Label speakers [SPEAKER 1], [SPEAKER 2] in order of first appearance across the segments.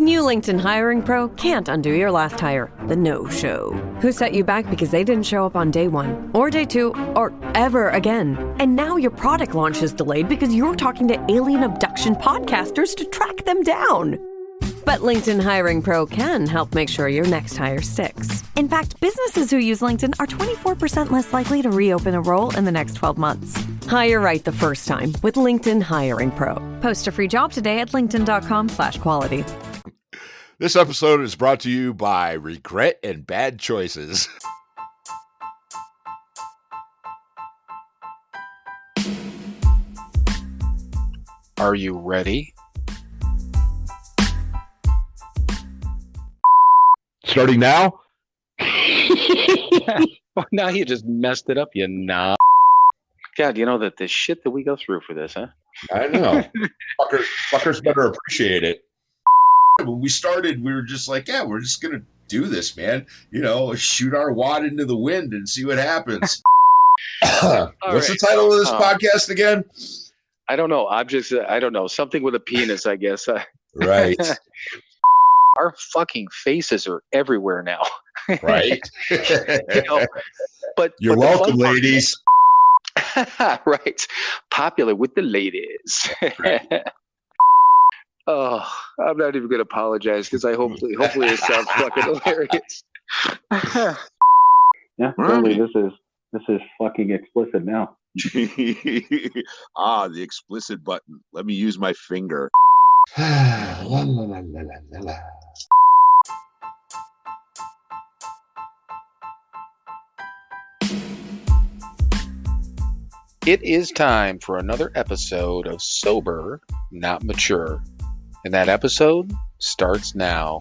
[SPEAKER 1] new LinkedIn Hiring Pro can't undo your last hire, the no-show. Who set you back because they didn't show up on day one, or day two, or ever again. And now your product launch is delayed because you're talking to alien abduction podcasters to track them down. But LinkedIn Hiring Pro can help make sure your next hire sticks. In fact, businesses who use LinkedIn are 24% less likely to reopen a role in the next 12 months. Hire right the first time with LinkedIn Hiring Pro. Post a free job today at linkedin.com/quality.
[SPEAKER 2] This episode is brought to you by Regret and Bad Choices.
[SPEAKER 3] Are you ready?
[SPEAKER 2] Starting now?
[SPEAKER 3] Well, now you just messed it up, you knob. God, you know that the shit that we go through for this, huh?
[SPEAKER 2] I know. Fuckers better appreciate it. When we started, we were just like, yeah, we're just going to do this, man. You know, shoot our wad into the wind and see what happens. What's the title of this podcast again?
[SPEAKER 3] I don't know. I don't know. Something with a penis, I guess.
[SPEAKER 2] Right.
[SPEAKER 3] Our fucking faces are everywhere now.
[SPEAKER 2] Right.
[SPEAKER 3] You know, but
[SPEAKER 2] you're welcome, ladies.
[SPEAKER 3] Right. Popular with the ladies. Right. Oh, I'm not even going to apologize because hopefully it sounds fucking hilarious.
[SPEAKER 4] Yeah, totally. This is fucking explicit now.
[SPEAKER 2] The explicit button. Let me use my finger. La, la, la, la, la, la.
[SPEAKER 3] It is time for another episode of Sober, Not Mature. And that episode starts now.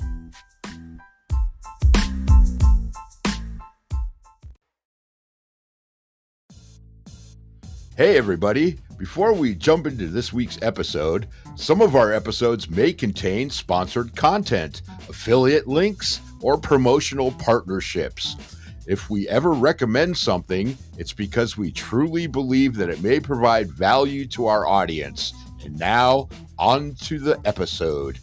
[SPEAKER 2] Hey, everybody. Before we jump into this week's episode, some of our episodes may contain sponsored content, affiliate links, or promotional partnerships. If we ever recommend something, it's because we truly believe that it may provide value to our audience. And now, on to the episode.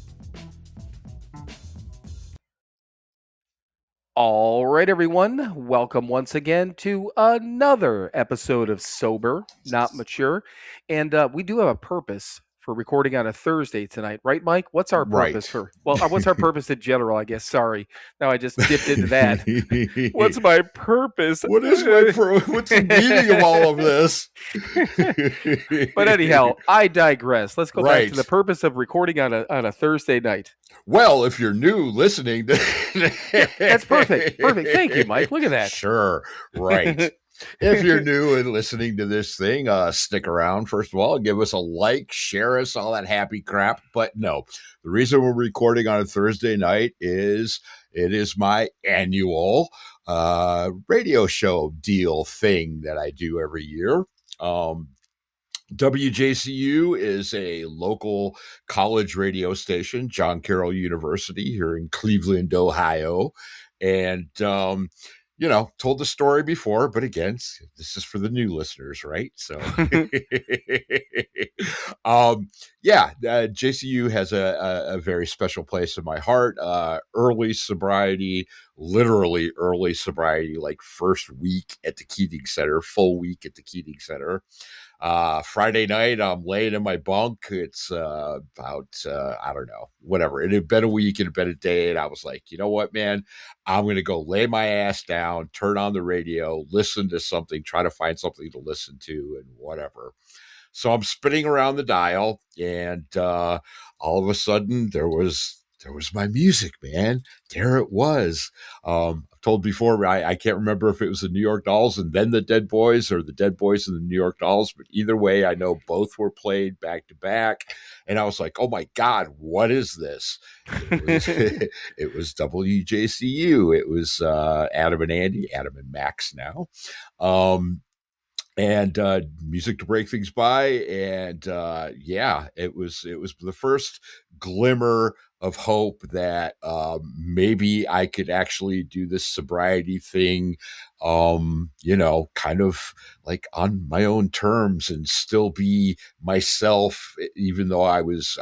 [SPEAKER 5] All right, everyone. Welcome once again to another episode of Sober, Not Mature. And we do have a purpose for recording on a Thursday tonight, right, Mike? What's our purpose for? Well, what's our purpose in general, I guess. Sorry. Now I just dipped into that. What's my purpose?
[SPEAKER 2] What's the meaning of all of this?
[SPEAKER 5] But anyhow, I digress. Let's go back to the purpose of recording on a Thursday night.
[SPEAKER 2] Well, if you're new listening,
[SPEAKER 5] that's perfect. Perfect. Thank you, Mike. Look at that.
[SPEAKER 2] Sure. Right. If you're new and listening to this thing, stick around, first of all, give us a like, share us, all that happy crap. But no, the reason we're recording on a Thursday night is it is my annual radio show deal thing that I do every year. WJCU is a local college radio station, John Carroll University here in Cleveland, Ohio. And, told the story before, but again, this is for the new listeners, right? So, JCU has a very special place in my heart. Early sobriety, literally early sobriety, like first week at the Keating Center, full week at the Keating Center. Friday night, I'm laying in my bunk. It's about, I don't know, whatever. It had been a week, it had been a day. And I was like, you know what, man, I'm going to go lay my ass down, turn on the radio, listen to something, try to find something to listen to and whatever. So I'm spinning around the dial and all of a sudden there was my music, man. There it was. I've told before, I can't remember if it was the New York Dolls and then the Dead Boys or the Dead Boys and the New York Dolls, but either way, I know both were played back to back. And I was like, oh my God, what is this? It was WJCU. It was Adam and Andy, Adam and Max now. and music to break things by, and yeah, it was the first glimmer of hope that maybe I could actually do this sobriety thing, kind of like on my own terms and still be myself, even though I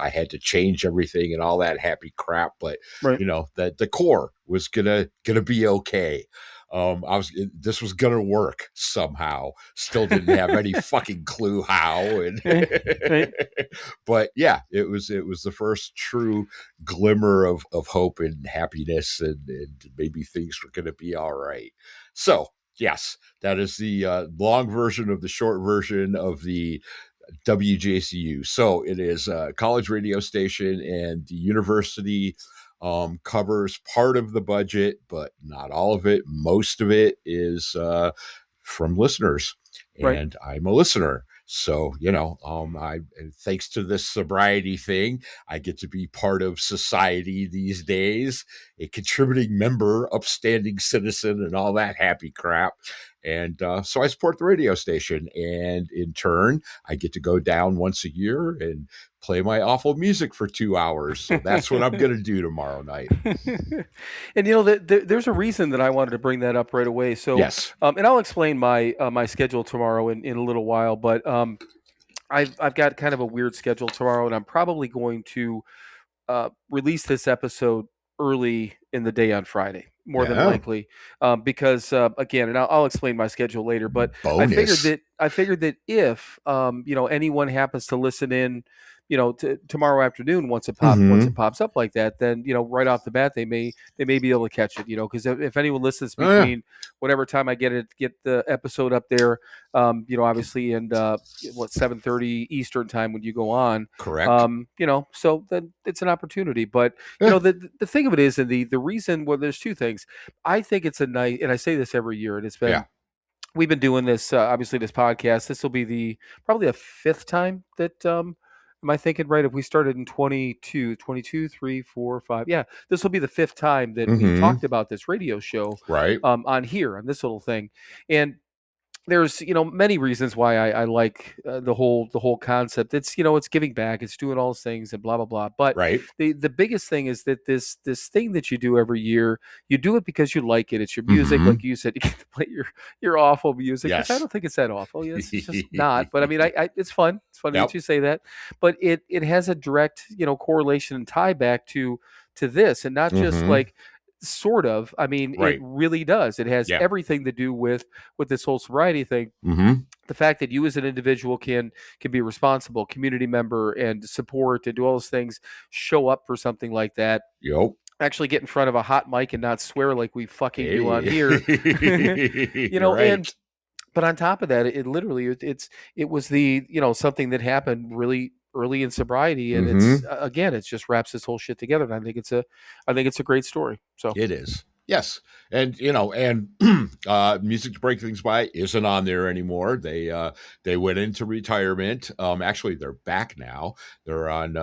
[SPEAKER 2] had to change everything and all that happy crap, but
[SPEAKER 5] Right.
[SPEAKER 2] that the core was gonna be okay. This was gonna work somehow. Still didn't have any fucking clue how, and
[SPEAKER 5] Right.
[SPEAKER 2] but yeah, it was the first true glimmer of hope and happiness, and maybe things were gonna be all right. So yes, that is the long version of the short version of the WJCU. So it is a college radio station, and the university covers part of the budget, but not all of it. Most of it is from listeners,
[SPEAKER 5] Right.
[SPEAKER 2] and I'm a listener. So, I thanks to this sobriety thing, I get to be part of society these days, a contributing member, upstanding citizen, and all that happy crap. And so I support the radio station, and in turn, I get to go down once a year and play my awful music for 2 hours. So that's what I'm going to do tomorrow night.
[SPEAKER 5] And there's a reason that I wanted to bring that up right away. So,
[SPEAKER 2] Yes.
[SPEAKER 5] And I'll explain my my schedule tomorrow in a little while. But I've got kind of a weird schedule tomorrow, and I'm probably going to release this episode early in the day on Friday, more than likely, because again, and I'll explain my schedule later. But
[SPEAKER 2] Bonus.
[SPEAKER 5] I figured that if anyone happens to listen in, tomorrow afternoon once it pops up like that, then right off the bat they may be able to catch it, because if anyone listens between whatever time I get the episode up there, obviously, and 7:30 Eastern time when you go on,
[SPEAKER 2] correct,
[SPEAKER 5] so then it's an opportunity. But the thing of it is, and the reason, well, there's two things. I think it's a nice, and I say this every year, and it's been.
[SPEAKER 2] Yeah.
[SPEAKER 5] We've been doing this, obviously, this podcast. This will be probably a fifth time that, am I thinking right? If we started in 22, 3, 4, 5. Yeah, this will be the fifth time that we talked about this radio show
[SPEAKER 2] right
[SPEAKER 5] on here, on this little thing. And there's many reasons why I like the whole concept. It's it's giving back, it's doing all those things and blah blah blah. But
[SPEAKER 2] right.
[SPEAKER 5] the biggest thing is that this thing that you do every year, you do it because you like it. It's your music, like you said. You get to play your awful music,
[SPEAKER 2] Yes.
[SPEAKER 5] which I don't think it's that awful. It's just not. But I mean, it's fun. It's funny that you say that. But it has a direct correlation and tie back to this, and not just like. Sort of. I mean,
[SPEAKER 2] Right.
[SPEAKER 5] it really does. It has everything to do with this whole sobriety thing. The fact that you as an individual can be a responsible community member and support and do all those things, show up for something like that.
[SPEAKER 2] Yep.
[SPEAKER 5] Actually get in front of a hot mic and not swear like we fucking do on here.
[SPEAKER 2] Right.
[SPEAKER 5] And but on top of that, it literally it was the something that happened really early in sobriety, and it's again, it just wraps this whole shit together. And I think it's a great story. So
[SPEAKER 2] it is. Yes. And Music to Break Things By isn't on there anymore. They went into retirement. Actually they're back now. They're on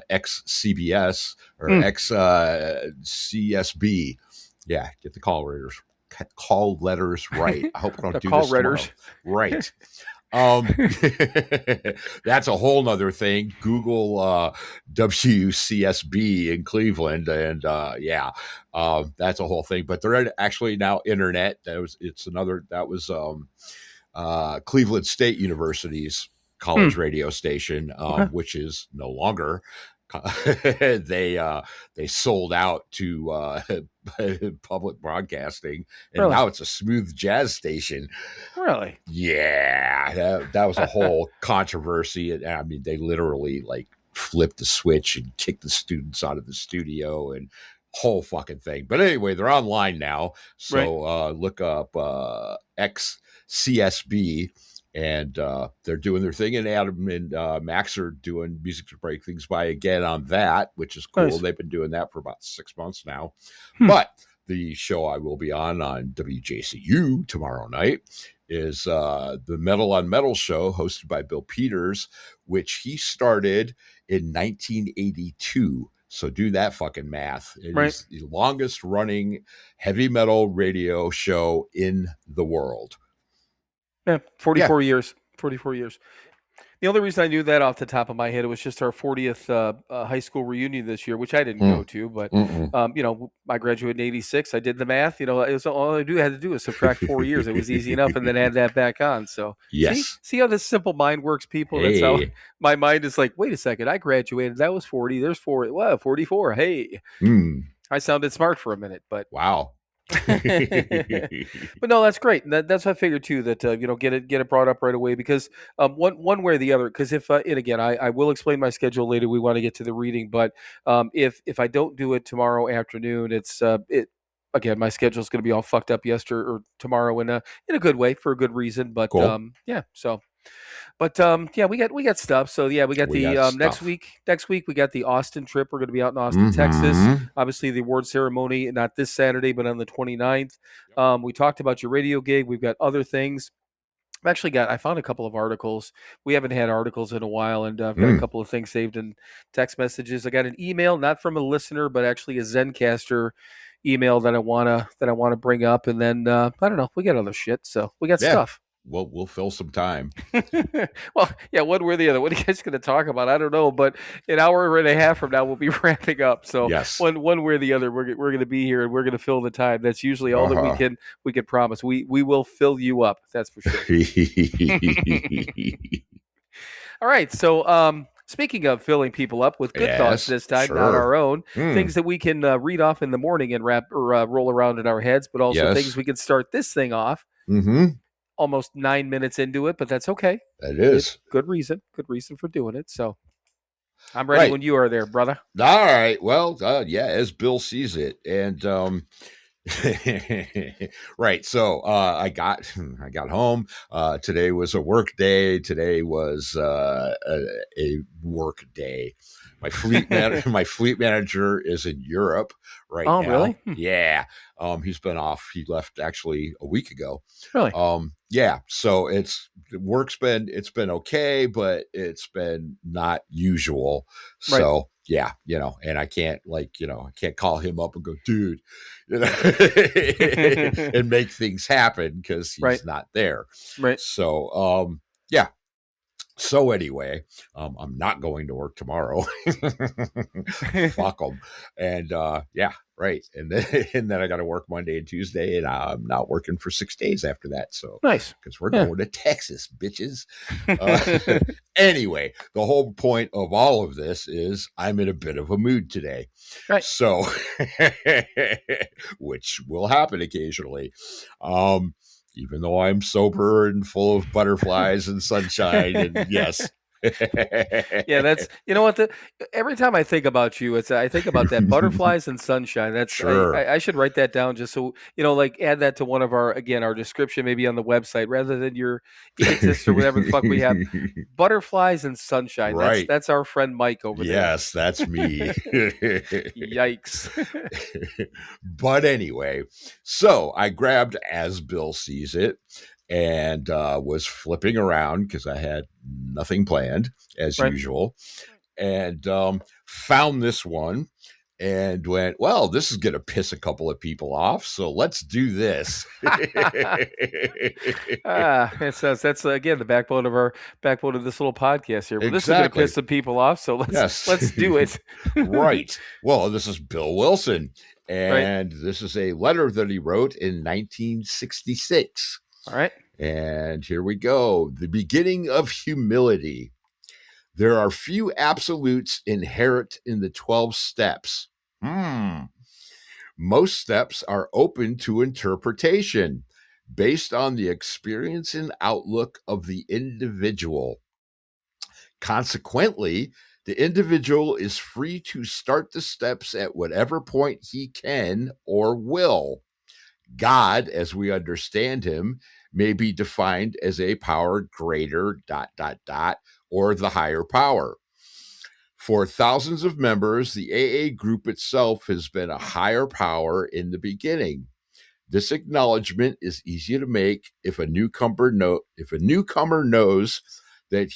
[SPEAKER 2] ex-CBS or ex-CSB. Yeah, get the call letters right. I hope I don't do
[SPEAKER 5] call
[SPEAKER 2] this
[SPEAKER 5] writers.
[SPEAKER 2] Right. That's a whole nother thing. Google WCSB in Cleveland, and that's a whole thing. But they're actually now internet. That was Cleveland State University's college radio station, which is no longer. They sold out to public broadcasting, and now it's a smooth jazz station.
[SPEAKER 5] Really?
[SPEAKER 2] Yeah, that was a whole controversy. I mean, they literally like flipped the switch and kicked the students out of the studio and whole fucking thing. But anyway, they're online now, so look up ex-CSB. And they're doing their thing, and Adam and Max are doing Music to Break Things By again on that, which is cool. Nice. They've been doing that for about 6 months now. But the show I will be on WJCU tomorrow night is the Metal on Metal show, hosted by Bill Peters, which he started in 1982. So do that fucking math. It is the longest running heavy metal radio show in the world.
[SPEAKER 5] Yeah, 44 years. 44 years. The only reason I knew that off the top of my head, it was just our 40th high school reunion this year, which I didn't go to. But, I graduated in 86. I did the math. It was all I had to do was subtract 4 years. It was easy enough, and then add that back on. So,
[SPEAKER 2] Yes.
[SPEAKER 5] see how this simple mind works, people? That's how my mind is like, wait a second, I graduated. That was 40. There's 44. Hey. I sounded smart for a minute, but.
[SPEAKER 2] Wow.
[SPEAKER 5] But no, that's great. That's what I figured too. That get it brought up right away because one way or the other. Because if and again, I will explain my schedule later. We want to get to the reading, but if I don't do it tomorrow afternoon, again, my schedule is going to be all fucked up yesterday or tomorrow in a good way for a good reason. But
[SPEAKER 2] cool.
[SPEAKER 5] So. But we got stuff. So we got next week. Next week we got the Austin trip. We're going to be out in Austin, Texas. Obviously the award ceremony, not this Saturday, but on the 29th. We talked about your radio gig. We've got other things. I found a couple of articles. We haven't had articles in a while, and I've got a couple of things saved in text messages. I got an email, not from a listener, but actually a Zencaster email that I wanna bring up, and then I don't know. We got other shit, so we got stuff.
[SPEAKER 2] We'll fill some time.
[SPEAKER 5] Well, yeah, one way or the other. What are you guys going to talk about? I don't know, but an hour and a half from now, we'll be wrapping up. So
[SPEAKER 2] yes.
[SPEAKER 5] one way or the other, we're going to be here and we're going to fill the time. That's usually all that we can promise. We will fill you up. That's for sure. All right. So speaking of filling people up with good thoughts this time, not our own, things that we can read off in the morning and roll around in our heads, but also things we can start this thing off. Almost 9 minutes into it, but that's okay.
[SPEAKER 2] That is
[SPEAKER 5] good reason for doing it. So I'm ready when you are there, brother.
[SPEAKER 2] All right. Well, as Bill sees it. And right. So I got home. Today was a work day. Today was a work day. My fleet manager is in Europe right now. Oh,
[SPEAKER 5] really?
[SPEAKER 2] Yeah. He's been off. He left actually a week ago.
[SPEAKER 5] Really?
[SPEAKER 2] Yeah. So it's been okay, but it's been not usual.
[SPEAKER 5] Right.
[SPEAKER 2] So yeah, and I can't I can't call him up and go, dude, and make things happen because he's not there.
[SPEAKER 5] Right.
[SPEAKER 2] So, yeah. So anyway, I'm not going to work tomorrow. Fuck them. And right. And then I got to work Monday and Tuesday, and I'm not working for 6 days after that. So
[SPEAKER 5] nice,
[SPEAKER 2] because we're going to Texas, bitches. Anyway, the whole point of all of this is I'm in a bit of a mood today.
[SPEAKER 5] Right.
[SPEAKER 2] So, which will happen occasionally. Even though I'm sober and full of butterflies and sunshine, and yes.
[SPEAKER 5] Yeah, that's what every time I think about you, I think about that butterflies and sunshine. That's
[SPEAKER 2] sure.
[SPEAKER 5] I should write that down just so add that to one of our description maybe on the website rather than your egotist or whatever the fuck we have. Butterflies and sunshine.
[SPEAKER 2] Right.
[SPEAKER 5] That's our friend Mike over there.
[SPEAKER 2] Yes, that's me.
[SPEAKER 5] Yikes.
[SPEAKER 2] But anyway, so I grabbed As Bill Sees It and was flipping around because I had nothing planned as usual, and found this one and went, well, this is going to piss a couple of people off, so let's do this.
[SPEAKER 5] That's again the backbone of this little podcast here. Well, this is going to piss some people off, so let's do it.
[SPEAKER 2] Right. Well, this is Bill Wilson, and this is a letter that he wrote in 1966.
[SPEAKER 5] All right.
[SPEAKER 2] And here we go. The beginning of humility. There are few absolutes inherent in the 12 steps. Most steps are open to interpretation based on the experience and outlook of the individual. Consequently, the individual is free to start the steps at whatever point he can or will. God, as we understand him, may be defined as a power greater ... or the higher power. For thousands of members, the AA group itself has been a higher power in the beginning. This acknowledgement is easy to make if a newcomer knows that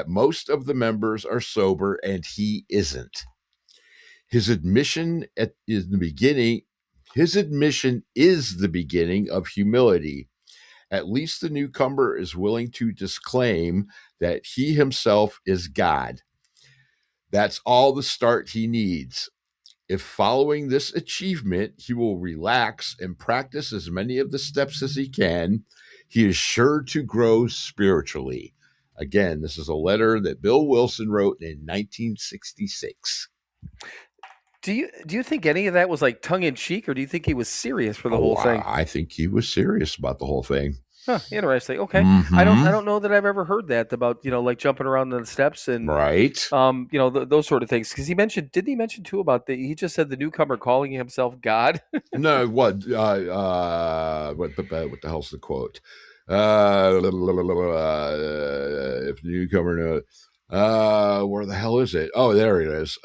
[SPEAKER 2] most of the members are sober and he isn't. His admission is the beginning of humility. At least the newcomer is willing to disclaim that he himself is God. That's all the start he needs. If following this achievement, he will relax and practice as many of the steps as he can, he is sure to grow spiritually. Again, this is a letter that Bill Wilson wrote in 1966.
[SPEAKER 5] Do you think any of that was like tongue in cheek, or do you think he was serious for the whole thing?
[SPEAKER 2] I think he was serious about the whole thing.
[SPEAKER 5] Huh, interesting. Okay.
[SPEAKER 2] Mhm.
[SPEAKER 5] I don't know that I've ever heard that about, like jumping around on the steps and
[SPEAKER 2] Right.
[SPEAKER 5] those sort of things. Because didn't he mention too about he just said the newcomer calling himself God?
[SPEAKER 2] No, what the hell's the quote? If the newcomer where the hell is it? Oh, there it is.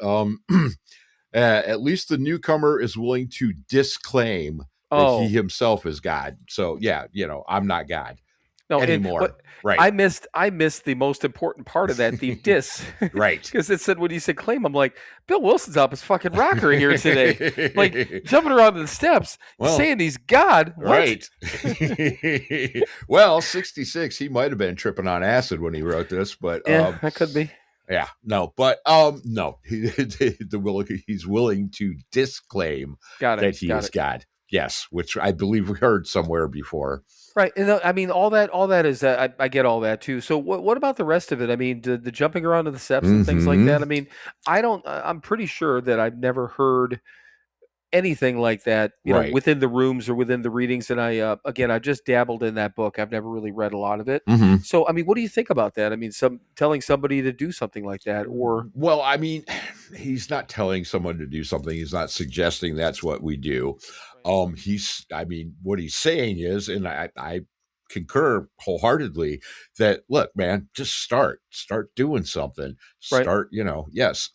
[SPEAKER 2] At least the newcomer is willing to disclaim that he himself is God. So yeah, I'm not God anymore. Right.
[SPEAKER 5] I missed the most important part of that, the diss.
[SPEAKER 2] Right.
[SPEAKER 5] Because it said when you said claim, I'm like, Bill Wilson's up his fucking rocker here today. Like jumping around the steps, saying he's God. What?
[SPEAKER 2] Right. Well, 66, he might have been tripping on acid when he wrote this, but
[SPEAKER 5] yeah, that could be.
[SPEAKER 2] Yeah, no, but no, he's willing to disclaim that he is God. Yes, which I believe we heard somewhere before.
[SPEAKER 5] Right, and I mean all that is I get all that too. So what about the rest of it? I mean, the jumping around to the steps and things like that. I mean, I'm pretty sure that I've never heard anything like that,
[SPEAKER 2] Right.
[SPEAKER 5] within the rooms or within the readings. And I just dabbled in that book. I've never really read a lot of it. So, I mean, what do you think about that? I mean, telling somebody to do something like that, or
[SPEAKER 2] well, I mean, he's not telling someone to do something. He's not suggesting that's what we do. What he's saying is, and I concur wholeheartedly that, look, man, just start doing something. Start, yes.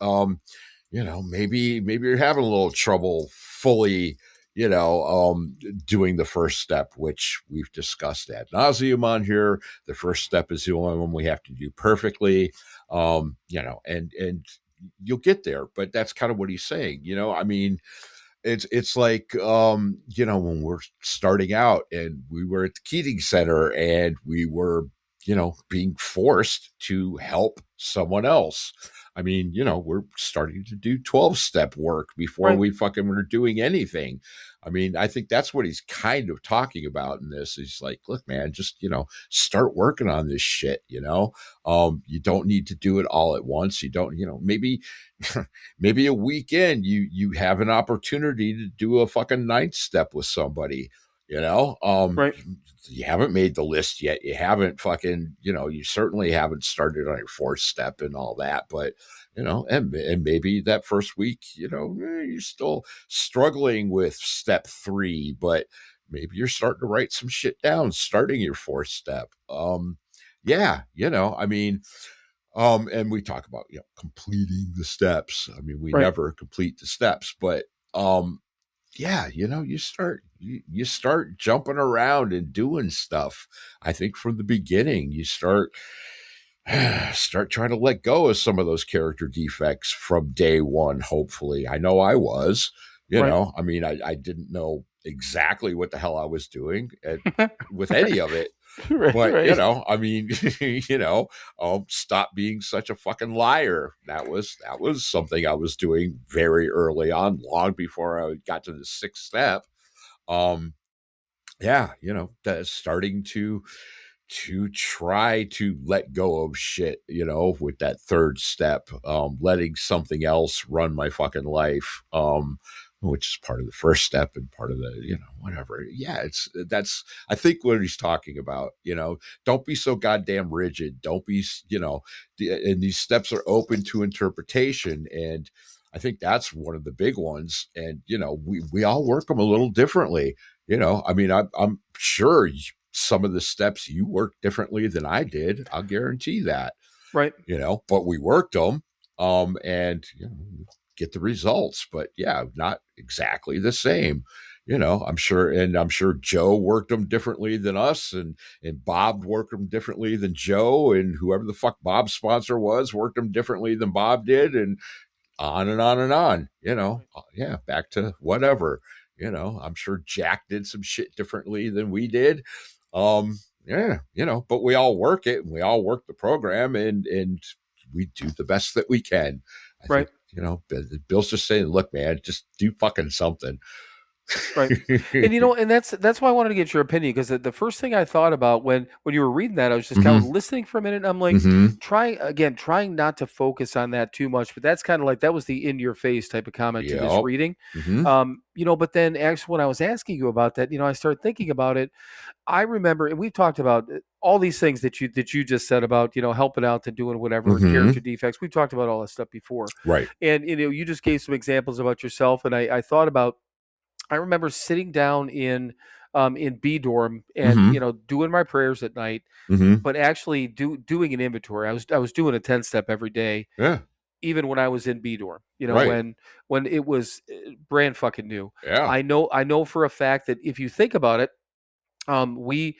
[SPEAKER 2] Maybe you're having a little trouble fully, doing the first step, which we've discussed ad nauseum on here. The first step is the only one we have to do perfectly, and you'll get there. But that's kind of what he's saying. I mean, it's like, when we're starting out and we were at the Keating Center and we were, being forced to help someone else. I mean, we're starting to do 12-step work before we fucking were doing anything. I mean, I think that's what he's kind of talking about in this. He's like, look, man, just, start working on this shit, you don't need to do it all at once. You don't, maybe a weekend you have an opportunity to do a fucking 9th step with somebody, you haven't made the list yet. You haven't fucking, you certainly haven't started on your 4th step and all that, but, and maybe that first week, you're still struggling with step 3, but maybe you're starting to write some shit down, starting your 4th step. And we talk about, completing the steps. I mean, we never complete the steps, but, you start jumping around and doing stuff. I think from the beginning, you start trying to let go of some of those character defects from day one. Hopefully, I know I was, I mean, I didn't know exactly what the hell I was doing with any of it. Stop being such a fucking liar. That was something I was doing very early on, long before I got to the 6th step. Starting to try to let go of shit, with that 3rd step, letting something else run my fucking life, which is part of the 1st step and part of the, whatever. Yeah, that's, I think what he's talking about, don't be so goddamn rigid. Don't be, and these steps are open to interpretation. And I think that's one of the big ones. And, we all work them a little differently. I mean, I'm sure some of the steps you work differently than I did. I'll guarantee that.
[SPEAKER 5] Right.
[SPEAKER 2] But we worked them, and, get the results, but not exactly the same. I'm sure Joe worked them differently than us, and Bob worked them differently than Joe, and whoever the fuck Bob's sponsor was worked them differently than Bob did, and on and on and on, back to whatever, I'm sure Jack did some shit differently than we did. Yeah, but we all work it, and we all work the program, and we do the best that we can. I
[SPEAKER 5] Right.
[SPEAKER 2] think, Bill's just saying, look, man, just do fucking something.
[SPEAKER 5] Right. And and that's why I wanted to get your opinion, because the first thing I thought about when you were reading that, I was just kind of listening for a minute, and I'm like, trying not to focus on that too much, but that's kind of like, that was the in your face type of comment to this reading. But then actually when I was asking you about that, I started thinking about it. I remember, and we've talked about all these things that you just said about, helping out to doing whatever, character defects. We've talked about all this stuff before.
[SPEAKER 2] Right.
[SPEAKER 5] And, you just gave some examples about yourself. And I thought about, I remember sitting down in B dorm and, doing my prayers at night, but actually doing an inventory. I was doing a 10-step every day.
[SPEAKER 2] Yeah.
[SPEAKER 5] Even when I was in B dorm,
[SPEAKER 2] Right.
[SPEAKER 5] when it was brand fucking new.
[SPEAKER 2] Yeah.
[SPEAKER 5] I know for a fact that if you think about it, we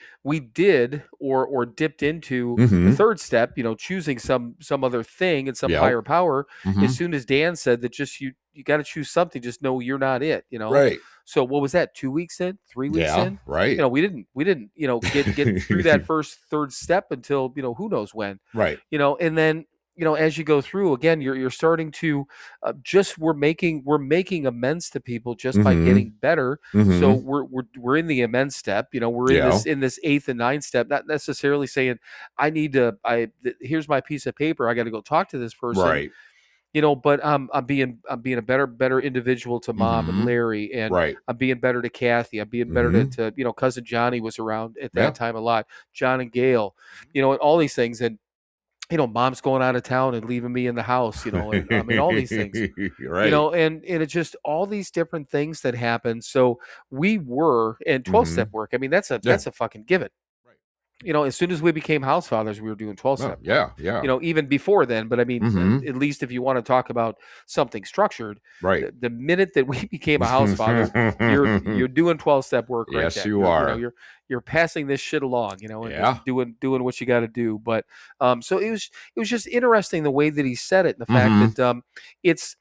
[SPEAKER 5] did or dipped into the third step, choosing some other thing and some higher power. As soon as Dan said that, just you got to choose something, just know you're not it,
[SPEAKER 2] Right.
[SPEAKER 5] So what was that? 2 weeks in, 3 weeks in?
[SPEAKER 2] Right.
[SPEAKER 5] We didn't, get through that third step until, who knows when,
[SPEAKER 2] right.
[SPEAKER 5] And then, as you go through again, you're starting to we're making amends to people just by getting better. So we're in the amends step. We're in this 8th and 9th step. Not necessarily saying I need to. Here's my piece of paper. I got to go talk to this person.
[SPEAKER 2] Right.
[SPEAKER 5] But I'm being a better individual to Mom and Larry, and
[SPEAKER 2] Right.
[SPEAKER 5] I'm being better to Kathy. I'm being better to cousin Johnny was around at that time a lot. John and Gail, and all these things. And Mom's going out of town and leaving me in the house, and all these things,
[SPEAKER 2] right.
[SPEAKER 5] and it's just all these different things that happen. So we were in 12-step work. I mean, that's a fucking given. Right. As soon as we became house fathers, we were doing 12-step.
[SPEAKER 2] Yeah. Yeah.
[SPEAKER 5] Even before then, but I mean, at least if you want to talk about something structured,
[SPEAKER 2] right.
[SPEAKER 5] The minute that we became a house father, you're doing 12-step work. Right.
[SPEAKER 2] Yes,
[SPEAKER 5] there.
[SPEAKER 2] you are.
[SPEAKER 5] You're passing this shit along, and doing what you got to do. But so it was just interesting the way that he said it, and the fact that it's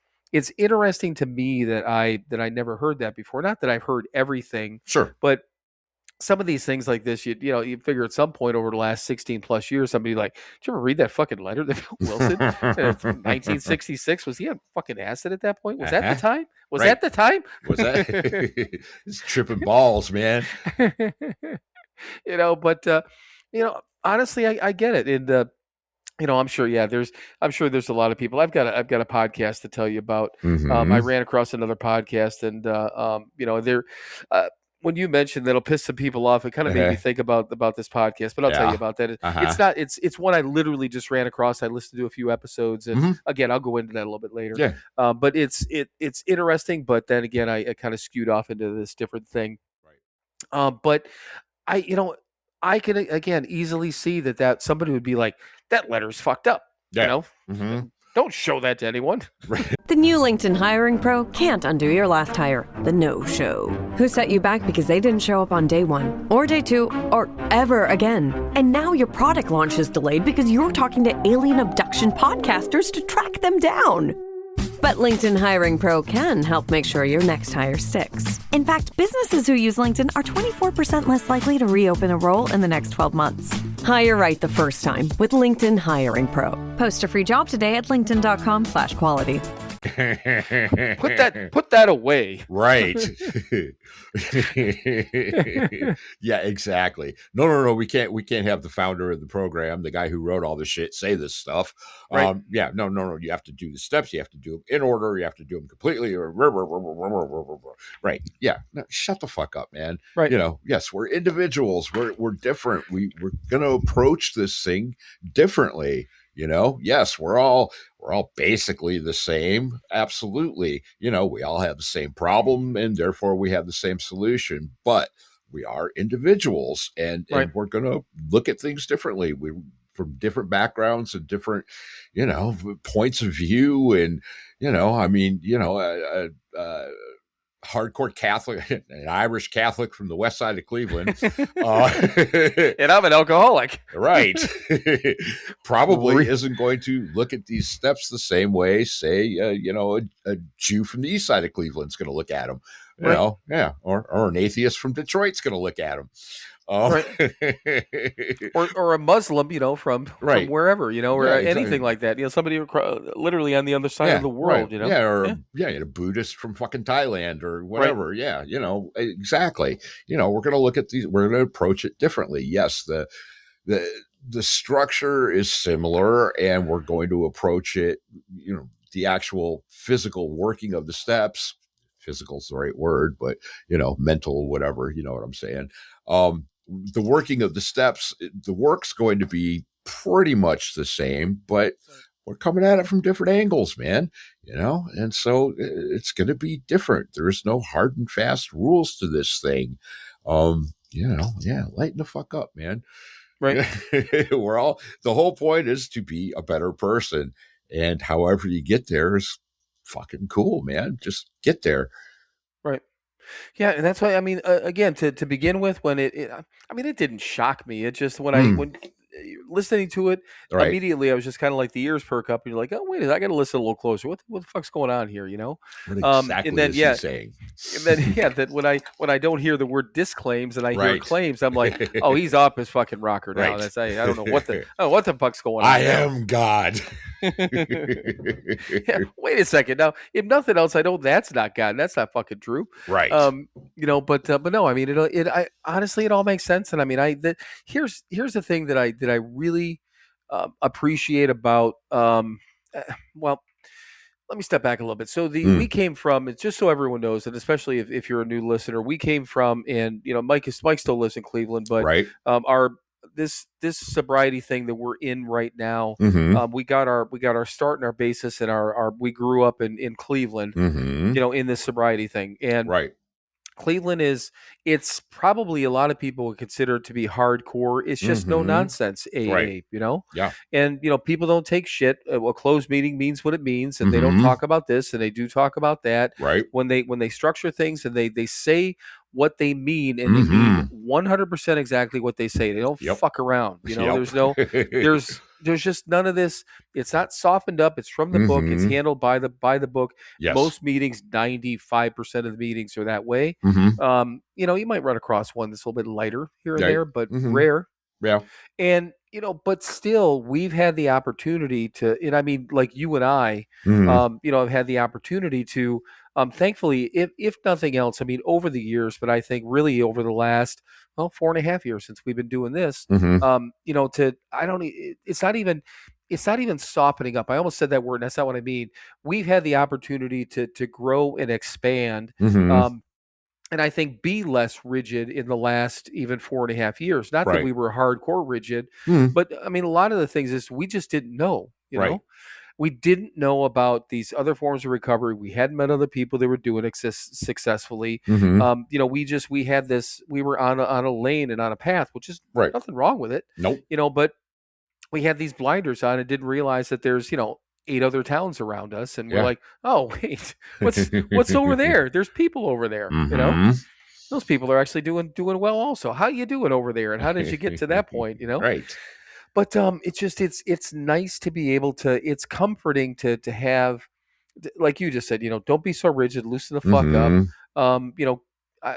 [SPEAKER 5] interesting to me that I never heard that before. Not that I've heard everything,
[SPEAKER 2] sure,
[SPEAKER 5] but some of these things like this, you figure at some point over the last 16 plus years, somebody like, did you ever read that fucking letter that Bill Wilson, 1966, was he on fucking acid at that point? Was that the time? Was that the time?
[SPEAKER 2] Was that? It's tripping balls, man.
[SPEAKER 5] But honestly, I get it. And, I'm sure, there's a lot of people. I've got a podcast to tell you about. I ran across another podcast, and, they're, when you mentioned that'll piss some people off, it kind of made me think about this podcast, but I'll tell you about that. It's one I literally just ran across. I listened to a few episodes, and again, I'll go into that a little bit later.
[SPEAKER 2] Yeah.
[SPEAKER 5] But it's interesting, but then again, I kind of skewed off into this different thing. Right. But I can again easily see that somebody would be like, that letter's fucked up.
[SPEAKER 2] Yeah.
[SPEAKER 5] Don't show that to anyone.
[SPEAKER 1] The new LinkedIn hiring pro can't undo your last hire, the no-show. Who set you back because they didn't show up on day one, or day two, or ever again. And now your product launch is delayed because you're talking to alien abduction podcasters to track them down. But LinkedIn Hiring Pro can help make sure your next hire sticks. In fact, businesses who use LinkedIn are 24% less likely to reopen a role in the next 12 months. Hire right the first time with LinkedIn Hiring Pro. Post a free job today at linkedin.com/quality.
[SPEAKER 5] Put that away.
[SPEAKER 2] Right. Yeah, exactly. No. We can't have the founder of the program, the guy who wrote all this shit, say this stuff.
[SPEAKER 5] Right.
[SPEAKER 2] No. You have to do the steps. You have to do them in order. You have to do them completely. Right. Yeah. No, shut the fuck up, man.
[SPEAKER 5] Right.
[SPEAKER 2] Yes, we're individuals. We're different. We're gonna approach this thing differently. Yes, we're all basically the same. Absolutely. We all have the same problem, and therefore we have the same solution, but we are individuals, and we're going to look at things differently. We from different backgrounds and different, points of view. And, hardcore Catholic, an Irish Catholic from the west side of Cleveland.
[SPEAKER 5] And I'm an alcoholic.
[SPEAKER 2] Right. Probably isn't going to look at these steps the same way, say, a Jew from the east side of Cleveland is going to look at them. You know, yeah, or an atheist from Detroit's going to look at him.
[SPEAKER 5] Right. or a Muslim, from
[SPEAKER 2] Right.
[SPEAKER 5] wherever, or
[SPEAKER 2] Yeah,
[SPEAKER 5] anything
[SPEAKER 2] exactly.
[SPEAKER 5] like that. Somebody literally on the other side of
[SPEAKER 2] Yeah,
[SPEAKER 5] the
[SPEAKER 2] right.
[SPEAKER 5] world.
[SPEAKER 2] Yeah, or a Buddhist from fucking Thailand or
[SPEAKER 5] Right.
[SPEAKER 2] whatever. Yeah, exactly. We're going to look at these. We're going to approach it differently. Yes, the the structure is similar, and we're going to approach it. The actual physical working of the steps. Physical is the right word, but mental, whatever. You know what I'm saying? The working of the steps, the work's going to be pretty much the same, but we're coming at it from different angles, man. And so it's going to be different. There's no hard and fast rules to this thing. Lighten the fuck up, man.
[SPEAKER 5] Right.
[SPEAKER 2] The whole point is to be a better person, and however you get there is fucking cool, man. Just get there.
[SPEAKER 5] Right. Yeah, and that's why again, to begin with, when it didn't shock me. It just when listening to it
[SPEAKER 2] Right.
[SPEAKER 5] immediately, I was just kind of like the ears perk up, and you're like, oh wait, I got to listen a little closer. What the fuck's going on here?
[SPEAKER 2] What exactly
[SPEAKER 5] and then,
[SPEAKER 2] is he saying?
[SPEAKER 5] And then that when I don't hear the word disclaims and I hear
[SPEAKER 2] Right.
[SPEAKER 5] claims, I'm like, oh, he's off his fucking rocker now.
[SPEAKER 2] Right.
[SPEAKER 5] That's I don't know what the fuck's going on.
[SPEAKER 2] I am God.
[SPEAKER 5] Yeah, wait a second. Now, if nothing else, I know that's not God. That's not fucking true.
[SPEAKER 2] Right.
[SPEAKER 5] But no, I honestly, it all makes sense. And here's the thing that I really appreciate about well, let me step back a little bit. So we came from, it's just so everyone knows, and especially if you're a new listener, we came from, and Mike still lives in Cleveland, but
[SPEAKER 2] right.
[SPEAKER 5] This sobriety thing that we're in right now,
[SPEAKER 2] Mm-hmm.
[SPEAKER 5] we got our start and our basis, and we grew up in Cleveland,
[SPEAKER 2] Mm-hmm.
[SPEAKER 5] in this sobriety thing. And
[SPEAKER 2] right.
[SPEAKER 5] Cleveland it's probably a lot of people would consider it to be hardcore. It's just no nonsense AA,
[SPEAKER 2] Right.
[SPEAKER 5] Yeah. And people don't take shit. A closed meeting means what it means, and they don't talk about this, and they do talk about that.
[SPEAKER 2] Right.
[SPEAKER 5] When they structure things and they say what they mean, and they mean 100% exactly what they say. They don't fuck around. There's just none of this. It's not softened up. It's from the book. It's handled by the book.
[SPEAKER 2] Yes.
[SPEAKER 5] Most meetings, 95% of the meetings are that way. You might run across one that's a little bit lighter here and there, but rare.
[SPEAKER 2] Yeah.
[SPEAKER 5] And but still, we've had the opportunity to, and like you and I, have had the opportunity to, thankfully, if nothing else, over the years, but I think really over the last 4.5 years since we've been doing this, it's not even softening up. I almost said that word, and that's not what I mean. We've had the opportunity to grow and expand. And I think be less rigid in the last even 4.5 years. Not that we were hardcore rigid, but a lot of the things is we just didn't know, know? We didn't know about these other forms of recovery. We hadn't met other people that were doing it successfully. We were on a lane and on a path, which is nothing wrong with it.
[SPEAKER 2] Nope.
[SPEAKER 5] But we had these blinders on and didn't realize that there's, 8 other towns around us, and we're like, oh wait, what's over there? There's people over there. Those people are actually doing well also. How you doing over there, and how did you get to that point?
[SPEAKER 2] Right.
[SPEAKER 5] But it's nice to be able to, it's comforting to have, like you just said, don't be so rigid, loosen the fuck up.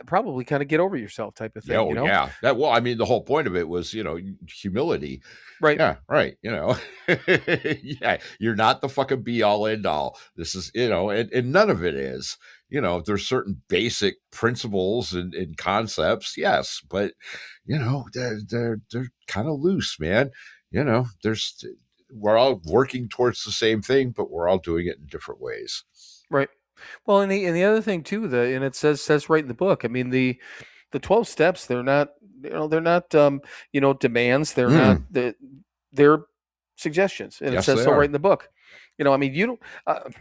[SPEAKER 5] Probably kind of get over yourself type of thing.
[SPEAKER 2] Yeah. The whole point of it was, humility.
[SPEAKER 5] Right.
[SPEAKER 2] Yeah. Right. Yeah. You're not the fucking be all end all. This is, and none of it is. There's certain basic principles and concepts. Yes. But, they're kind of loose, man. We're all working towards the same thing, but we're all doing it in different ways.
[SPEAKER 5] Right. Well, and the other thing too, and it says right in the book. The 12 steps, they're not demands. They're not they're suggestions, and
[SPEAKER 2] Yes,
[SPEAKER 5] it says so
[SPEAKER 2] are.
[SPEAKER 5] right in the book. You don't.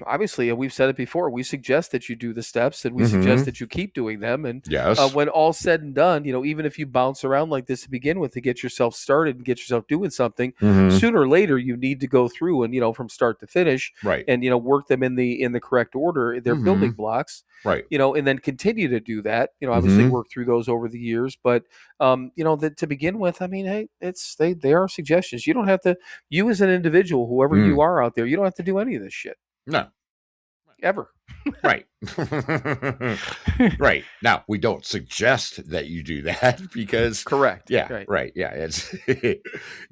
[SPEAKER 5] Obviously, we've said it before. We suggest that you do the steps, and we suggest that you keep doing them. And
[SPEAKER 2] yes,
[SPEAKER 5] when all's said and done, even if you bounce around like this to begin with to get yourself started and get yourself doing something, sooner or later you need to go through and from start to finish,
[SPEAKER 2] right?
[SPEAKER 5] And work them in the correct order. They're building blocks,
[SPEAKER 2] right?
[SPEAKER 5] And then continue to do that. Obviously work through those over the years, but to begin with, hey, they are suggestions. You don't have to. You as an individual, whoever you are out there, you don't have to do any of this shit.
[SPEAKER 2] No.
[SPEAKER 5] ever.
[SPEAKER 2] Right. Right. Now, we don't suggest that you do that because
[SPEAKER 5] Correct.
[SPEAKER 2] yeah, right. Yeah, it's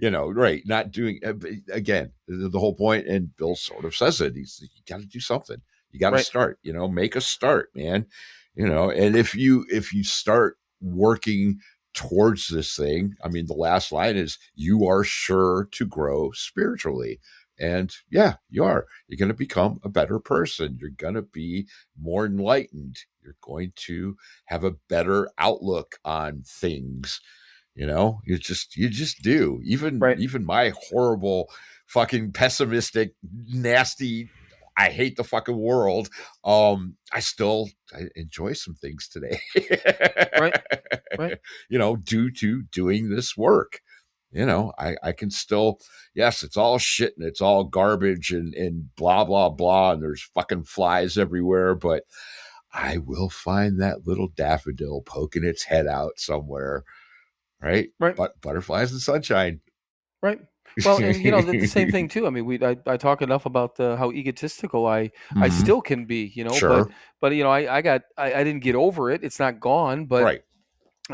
[SPEAKER 2] right, not doing again, the whole point, and Bill sort of says it. He's you got to do something. You got to
[SPEAKER 5] Right.
[SPEAKER 2] start, make a start, man. And if you start working towards this thing, I mean, the last line is you are sure to grow spiritually. And yeah, you are. You're going to become a better person. You're going to be more enlightened. You're going to have a better outlook on things. You just do. Even my horrible, fucking pessimistic, nasty, I hate the fucking world. I enjoy some things today.
[SPEAKER 5] Right.
[SPEAKER 2] Due to doing this work. I can still, yes, it's all shit and it's all garbage and blah, blah, blah. And there's fucking flies everywhere, but I will find that little daffodil poking its head out somewhere. Right.
[SPEAKER 5] Right.
[SPEAKER 2] But butterflies and sunshine.
[SPEAKER 5] Right. Well, and the same thing too. I mean, I talk enough about how egotistical I still can be,
[SPEAKER 2] Sure.
[SPEAKER 5] but I didn't get over it. It's not gone, but
[SPEAKER 2] Right.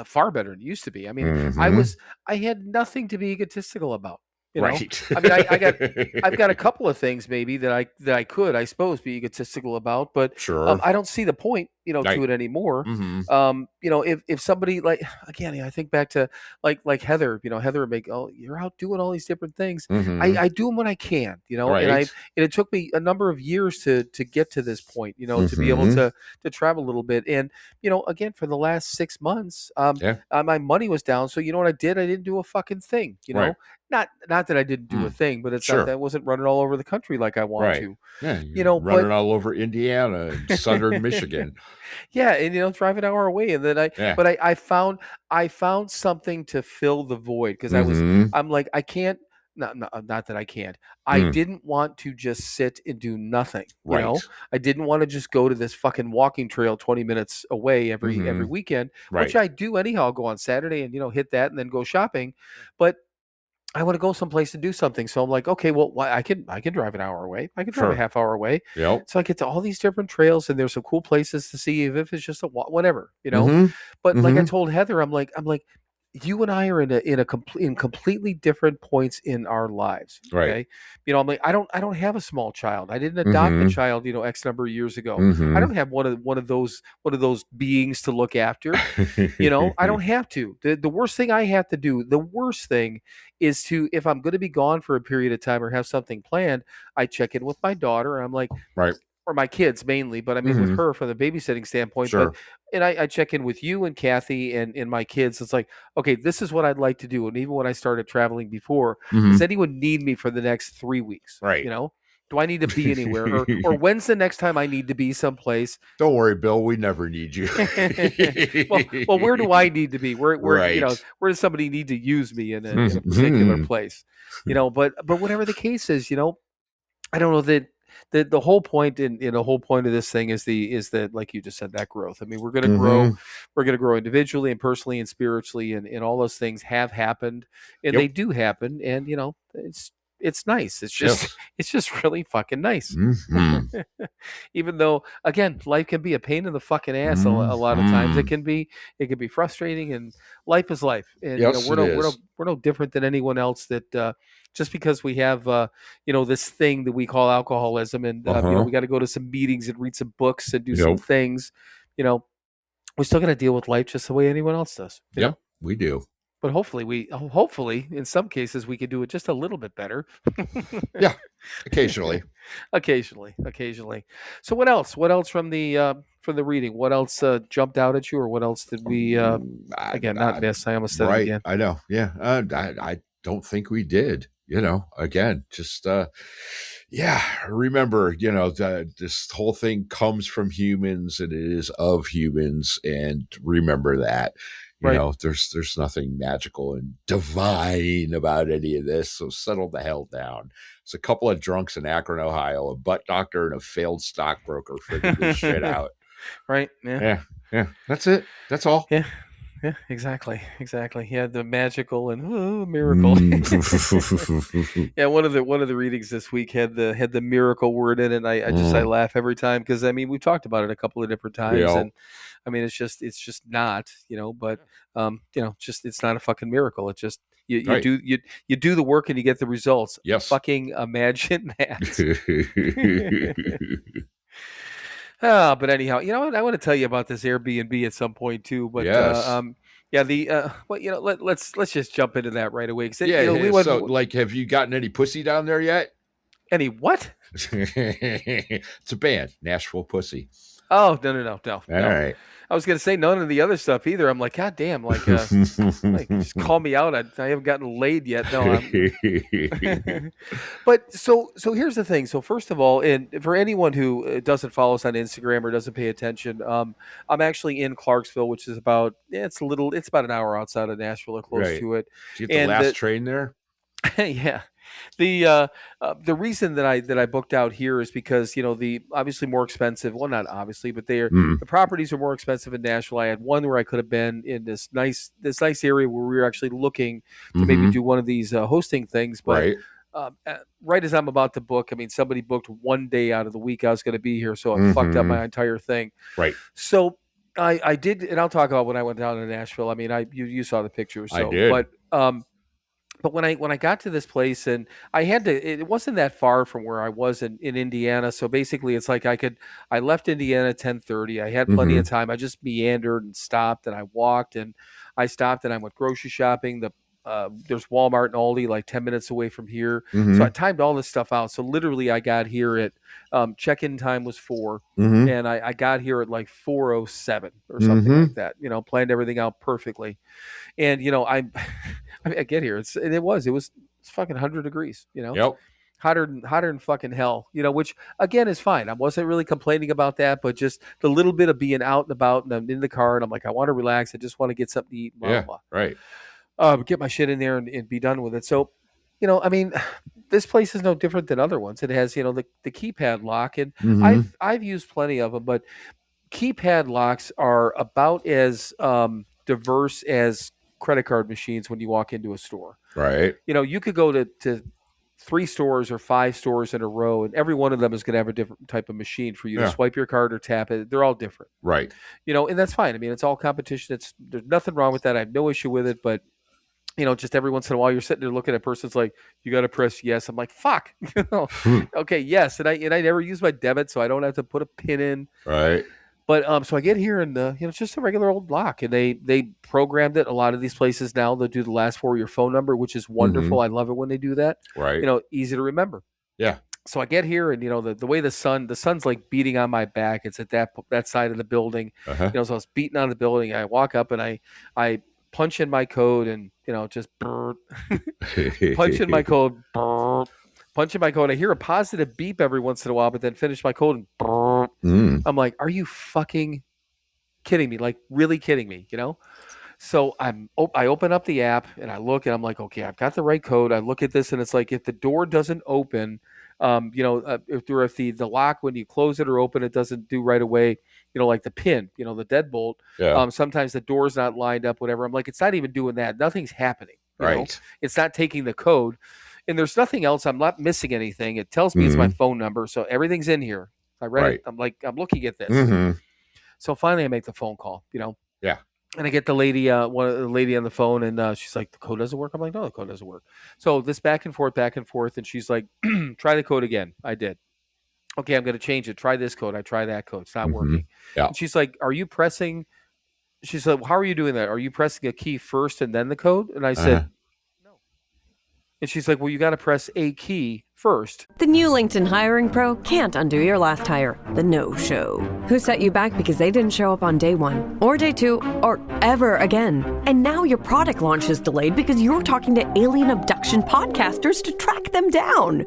[SPEAKER 5] far better than it used to be. I mean,
[SPEAKER 2] Mhm.
[SPEAKER 5] I had nothing to be egotistical about.
[SPEAKER 2] Right.
[SPEAKER 5] I mean, I've got a couple of things maybe that I could, I suppose, be egotistical about, but
[SPEAKER 2] Sure.
[SPEAKER 5] I don't see the point,
[SPEAKER 2] Right.
[SPEAKER 5] to it anymore.
[SPEAKER 2] Mhm.
[SPEAKER 5] If somebody like, again, I think back to like Heather, Heather would make, oh, you're out doing all these different things.
[SPEAKER 2] Mhm.
[SPEAKER 5] I do them when I can, and
[SPEAKER 2] Right.
[SPEAKER 5] it took me a number of years to get to this point, to be able
[SPEAKER 2] Mhm.
[SPEAKER 5] to travel a little bit. And, again, for the last 6 months,
[SPEAKER 2] Yeah.
[SPEAKER 5] my money was down. So you know what I did? I didn't do a fucking thing,
[SPEAKER 2] Right.
[SPEAKER 5] not that I didn't do a thing, but it's not
[SPEAKER 2] Sure.
[SPEAKER 5] that I wasn't running all over the country like I want
[SPEAKER 2] Right.
[SPEAKER 5] to,
[SPEAKER 2] Yeah. You're
[SPEAKER 5] but
[SPEAKER 2] running all over Indiana and southern Michigan.
[SPEAKER 5] yeah, and drive an hour away, and then
[SPEAKER 2] Yeah.
[SPEAKER 5] but I found something to fill the void because
[SPEAKER 2] Mhm.
[SPEAKER 5] I'm like, I can't, not that I can't. I didn't want to just sit and do nothing.
[SPEAKER 2] Right.
[SPEAKER 5] I didn't want to just go to this fucking walking trail 20 minutes away every weekend, which
[SPEAKER 2] Right.
[SPEAKER 5] I do anyhow. I'll go on Saturday and hit that and then go shopping, but I want to go someplace to do something. So I'm like, okay, well, I can drive an hour away. I can drive a
[SPEAKER 2] Sure.
[SPEAKER 5] half hour away.
[SPEAKER 2] Yep.
[SPEAKER 5] So I get to all these different trails, and there's some cool places to see, even if it's just a whatever,
[SPEAKER 2] Mhm.
[SPEAKER 5] But like I
[SPEAKER 2] Mhm.
[SPEAKER 5] told Heather, I'm like, you and I are in completely different points in our lives.
[SPEAKER 2] Right.
[SPEAKER 5] Okay, I'm like, I don't have a small child. I didn't adopt a
[SPEAKER 2] Mhm.
[SPEAKER 5] child, X number of years ago. I don't
[SPEAKER 2] Mhm.
[SPEAKER 5] have one of those beings to look after. I don't have to. The worst thing I have to do, the worst thing is to, if I'm going to be gone for a period of time or have something planned, I check in with my daughter. And I'm like,
[SPEAKER 2] Right.
[SPEAKER 5] or my kids mainly, but I mean with
[SPEAKER 2] Mhm.
[SPEAKER 5] her from the babysitting standpoint.
[SPEAKER 2] Sure.
[SPEAKER 5] And I check in with you and Kathy and my kids. It's like, okay, this is what I'd like to do. And even when I started traveling before, does
[SPEAKER 2] Mhm.
[SPEAKER 5] anyone need me for the next 3 weeks?
[SPEAKER 2] Right.
[SPEAKER 5] Do I need to be anywhere, or when's the next time I need to be someplace?
[SPEAKER 2] Don't worry, Bill. We never need you.
[SPEAKER 5] well, where do I need to be? Where
[SPEAKER 2] Right.
[SPEAKER 5] where does somebody need to use me in a particular
[SPEAKER 2] Mhm.
[SPEAKER 5] place? But whatever the case is, I don't know that the whole point in the whole point of this thing is that, like you just said, that growth. I mean,
[SPEAKER 2] Mhm.
[SPEAKER 5] we're gonna grow individually and personally and spiritually, and all those things have happened, and
[SPEAKER 2] Yep.
[SPEAKER 5] they do happen, and it's nice. It's just
[SPEAKER 2] Yes.
[SPEAKER 5] it's just really fucking nice.
[SPEAKER 2] Mhm.
[SPEAKER 5] Even though, again, life can be a pain in the fucking ass a lot of times.
[SPEAKER 2] Mhm.
[SPEAKER 5] It can be frustrating, and life is life. And
[SPEAKER 2] Yes, it is.
[SPEAKER 5] we're no different than anyone else. That just because we have this thing that we call alcoholism, and
[SPEAKER 2] Uh-huh.
[SPEAKER 5] we got to go to some meetings and read some books and do some
[SPEAKER 2] Yep.
[SPEAKER 5] things, you know, we're still gonna deal with life just the way anyone else does.
[SPEAKER 2] Yep. We do.
[SPEAKER 5] But hopefully, in some cases, we could do it just a little bit better.
[SPEAKER 2] Yeah. Occasionally.
[SPEAKER 5] Occasionally. So what else? What else from the reading? What else jumped out at you, or what else did we again not miss? I almost said it
[SPEAKER 2] Right.
[SPEAKER 5] again.
[SPEAKER 2] I know. Yeah. I don't think we did. Again, just yeah. Remember, this whole thing comes from humans and it is of humans, and remember that.
[SPEAKER 5] Right.
[SPEAKER 2] There's nothing magical and divine about any of this. So settle the hell down. It's a couple of drunks in Akron, Ohio, a butt doctor and a failed stockbroker figured this shit out.
[SPEAKER 5] Right. Yeah.
[SPEAKER 2] Yeah. Yeah. That's it. That's all.
[SPEAKER 5] Yeah. Yeah, exactly. Yeah, the magical and miracle. Yeah, one of the readings this week had the miracle word in it. And I laugh every time because I mean we've talked about it a couple of different times,
[SPEAKER 2] Yeah.
[SPEAKER 5] and I mean it's just not, but just it's not a fucking miracle. It's just you
[SPEAKER 2] Right.
[SPEAKER 5] you do the work and you get the results.
[SPEAKER 2] Yes.
[SPEAKER 5] Fucking imagine that. But anyhow, you know what? I want to tell you about this Airbnb at some point too. But
[SPEAKER 2] Yes.
[SPEAKER 5] yeah, well, let's just jump into that right away. Because
[SPEAKER 2] Yeah.
[SPEAKER 5] we went
[SPEAKER 2] So, like, have you gotten any pussy down there yet?
[SPEAKER 5] any what?
[SPEAKER 2] It's a band, Nashville Pussy.
[SPEAKER 5] Oh no.
[SPEAKER 2] All right.
[SPEAKER 5] I was gonna say none of the other stuff either. I'm like, God damn, like just call me out. I haven't gotten laid yet. No, but so here's the thing. So first of all, and for anyone who doesn't follow us on Instagram or doesn't pay attention, I'm actually in Clarksville, which is about it's about an hour outside of Nashville or close
[SPEAKER 2] Right.
[SPEAKER 5] to it.
[SPEAKER 2] Did you get the last train there?
[SPEAKER 5] Yeah. The reason that I booked out here is because the obviously more expensive. Well, not obviously, but the properties are more expensive in Nashville. I had one where I could have been in this nice area where we were actually looking to maybe do one of these hosting things, but.
[SPEAKER 2] Right.
[SPEAKER 5] Right as I'm about to book, I mean, somebody booked one day out of the week I was going to be here, so it fucked up my entire thing.
[SPEAKER 2] Right.
[SPEAKER 5] So I did, and I'll talk about when I went down to Nashville. I mean, you saw the pictures, so
[SPEAKER 2] I did.
[SPEAKER 5] But when I got to this place and I had to, it wasn't that far from where I was in Indiana. So basically it's like I left Indiana at 10:30. I had plenty of time. I just meandered and stopped and I walked and I stopped and I went grocery shopping. There's Walmart and Aldi like 10 minutes away from here. So I timed all this stuff out. So literally I got here at check-in time was 4 and I got here at like 4:07 or something like that, planned everything out perfectly. And I get here. It's fucking 100 degrees.
[SPEAKER 2] Yep.
[SPEAKER 5] Hotter than fucking hell. Which again is fine. I wasn't really complaining about that, but just the little bit of being out and about, and I'm in the car, and I'm like, I want to relax. I just want to get something to eat. Blah,
[SPEAKER 2] Yeah.
[SPEAKER 5] blah,
[SPEAKER 2] Right.
[SPEAKER 5] blah. Get my shit in there and be done with it. So, I mean, this place is no different than other ones. It has the keypad lock, and I've used plenty of them, but keypad locks are about as diverse as credit card machines when you walk into a store.
[SPEAKER 2] Right.
[SPEAKER 5] You could go to 3 stores or 5 stores in a row, and every one of them is going to have a different type of machine for you to swipe your card or tap it. They're all different.
[SPEAKER 2] Right.
[SPEAKER 5] And that's fine. I mean, it's all competition. There's nothing wrong with that. I have no issue with it, but just every once in a while you're sitting there looking at person's like, you got to press yes. I'm like, fuck. Okay, yes. And I never use my debit, so I don't have to put a pin in.
[SPEAKER 2] Right.
[SPEAKER 5] But so I get here and it's just a regular old lock, and they programmed it. A lot of these places now they'll do the last 4 of your phone number, which is wonderful. I love it when they do that.
[SPEAKER 2] Right.
[SPEAKER 5] Easy to remember.
[SPEAKER 2] Yeah.
[SPEAKER 5] So I get here and the way the sun's like beating on my back. It's at that side of the building. So I was beating on the building. I walk up and I punch in my code and just punch in my code. Punch in my code. I hear a positive beep every once in a while, but then finish my code and I'm like, are you fucking kidding me? Like, really kidding me? So I open up the app and I look and I'm like, okay, I've got the right code. I look at this and it's like, if the door doesn't open, if the lock, when you close it or open it, doesn't do right away, like the pin, the deadbolt.
[SPEAKER 2] Yeah.
[SPEAKER 5] Sometimes the door's not lined up, whatever. I'm like, it's not even doing that. Nothing's happening.
[SPEAKER 2] Right.
[SPEAKER 5] It's not taking the code. And there's nothing else. I'm not missing anything. It tells me it's my phone number. So everything's in here. I read it. I'm like, I'm looking at this. So finally I make the phone call,
[SPEAKER 2] Yeah.
[SPEAKER 5] And I get the lady, the lady on the phone, and she's like, the code doesn't work. I'm like, no, the code doesn't work. So this back and forth. And she's like, try the code again. I did. Okay, I'm going to change it. Try this code. I try that code. It's not working.
[SPEAKER 2] Yeah.
[SPEAKER 5] And she's like, she said, how are you doing that? Are you pressing a key first and then the code? And I said, no. And she's like, well, you got to press a key first.
[SPEAKER 1] The new LinkedIn hiring pro can't undo your last hire, the no-show. Who set you back because they didn't show up on day 1 or day 2 or ever again. And now your product launch is delayed because you're talking to alien abduction podcasters to track them down.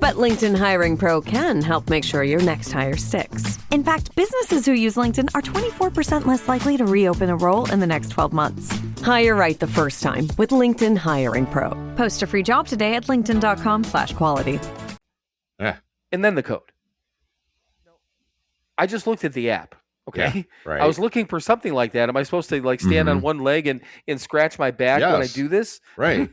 [SPEAKER 1] But LinkedIn Hiring Pro can help make sure your next hire sticks. In fact, businesses who use LinkedIn are 24% less likely to reopen a role in the next 12 months. Hire right the first time with LinkedIn Hiring Pro. Post a free job today at linkedin.com/quality.
[SPEAKER 2] Yeah.
[SPEAKER 5] And then the code. I just looked at the app. Okay.
[SPEAKER 2] Right.
[SPEAKER 5] I was looking for something like that. Am I supposed to like stand on one leg and scratch my back when I
[SPEAKER 2] Yes.
[SPEAKER 5] do this?
[SPEAKER 2] Right.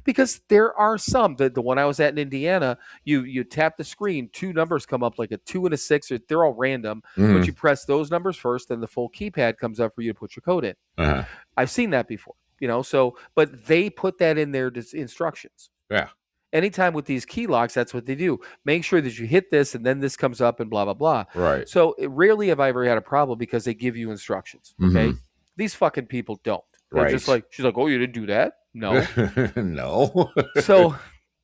[SPEAKER 5] Because there are some. The one I was at in Indiana, you tap the screen, 2 numbers come up like a 2 and a 6. They're all random, but you press those numbers first, then the full keypad comes up for you to put your code in.
[SPEAKER 2] Uh-huh.
[SPEAKER 5] I've seen that before, so but they put that in their instructions.
[SPEAKER 2] Yeah.
[SPEAKER 5] Anytime with these key locks, that's what they do. Make sure that you hit this and then this comes up and blah, blah, blah.
[SPEAKER 2] Right.
[SPEAKER 5] So rarely have I ever had a problem because they give you instructions. Okay. These fucking people don't. They're just like, she's like, oh, you didn't do that? No.
[SPEAKER 2] No.
[SPEAKER 5] So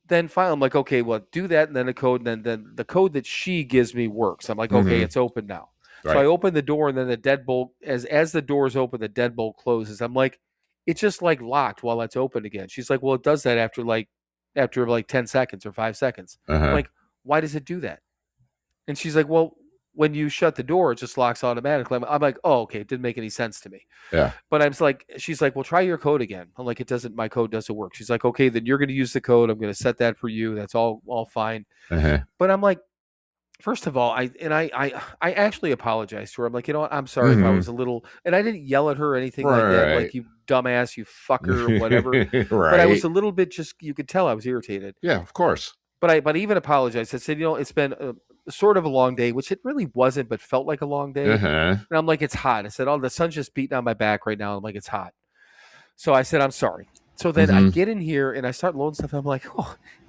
[SPEAKER 5] then finally I'm like, okay, well, do that. And then the code, and then the code that she gives me works. I'm like, okay, it's open now.
[SPEAKER 2] Right.
[SPEAKER 5] So I open the door and then the deadbolt, as the doors open, the deadbolt closes. I'm like, it's just like locked while it's open again. She's like, well, it does that after like 10 seconds or 5 seconds. I'm like, why does it do that? And she's like, well, when you shut the door, it just locks automatically. I'm like, oh, okay. It didn't make any sense to me.
[SPEAKER 2] Yeah.
[SPEAKER 5] But I was like, she's like, well, try your code again. I'm like, my code doesn't work. She's like, okay, then you're going to use the code. I'm going to set that for you. That's all fine. But I'm like, first of all, I actually apologized to her. I'm like, you know what? I'm sorry if I was a little, and I didn't yell at her or anything like that. Like, you dumbass, you fucker, or whatever.
[SPEAKER 2] Right.
[SPEAKER 5] But I was a little bit you could tell I was irritated.
[SPEAKER 2] Yeah, of course.
[SPEAKER 5] But I even apologized. I said, it's been sort of a long day, which it really wasn't, but felt like a long day. And I'm like, it's hot. I said, oh, the sun's just beating on my back right now. I'm like, it's hot. So I said, I'm sorry. So then I get in here and I start loading stuff. And I'm like,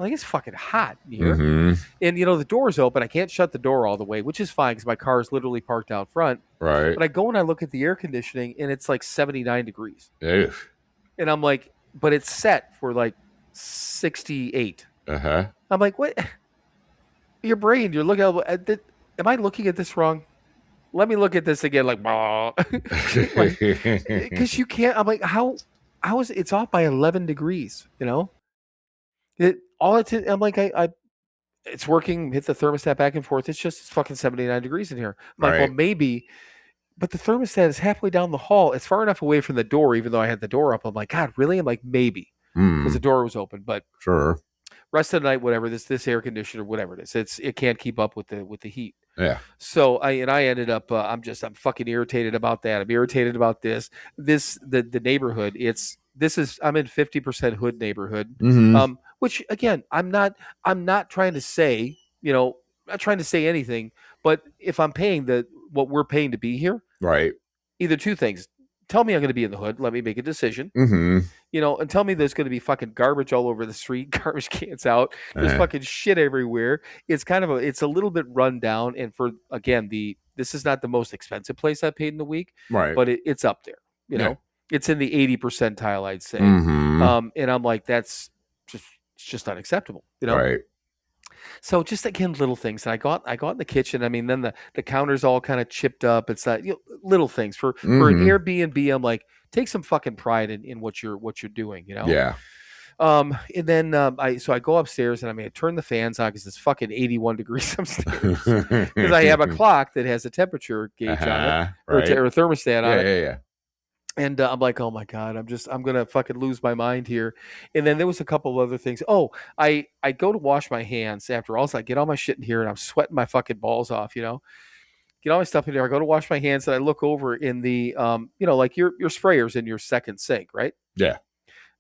[SPEAKER 5] it's fucking hot in here. And, the door's open. I can't shut the door all the way, which is fine because my car is literally parked out front.
[SPEAKER 2] Right.
[SPEAKER 5] But I go and I look at the air conditioning and it's like 79 degrees.
[SPEAKER 2] Ew.
[SPEAKER 5] And I'm like, but it's set for like 68. I'm like, what? Your brain, you're looking at am I looking at this wrong? Let me look at this again, like, because you can't. I'm like, how is it's off by 11 degrees? I'm like, it's working. Hit the thermostat back and forth. It's fucking 79 degrees in here. I'm like, well, maybe, but the thermostat is halfway down the hall. It's far enough away from the door, even though I had the door up. I'm like, God, really? I'm like, maybe, because the door was open, but
[SPEAKER 2] sure.
[SPEAKER 5] Rest of the night, whatever, this air conditioner, whatever it is, it can't keep up with the heat.
[SPEAKER 2] Yeah.
[SPEAKER 5] So I ended up I'm fucking irritated about that. I'm irritated about the neighborhood. I'm in 50% hood neighborhood. Which again, I'm not trying to say, not trying to say anything, but if I'm paying what we're paying to be here,
[SPEAKER 2] right.
[SPEAKER 5] Either two things. Tell me I'm going to be in the hood. Let me make a decision. And tell me there's going to be fucking garbage all over the street, garbage cans out. There's fucking shit everywhere. It's it's a little bit run down. And this is not the most expensive place I paid in the week,
[SPEAKER 2] right?
[SPEAKER 5] But it's up there. It's in the 80 percentile, I'd say. And I'm like, it's just unacceptable.
[SPEAKER 2] Right.
[SPEAKER 5] So just again, little things. And I got in the kitchen. I mean, then the counter's all kind of chipped up. It's not little things for an Airbnb. I'm like, take some fucking pride in what you're doing.
[SPEAKER 2] Yeah.
[SPEAKER 5] And then I go upstairs and I turn the fans on because it's fucking 81 degrees upstairs because I have a clock that has a temperature gauge on it or a thermostat on it.
[SPEAKER 2] Yeah.
[SPEAKER 5] And I'm like, oh my God, I'm going to fucking lose my mind here. And then there was a couple of other things. Oh, I go to wash my hands after all. So I get all my shit in here and I'm sweating my fucking balls off, Get all my stuff in there. I go to wash my hands and I look over in the, like your sprayer's in your second sink, right?
[SPEAKER 2] Yeah.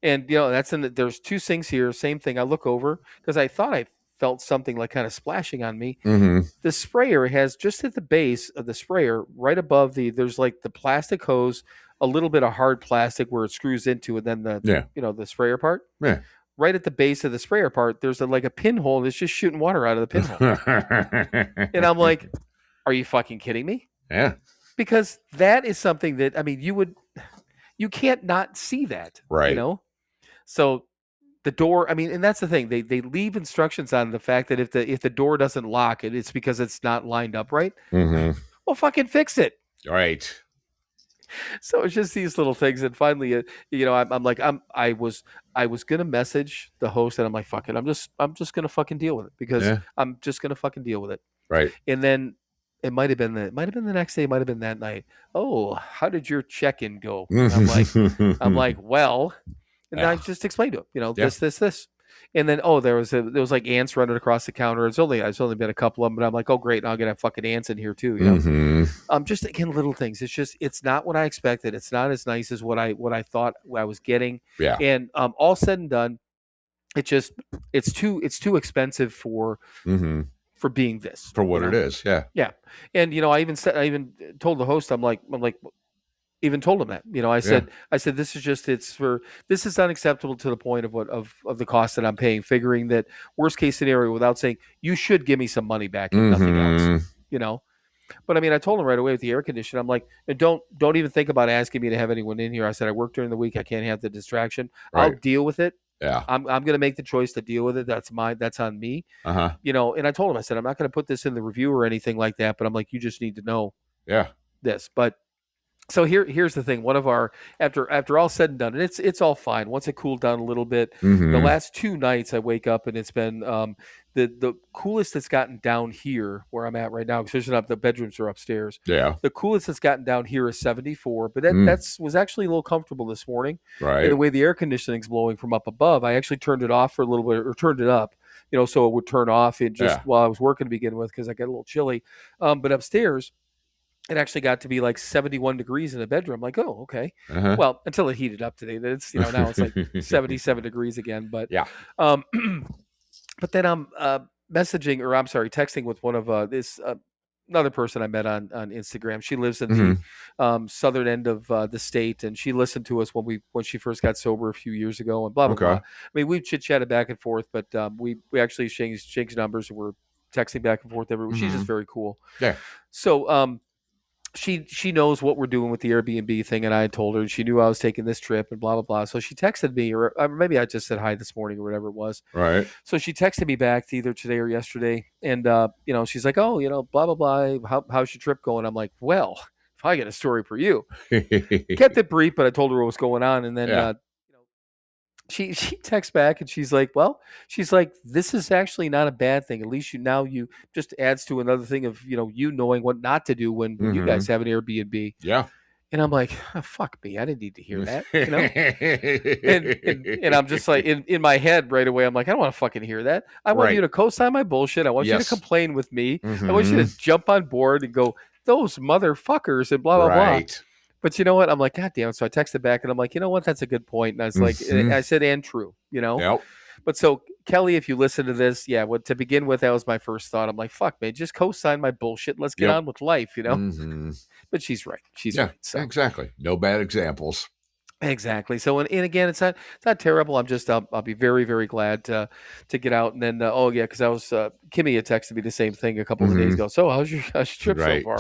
[SPEAKER 5] And, there's 2 sinks here. Same thing. I look over because I thought I felt something like kind of splashing on me. The sprayer has just at the base of the sprayer, right above there's like the plastic hose, a little bit of hard plastic where it screws into, and then the sprayer part.
[SPEAKER 2] Yeah.
[SPEAKER 5] Right at the base of the sprayer part, there's a pinhole that's just shooting water out of the pinhole. And I'm like, are you fucking kidding me?
[SPEAKER 2] Yeah.
[SPEAKER 5] Because that is something that, you can't not see that.
[SPEAKER 2] Right.
[SPEAKER 5] So the door, and that's the thing. They leave instructions on the fact that if the door doesn't lock, it's because it's not lined up right. Well, fucking fix it.
[SPEAKER 2] Right.
[SPEAKER 5] So it's just these little things, and finally, I was gonna message the host, and I'm like, fuck it, I'm just gonna fucking deal with it because I'm just gonna fucking deal with it.
[SPEAKER 2] Right.
[SPEAKER 5] And then it might have been the next day, it might have been that night. Oh, how did your check-in go? And I'm like, well, and I just explained to him, this. And then there was like ants running across the counter. It's only been a couple of them, but I'm like, oh great, now I'm gonna have fucking ants in here too, you know. Just again, little things. It's not what I expected. It's not as nice as what I thought I was getting.
[SPEAKER 2] Yeah.
[SPEAKER 5] And all said and done, it's too expensive for being this,
[SPEAKER 2] for what it is. Yeah.
[SPEAKER 5] Yeah. And I even told the host, I'm like even told him that, I said this is unacceptable to the point of the cost that I'm paying, figuring that worst case scenario, without saying you should give me some money back if nothing else, But I mean, I told him right away with the air conditioner, I'm like, don't even think about asking me to have anyone in here. I said, I work during the week. I can't have the distraction.
[SPEAKER 2] Right.
[SPEAKER 5] I'll deal with it.
[SPEAKER 2] Yeah.
[SPEAKER 5] I'm going to make the choice to deal with it. That's on me. And I told him, I said, I'm not going to put this in the review or anything like that, but I'm like, you just need to know this. But so here's the thing. One of our after all said and done, and it's all fine once it cooled down a little bit. The last 2 nights I wake up and it's been the coolest that's gotten down here where I'm at right now, because the bedrooms are upstairs.
[SPEAKER 2] Yeah.
[SPEAKER 5] The coolest that's gotten down here is 74, but that was actually a little comfortable this morning.
[SPEAKER 2] Right.
[SPEAKER 5] And the way the air conditioning's blowing from up above, I actually turned it off for a little bit, or turned it up, so it would turn off while I was working to begin with, because I got a little chilly. But upstairs, it actually got to be like 71 degrees in the bedroom. Like, oh, okay. Well, until it heated up today. It's now it's like 77 degrees again. But
[SPEAKER 2] yeah.
[SPEAKER 5] But then I'm texting with one of another person I met on Instagram. She lives in the southern end of the state, and she listened to us when she first got sober a few years ago, and blah blah blah. I mean, we've chit chatted back and forth, but we actually exchanged numbers, and we're texting back and forth every week. She's just very cool.
[SPEAKER 2] Yeah.
[SPEAKER 5] So she knows what we're doing with the Airbnb thing, and I had told her, and she knew I was taking this trip and blah blah blah. So she texted me, or maybe I just said hi this morning or whatever it was.
[SPEAKER 2] Right.
[SPEAKER 5] So she texted me back either today or yesterday, and she's like, oh, blah blah blah. How's your trip going? I'm like, well, if I get a story for you. Kept it brief, but I told her what was going on, and then she texts back and she's like, this is actually not a bad thing. At least you just adds to another thing of, you knowing what not to do when you guys have an Airbnb.
[SPEAKER 2] Yeah.
[SPEAKER 5] And I'm like, oh, fuck me. I didn't need to hear that. And I'm just like, in my head right away, I'm like, I don't want to fucking hear that. I want you to co-sign my bullshit. I want you to complain with me. I want you to jump on board and go, those motherfuckers and blah, blah, blah. But you know what? I'm like, God damn it. So I texted back and I'm like, you know what? That's a good point. And I was like, I said, and true,
[SPEAKER 2] Yep.
[SPEAKER 5] But so Kelly, if you listen to this, to begin with, that was my first thought. I'm like, fuck, man, just co-sign my bullshit. Let's get on with life, But she's right. She's right. So.
[SPEAKER 2] Exactly. No bad examples.
[SPEAKER 5] Exactly. So, and again, it's not terrible. I'll be very, very glad to get out. And then, because I was, Kimmy had texted me the same thing a couple of days ago. So how's your trip so far?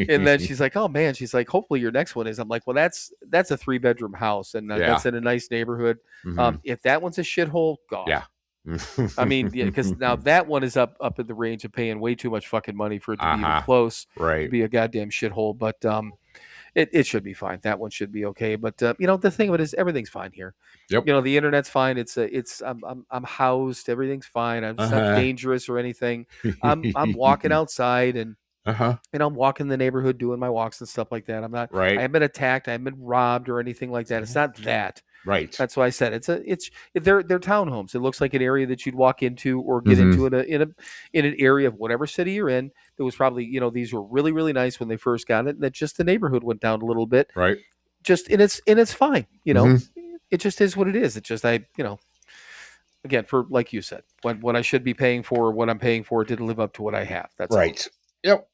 [SPEAKER 5] And then she's like, oh man, she's like, hopefully your next one is. I'm like, well, that's a 3-bedroom house, and that's in a nice neighborhood. If that one's a shithole, God.
[SPEAKER 2] Yeah.
[SPEAKER 5] I mean, because now that one is up in the range of paying way too much fucking money for it to be even close, to be a goddamn shithole. But it should be fine. That one should be okay. But the thing of it is, everything's fine here.
[SPEAKER 2] Yep.
[SPEAKER 5] The internet's fine. I'm housed. Everything's fine. I'm just not dangerous or anything. I'm walking outside and I'm walking the neighborhood doing my walks and stuff like that. I'm not. I haven't been attacked. I haven't been robbed or anything like that. It's not that.
[SPEAKER 2] Right.
[SPEAKER 5] That's why I said they're townhomes. It looks like an area that you'd walk into or get into in an area of whatever city you're in. There was probably, these were really, really nice when they first got it. And that just the neighborhood went down a little bit.
[SPEAKER 2] Right.
[SPEAKER 5] Just and it's fine. It just is what it is. It's just again, for like you said, what I should be paying for, what I'm paying for, it didn't live up to what I have. That's
[SPEAKER 2] right.
[SPEAKER 5] All. Yep.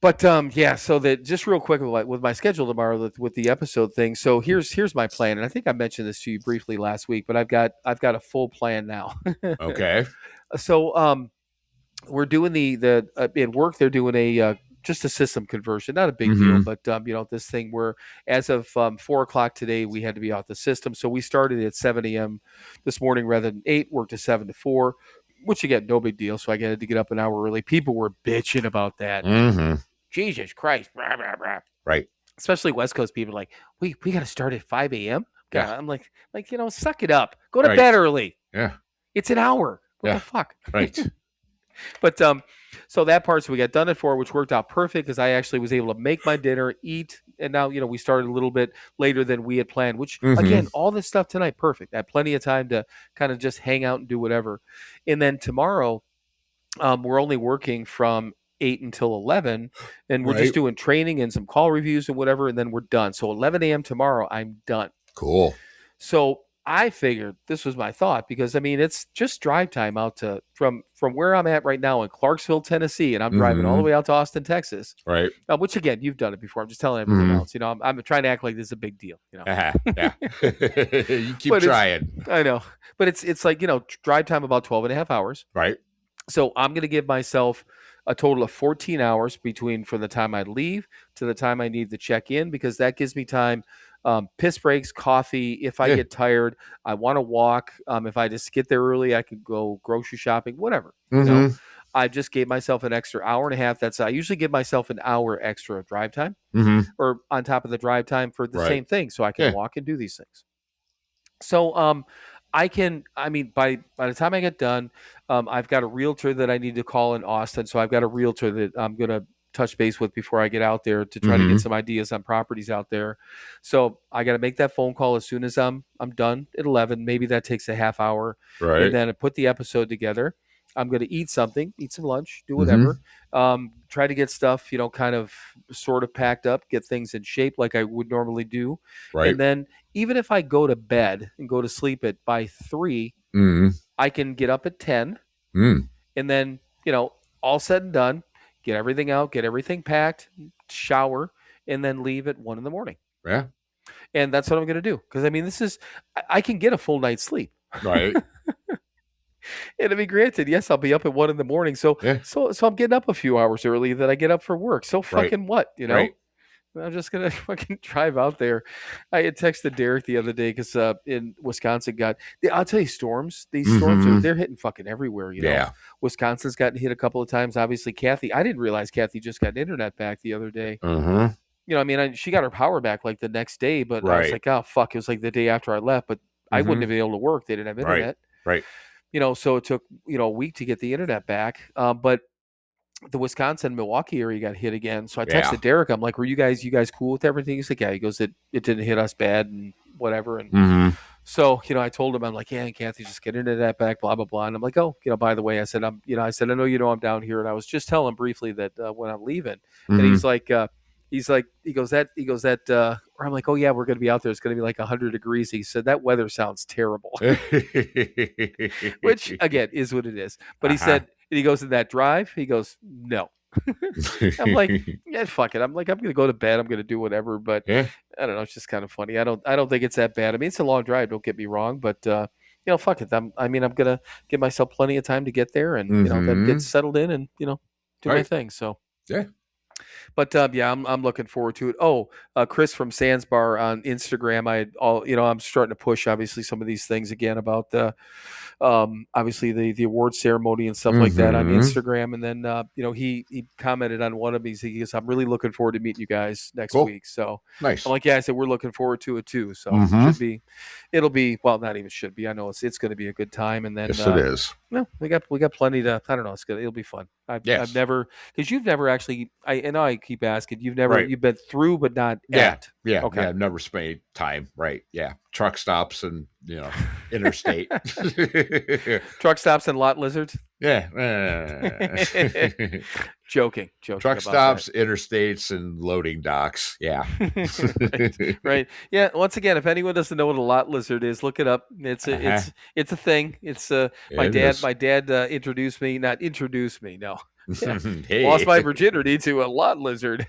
[SPEAKER 5] But so that just real quick with my schedule tomorrow with the episode thing. So here's my plan, and I think I mentioned this to you briefly last week, but I've got a full plan now. Okay. So we're doing the in work they're doing a just a system conversion, not a big deal, but this thing where as of 4:00 today we had to be off the system. So we started at 7 a.m. this morning rather than 8, worked to 7 to 4, which again no big deal. So I had to get up an hour early. People were bitching about that. Jesus Christ. Blah, blah, blah.
[SPEAKER 2] Right.
[SPEAKER 5] Especially West Coast people like, we got to start at 5 a.m. Yeah. I'm like, suck it up. Go to bed early.
[SPEAKER 2] Yeah.
[SPEAKER 5] It's an hour. What the fuck?
[SPEAKER 2] Right.
[SPEAKER 5] But so that part, so we got done at 4, which worked out perfect because I actually was able to make my dinner, eat, and now we started a little bit later than we had planned. Which
[SPEAKER 2] Mm-hmm.
[SPEAKER 5] again, all this stuff tonight, perfect. I had plenty of time to kind of just hang out and do whatever. And then tomorrow, we're only working from 8 until 11, and we're
[SPEAKER 2] Right.
[SPEAKER 5] just doing training and some call reviews and whatever, and then we're done. So 11 a.m. tomorrow, I'm done.
[SPEAKER 2] Cool.
[SPEAKER 5] So I figured this was my thought because I mean it's just drive time out to from where I'm at right now in Clarksville, Tennessee, and I'm driving all the way out to Austin, Texas.
[SPEAKER 2] Right.
[SPEAKER 5] Which again, you've done it before. I'm just telling everyone
[SPEAKER 2] Mhm.
[SPEAKER 5] else. I'm trying to act like this is a big deal.
[SPEAKER 2] Yeah. You keep
[SPEAKER 5] But
[SPEAKER 2] trying.
[SPEAKER 5] I know, but it's like drive time about 12 and a half hours.
[SPEAKER 2] Right.
[SPEAKER 5] So I'm going to give myself a total of 14 hours from the time I leave to the time I need to check in, because that gives me time. Piss breaks, coffee. If I
[SPEAKER 2] Yeah.
[SPEAKER 5] get tired, I want to walk. If I just get there early, I could go grocery shopping, whatever.
[SPEAKER 2] Mhm.
[SPEAKER 5] I just gave myself an extra hour and a half. I usually give myself an hour extra of drive time,
[SPEAKER 2] Mhm.
[SPEAKER 5] or on top of the drive time for the
[SPEAKER 2] Right.
[SPEAKER 5] same thing, so I can
[SPEAKER 2] Yeah.
[SPEAKER 5] walk and do these things. So I mean, by the time I get done, I've got a realtor that I need to call in Austin. So I've got a realtor that I'm going to touch base with before I get out there to try to get
[SPEAKER 2] Mhm.
[SPEAKER 5] some ideas on properties out there. So I got to make that phone call as soon as I'm done at 11. Maybe that takes a half hour, and
[SPEAKER 2] Right.
[SPEAKER 5] then I put the episode together. I'm going to eat something, eat some lunch, do
[SPEAKER 2] Mhm.
[SPEAKER 5] whatever. Try to get stuff, kind of sort of packed up, get things in shape like I would normally do.
[SPEAKER 2] Right.
[SPEAKER 5] And then even if I go to bed and go to sleep by 3,
[SPEAKER 2] Mhm.
[SPEAKER 5] I can get up at 10,
[SPEAKER 2] Mm.
[SPEAKER 5] and then, all said and done, get everything out, get everything packed, shower, and then leave at 1 in the morning.
[SPEAKER 2] Yeah.
[SPEAKER 5] And that's what I'm going to do. Because I mean, I can get a full night's sleep.
[SPEAKER 2] Right.
[SPEAKER 5] And to be granted, yes, I'll be up at 1 in the morning. So,
[SPEAKER 2] Yeah.
[SPEAKER 5] so I'm getting up a few hours early that I get up for work. So
[SPEAKER 2] Right.
[SPEAKER 5] fucking what,
[SPEAKER 2] Right.
[SPEAKER 5] I'm just gonna fucking drive out there. I had texted Derek the other day because in Wisconsin I'll tell you, storms. These storms
[SPEAKER 2] Mhm.
[SPEAKER 5] they're hitting fucking everywhere.
[SPEAKER 2] Yeah.
[SPEAKER 5] Wisconsin's gotten hit a couple of times. Obviously, Kathy. I didn't realize Kathy just got internet back the other day.
[SPEAKER 2] Mhm.
[SPEAKER 5] I mean, she got her power back like the next day, but I was
[SPEAKER 2] Right.
[SPEAKER 5] like, oh fuck, it was like the day after I left. But I wouldn't have
[SPEAKER 2] Mhm.
[SPEAKER 5] been able to work. They didn't have
[SPEAKER 2] Right.
[SPEAKER 5] internet.
[SPEAKER 2] Right.
[SPEAKER 5] So it took a week to get the internet back. But the Wisconsin Milwaukee area got hit again. So I texted
[SPEAKER 2] Yeah.
[SPEAKER 5] Derek. I'm like, "Were you guys cool with everything?" He's like, "Yeah." He goes, "It didn't hit us bad and whatever." And
[SPEAKER 2] Mhm.
[SPEAKER 5] so I told him, I'm like, "Yeah, and Kathy, just get into that back, blah blah blah." And I'm like, "Oh, by the way, I said I said, I know I'm down here." And I was just telling him briefly that when I'm leaving, and
[SPEAKER 2] Mhm.
[SPEAKER 5] he goes that, or I'm like, "Oh yeah, we're gonna be out there. It's gonna be like 100 degrees." He said, "That weather sounds terrible," which again is what it is. But he
[SPEAKER 2] Uh-huh.
[SPEAKER 5] said, and he goes, "In that drive," he goes, "No." I'm like, yeah, fuck it. I'm like, I'm gonna go to bed. I'm gonna do whatever. But
[SPEAKER 2] Yeah.
[SPEAKER 5] I don't know. It's just kind of funny. I don't think it's that bad. I mean, it's a long drive. Don't get me wrong, but fuck it. I'm gonna give myself plenty of time to get there and then get
[SPEAKER 2] Mhm.
[SPEAKER 5] settled in and do my
[SPEAKER 2] Right.
[SPEAKER 5] thing. So.
[SPEAKER 2] Yeah.
[SPEAKER 5] But yeah, I'm looking forward to it. Oh, Chris from Sands Bar on Instagram. I'm starting to push obviously some of these things again about the obviously the award ceremony and stuff like that on
[SPEAKER 2] Mhm.
[SPEAKER 5] Instagram. And then he commented on one of these. He goes, "I'm really looking forward to meeting you guys next
[SPEAKER 2] Cool.
[SPEAKER 5] week." So
[SPEAKER 2] Nice.
[SPEAKER 5] I'm like, "Yeah," I said, "We're looking forward to it too." So
[SPEAKER 2] Mhm.
[SPEAKER 5] it'll be well, not even should be. I know it's going to be a good time. And then
[SPEAKER 2] Yes, it is.
[SPEAKER 5] no, we got plenty to. I don't know. It'll be fun. I've
[SPEAKER 2] Yes.
[SPEAKER 5] never, because you've never actually. I keep asking.
[SPEAKER 2] Right.
[SPEAKER 5] You've been through, but not
[SPEAKER 2] Yeah.
[SPEAKER 5] at.
[SPEAKER 2] Yeah.
[SPEAKER 5] Okay.
[SPEAKER 2] Yeah. I've never spent any time. Right. Yeah. Truck stops and interstate.
[SPEAKER 5] Truck stops and lot lizards.
[SPEAKER 2] Yeah.
[SPEAKER 5] Joking.
[SPEAKER 2] Truck
[SPEAKER 5] about
[SPEAKER 2] stops, interstates, and loading docks. Yeah.
[SPEAKER 5] that. Right. Yeah. Once again, if anyone doesn't know what a lot lizard is, look it up. It's a thing. It's my
[SPEAKER 2] It
[SPEAKER 5] dad.
[SPEAKER 2] is.
[SPEAKER 5] My dad introduced me. Not introduced me. No. Yeah.
[SPEAKER 2] Hey.
[SPEAKER 5] Lost my virginity to a lot lizard.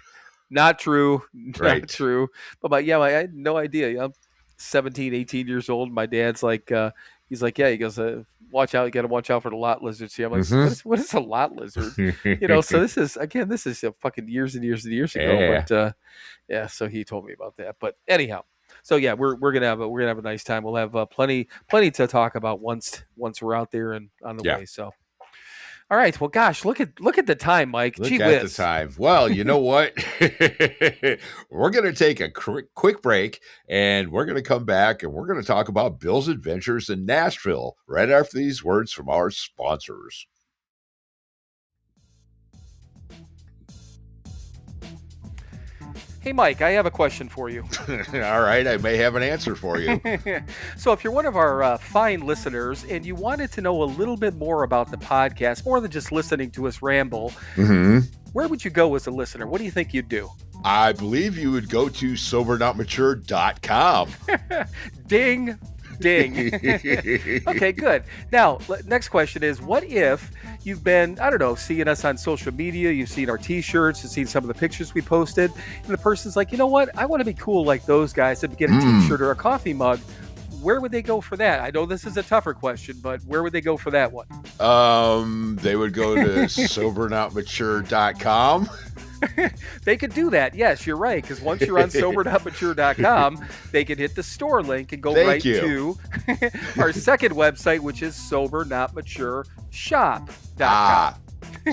[SPEAKER 5] Not true. Not
[SPEAKER 2] Right.
[SPEAKER 5] true. But I had no idea. I'm 17, 18 years old. My dad's like, he's like, yeah, he goes, watch out. You got to watch out for the lot lizards here. I'm like,
[SPEAKER 2] Mhm.
[SPEAKER 5] what is a lot lizard? So this is fucking years and years and years ago.
[SPEAKER 2] Yeah.
[SPEAKER 5] But yeah, so he told me about that. But anyhow, so yeah, we're gonna have a nice time. We'll have plenty to talk about once we're out there and on the
[SPEAKER 2] Yeah.
[SPEAKER 5] way. So. All right. Well, gosh, look at the time, Mike.
[SPEAKER 2] Look
[SPEAKER 5] Gee
[SPEAKER 2] at
[SPEAKER 5] whiz.
[SPEAKER 2] the time. Well, you know what? We're going to take a quick break, and we're going to come back, and we're going to talk about Bill's adventures in Nashville right after these words from our sponsors.
[SPEAKER 5] Hey, Mike, I have a question for you.
[SPEAKER 2] All right, I may have an answer for you.
[SPEAKER 5] So, if you're one of our fine listeners and you wanted to know a little bit more about the podcast, more than just listening to us ramble, where would you go as a listener? What do you think you'd do?
[SPEAKER 2] I believe you would go to SoberNotMature.com.
[SPEAKER 5] Ding. Ding. Okay, good. Now, next question is, what if you've been, I don't know, seeing us on social media, you've seen our t-shirts, you've seen some of the pictures we posted, and the person's like, you know what, I want to be cool like those guys and get a t-shirt or a coffee mug. Where would they go for that? I know this is a tougher question, but where would they go for that one?
[SPEAKER 2] They would go to SoberNotMature.com.
[SPEAKER 5] They could do that. Yes, you're right. Because once you're on SoberNotMature.com, they can hit the store link and go to our second website, which is SoberNotMatureShop.com.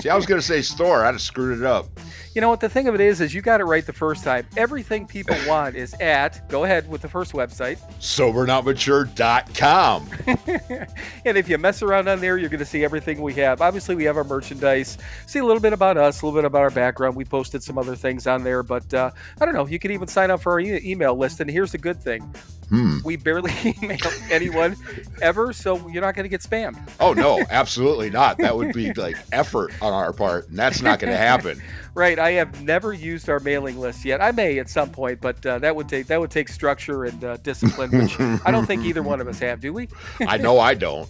[SPEAKER 2] See, I was going to say store. I'd have screwed it up.
[SPEAKER 5] You know what? The thing of it is you got it right the first time. Everything people want is at, go ahead with the first website,
[SPEAKER 2] SoberNotMature.com.
[SPEAKER 5] And if you mess around on there, you're going to see everything we have. Obviously, we have our merchandise. See a little bit about us, a little bit about our background. We posted some other things on there, but I don't know. You can even sign up for our email list. And here's the good thing. We barely email anyone ever, so you're not going to get spammed.
[SPEAKER 2] Oh, no, absolutely not. That would be like effort on our part, and that's not going to happen.
[SPEAKER 5] Right. I have never used our mailing list yet. I may at some point, but that would take structure and discipline, which I don't think either one of us have, do we?
[SPEAKER 2] I know I don't.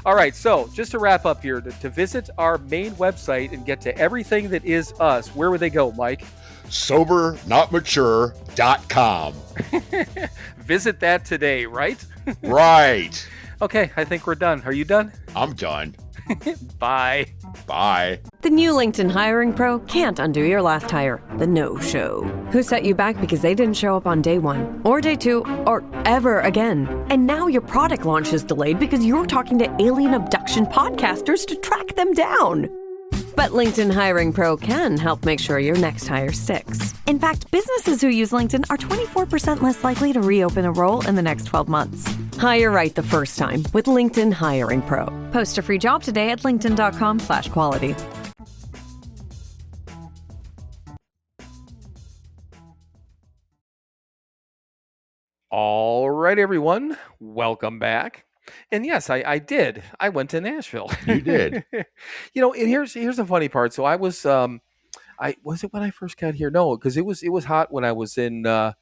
[SPEAKER 5] All right. So just to wrap up here, to visit our main website and get to everything that is us, where would they go, Mike?
[SPEAKER 2] SoberNotMature.com.
[SPEAKER 5] Visit that today, right?
[SPEAKER 2] Right.
[SPEAKER 5] Okay, I think we're done. Are you done?
[SPEAKER 2] I'm done.
[SPEAKER 5] Bye.
[SPEAKER 2] Bye.
[SPEAKER 1] The new LinkedIn Hiring Pro can't undo your last hire, the no-show. Who set you back because they didn't show up on day one, or day two, or ever again. And now your product launch is delayed because you're talking to alien abduction podcasters to track them down. But LinkedIn Hiring Pro can help make sure your next hire sticks. In fact, businesses who use LinkedIn are 24% less likely to reopen a role in the next 12 months. Hire right the first time with LinkedIn Hiring Pro. Post a free job today at linkedin.com/quality.
[SPEAKER 5] All right, everyone. Welcome back. And yes, I did. I went to Nashville.
[SPEAKER 2] You did.
[SPEAKER 5] You know, and here's the funny part. So I was I was it when I first got here? No, because it was hot when I was in no,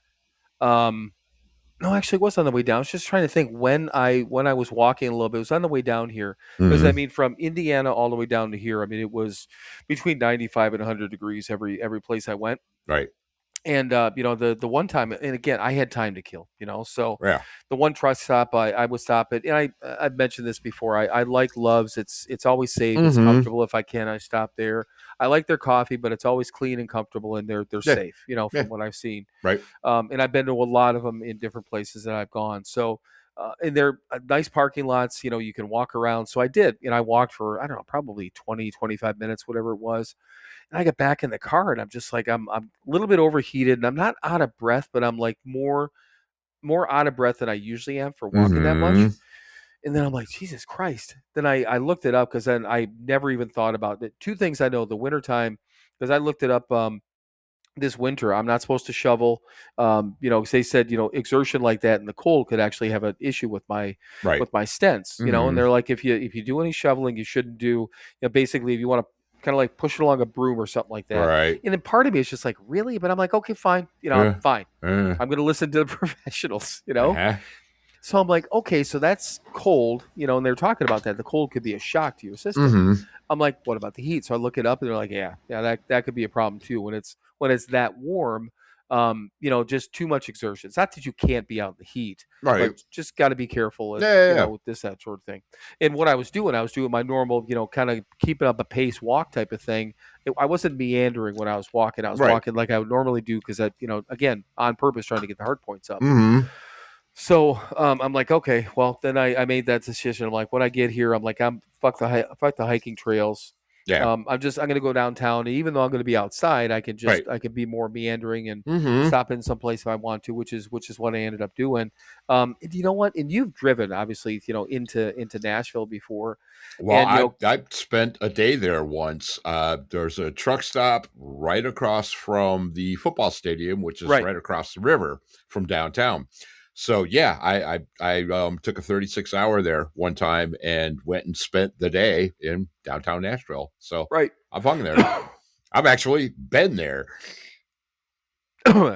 [SPEAKER 5] actually it was on the way down. I was just trying to think when I was walking a little bit. It was on the way down here. Because I mean from Indiana all the way down to here, I mean it was between 95 and 100 degrees every place I went.
[SPEAKER 2] Right.
[SPEAKER 5] And you know, the one time, and again, I had time to kill, you know. So
[SPEAKER 2] Yeah.
[SPEAKER 5] the one truck stop I would stop at, and I've mentioned this before. I like Love's. It's always safe. It's comfortable. If I can, I stop there. I like their coffee, but it's always clean and comfortable, and they're safe, you know, from what I've seen.
[SPEAKER 2] Right.
[SPEAKER 5] And I've been to a lot of them in different places that I've gone. So and they're nice parking lots. You know, you can walk around. So I did, and I walked for I don't know, probably 20, 25 minutes, whatever it was. And I get back in the car and I'm just like, I'm a little bit overheated and I'm not out of breath, but I'm like more out of breath than I usually am for walking that much. And then I'm like, Jesus Christ. Then I looked it up because then I never even thought about it. Two things I know, the wintertime, because I looked it up this winter, I'm not supposed to shovel. You know, 'cause they said, you know, exertion like that in the cold could actually have an issue with my stents, you know, and they're like, if you do any shoveling, you shouldn't do, you know, basically if you want to kind of like push it along a broom or something like that.
[SPEAKER 2] Right.
[SPEAKER 5] And then part of me is just like, really? But I'm like, okay, fine. You know, I'm fine. I'm going to listen to the professionals, you know? So I'm like, okay, so that's cold, you know, and they're talking about that. The cold could be a shock to your system. I'm like, what about the heat? So I look it up and they're like, yeah, that could be a problem too. When it's that warm, you know, just too much exertion. It's not that you can't be out in the heat,
[SPEAKER 2] Right.
[SPEAKER 5] but just got to be careful, you know, with that sort of thing. And what I was doing my normal, you know, kind of keeping up a pace walk type of thing. I wasn't meandering when I was walking. I was walking like I would normally do because I, you know, again, on purpose trying to get the heart points up. So I'm like, okay, well, then I made that decision. I'm like, when I get here, I'm like, fuck the hiking trails.
[SPEAKER 2] Yeah.
[SPEAKER 5] I'm going to go downtown, and even though I'm going to be outside, I can
[SPEAKER 2] Right.
[SPEAKER 5] be more meandering and
[SPEAKER 2] Mm-hmm.
[SPEAKER 5] stop in someplace if I want to, which is what I ended up doing. And you know what? And you've driven obviously, into Nashville before,
[SPEAKER 2] Well,
[SPEAKER 5] and
[SPEAKER 2] I spent a day there once. There's a truck stop right across from the football stadium, which is
[SPEAKER 5] right.
[SPEAKER 2] right across the river from downtown. So yeah, I took a 36-hour there one time and went and spent the day in downtown Nashville. So
[SPEAKER 5] Right.
[SPEAKER 2] I've hung there. I've actually been there.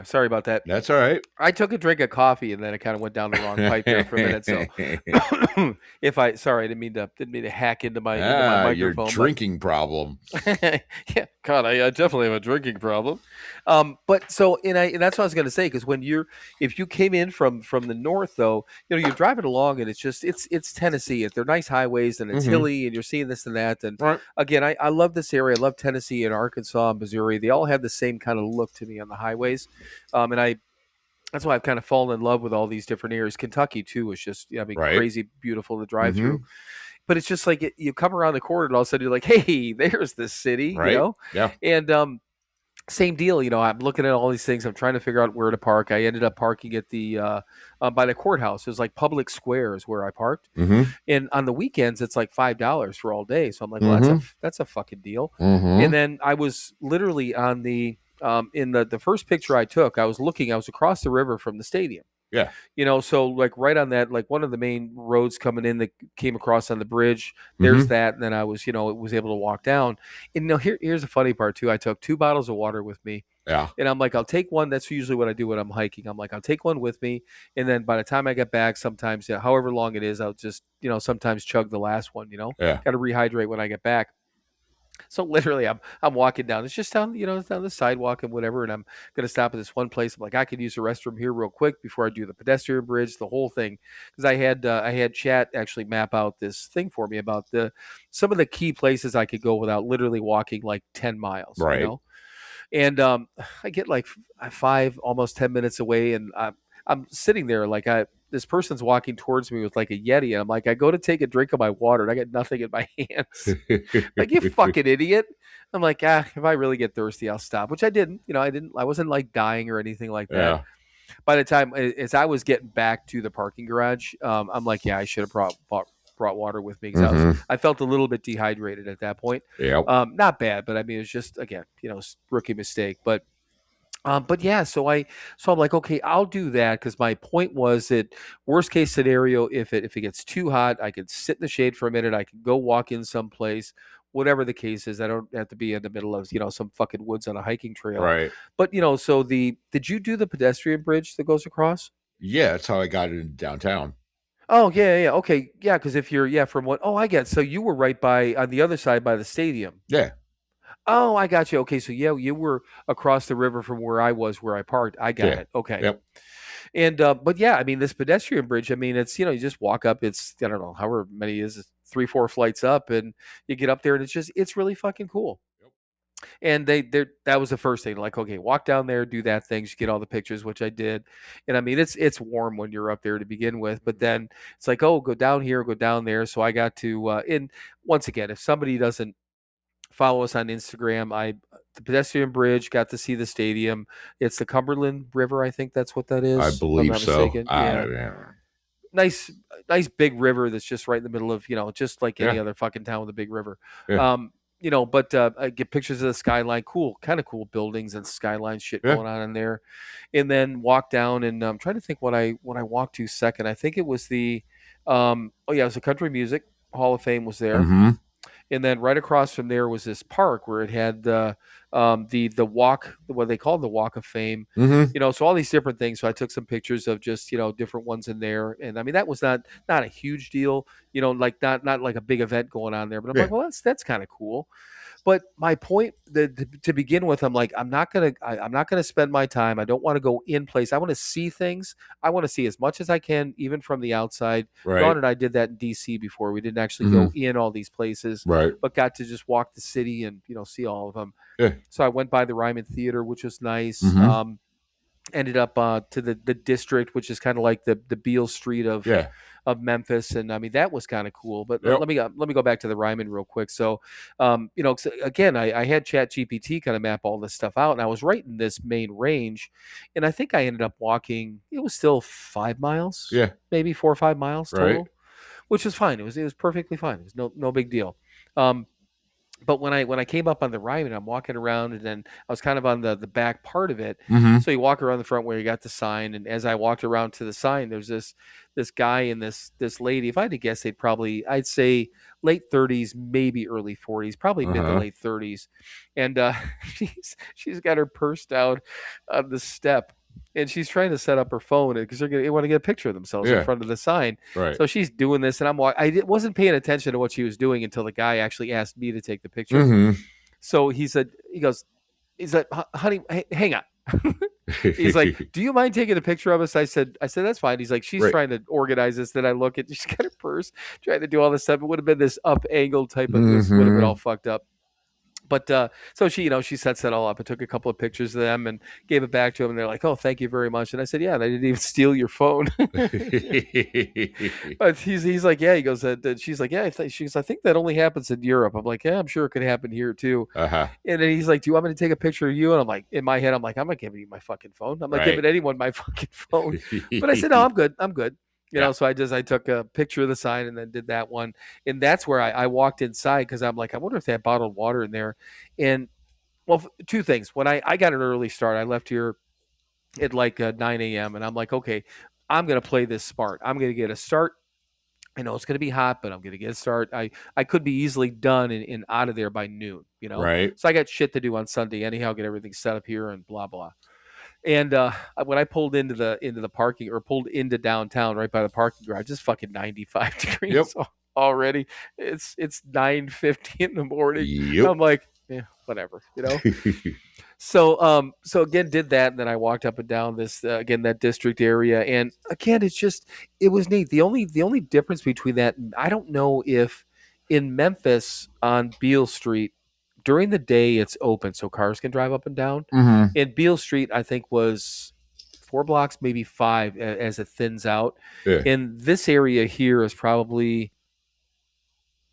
[SPEAKER 5] Sorry about that.
[SPEAKER 2] That's all right.
[SPEAKER 5] I took a drink of coffee and then it kind of went down the wrong pipe there for a minute. So sorry, I didn't mean to hack into my
[SPEAKER 2] Your
[SPEAKER 5] microphone.
[SPEAKER 2] drinking problem.
[SPEAKER 5] Yeah, God, I definitely have a drinking problem. But so and that's what I was going to say, because if you came in from the north, though, you're driving along and it's Tennessee. They're nice highways and it's hilly and you're seeing this and that. And
[SPEAKER 2] Right.
[SPEAKER 5] again, I love this area. I love Tennessee and Arkansas and Missouri. They all have the same kind of look to me on the highways. That's why I've kind of fallen in love with all these different areas. Kentucky too is just,
[SPEAKER 2] Right.
[SPEAKER 5] crazy beautiful to drive through. But it's just like you come around the corner and all of a sudden you're like, hey, there's the city,
[SPEAKER 2] Right. Yeah.
[SPEAKER 5] And same deal, I'm looking at all these things. I'm trying to figure out where to park. I ended up parking at the by the courthouse. It was like public squares where I parked. And on the weekends, it's like $5 for all day. So I'm like, well, that's a fucking deal. And then I was literally on the in the first picture I took, I was across the river from the stadium.
[SPEAKER 2] Yeah.
[SPEAKER 5] So like right on that, like one of the main roads coming in that came across on the bridge, there's that. And then I was, was able to walk down. And here's the funny part too. I took 2 bottles of water with me.
[SPEAKER 2] Yeah.
[SPEAKER 5] And I'm like, I'll take one. That's usually what I do when I'm hiking. I'm like, I'll take one with me. And then by the time I get back, sometimes, however long it is, I'll just, sometimes chug the last one,
[SPEAKER 2] Yeah.
[SPEAKER 5] got to rehydrate when I get back. So literally, I'm walking down. It's just down, it's down the sidewalk and whatever. And I'm gonna stop at this one place. I'm like, I could use the restroom here real quick before I do the pedestrian bridge, the whole thing. Because I had chat actually map out this thing for me about some of the key places I could go without literally walking like 10 miles.
[SPEAKER 2] Right.
[SPEAKER 5] And I get like 5, almost 10 minutes away, and I'm sitting there like this person's walking towards me with like a Yeti, and I'm like, I go to take a drink of my water, and I got nothing in my hands. Like, you fucking idiot. I'm like, if I really get thirsty, I'll stop, which I didn't. I wasn't like dying or anything like that.
[SPEAKER 2] Yeah.
[SPEAKER 5] By the time as I was getting back to the parking garage, I'm like, I should have brought water with me, because I felt a little bit dehydrated at that point.
[SPEAKER 2] Yeah.
[SPEAKER 5] Not bad, but I mean, it was just, again, rookie mistake. But yeah, so I'm like, okay, I'll do that, because my point was that worst case scenario, if it gets too hot, I could sit in the shade for a minute. I could go walk in someplace, whatever the case is. I don't have to be in the middle of some fucking woods on a hiking trail.
[SPEAKER 2] Right.
[SPEAKER 5] But so did you do the pedestrian bridge that goes across?
[SPEAKER 2] Yeah, that's how I got into downtown.
[SPEAKER 5] Oh yeah, okay, yeah. Because if you're from what? Oh, I get. So you were right on the other side by the stadium.
[SPEAKER 2] Yeah.
[SPEAKER 5] Oh, I got you. Okay, so yeah, you were across the river from where I was, where I parked. I got it. Okay.
[SPEAKER 2] Yep.
[SPEAKER 5] And but yeah, I mean, this pedestrian bridge, I mean, it's you just walk up. It's, I don't know, however many it is, 3-4 flights up, and you get up there, and it's really fucking cool.
[SPEAKER 2] Yep.
[SPEAKER 5] And that was the first thing. Like, okay, walk down there, do that thing, just get all the pictures, which I did. And I mean, it's warm when you're up there to begin with, but then it's like, oh, go down here, go down there. So I got to and once again, if somebody doesn't follow us on Instagram, the pedestrian bridge, got to see the stadium. It's the Cumberland River, I think that's what that is.
[SPEAKER 2] I believe so.
[SPEAKER 5] Yeah. Nice big river that's just right in the middle of, just like any other fucking town with a big river.
[SPEAKER 2] Yeah.
[SPEAKER 5] But I get pictures of the skyline, kind of cool buildings and skyline shit going on in there. And then walk down, and I'm trying to think what I walked to second. I think it was it was the Country Music Hall of Fame was there. And then right across from there was this park where it had the walk, what they called the Walk of Fame. So all these different things. So I took some pictures of just different ones in there, and I mean, that was not a huge deal, like not like a big event going on there. But I'm like, well, that's kind of cool. But my point, to begin with, I'm like, I'm not gonna spend my time. I don't want to go in place. I want to see things. I want to see as much as I can, even from the outside.
[SPEAKER 2] Right.
[SPEAKER 5] Ron and I did that in DC before. We didn't actually go in all these places,
[SPEAKER 2] right,
[SPEAKER 5] but got to just walk the city and see all of them.
[SPEAKER 2] Yeah.
[SPEAKER 5] So I went by the Ryman Theater, which was nice. ended up to the district, which is kind of like the Beale Street
[SPEAKER 2] Yeah.
[SPEAKER 5] of Memphis, and I mean that was kind of cool. But
[SPEAKER 2] Yep.
[SPEAKER 5] let me go back to the Ryman real quick. So, again, I had Chat GPT kind of map all this stuff out, and I was right in this main range, and I think I ended up walking. It was still 5 miles,
[SPEAKER 2] Yeah.
[SPEAKER 5] maybe 4 or 5 miles
[SPEAKER 2] Right.
[SPEAKER 5] total, which is fine. It was perfectly fine. It was no big deal. But when I came up on the Ryman, I'm walking around, and then I was kind of on the back part of it.
[SPEAKER 2] Mm-hmm.
[SPEAKER 5] So you walk around the front where you got the sign, and as I walked around to the sign, there's this guy and this lady. If I had to guess, I'd say late 30s, maybe early 40s, probably mid to late 30s, and she's got her purse down on the step. And she's trying to set up her phone because they want to get a picture of themselves in front of the sign.
[SPEAKER 2] Right.
[SPEAKER 5] So she's doing this, and wasn't paying attention to what she was doing until the guy actually asked me to take the picture.
[SPEAKER 2] Mm-hmm.
[SPEAKER 5] So he said, honey, hang on. He's like, do you mind taking a picture of us? I said, that's fine. He's like, she's trying to organize this. Then I look at, she's got her purse, trying to do all this stuff. It would have been this up angle type of this, would have been all fucked up. But so she sets it all up and took a couple of pictures of them and gave it back to him. And they're like, "Oh, thank you very much." And I said, "Yeah, and I didn't even steal your phone." But he's like, "Yeah." He goes, she's like, "Yeah." She goes, "I think that only happens in Europe." I'm like, "Yeah, I'm sure it could happen here too."
[SPEAKER 2] Uh-huh.
[SPEAKER 5] And then he's like, "Do you want me to take a picture of you?" And I'm like, in my head, I'm like, "I'm not giving you my fucking phone. I'm not giving anyone my fucking phone." But I said, "No, I'm good. I'm good." You know, so I took a picture of the sign and then did that one. And that's where I walked inside because I'm like, I wonder if they had bottled water in there. And well, two things. When I got an early start, I left here at like 9 a.m. and I'm like, okay, I'm going to play this smart. I'm going to get a start. I know it's going to be hot, but I'm going to get a start. I could be easily done and out of there by noon, you know?
[SPEAKER 2] Right.
[SPEAKER 5] So I got shit to do on Sunday anyhow, get everything set up here and blah, blah. And when I pulled into the parking or pulled into downtown right by the parking garage, it's fucking 95 degrees already. It's 9:50 in the morning.
[SPEAKER 2] Yep.
[SPEAKER 5] I'm like, yeah, whatever, you know. So again, did that, and then I walked up and down this again that district area, and again, it was neat. The only difference between that, I don't know if in Memphis on Beale Street. During the day, it's open, so cars can drive up and down.
[SPEAKER 2] Mm-hmm.
[SPEAKER 5] And Beale Street, I think, was 4 blocks, maybe 5, as it thins out.
[SPEAKER 2] Yeah.
[SPEAKER 5] And this area here is probably,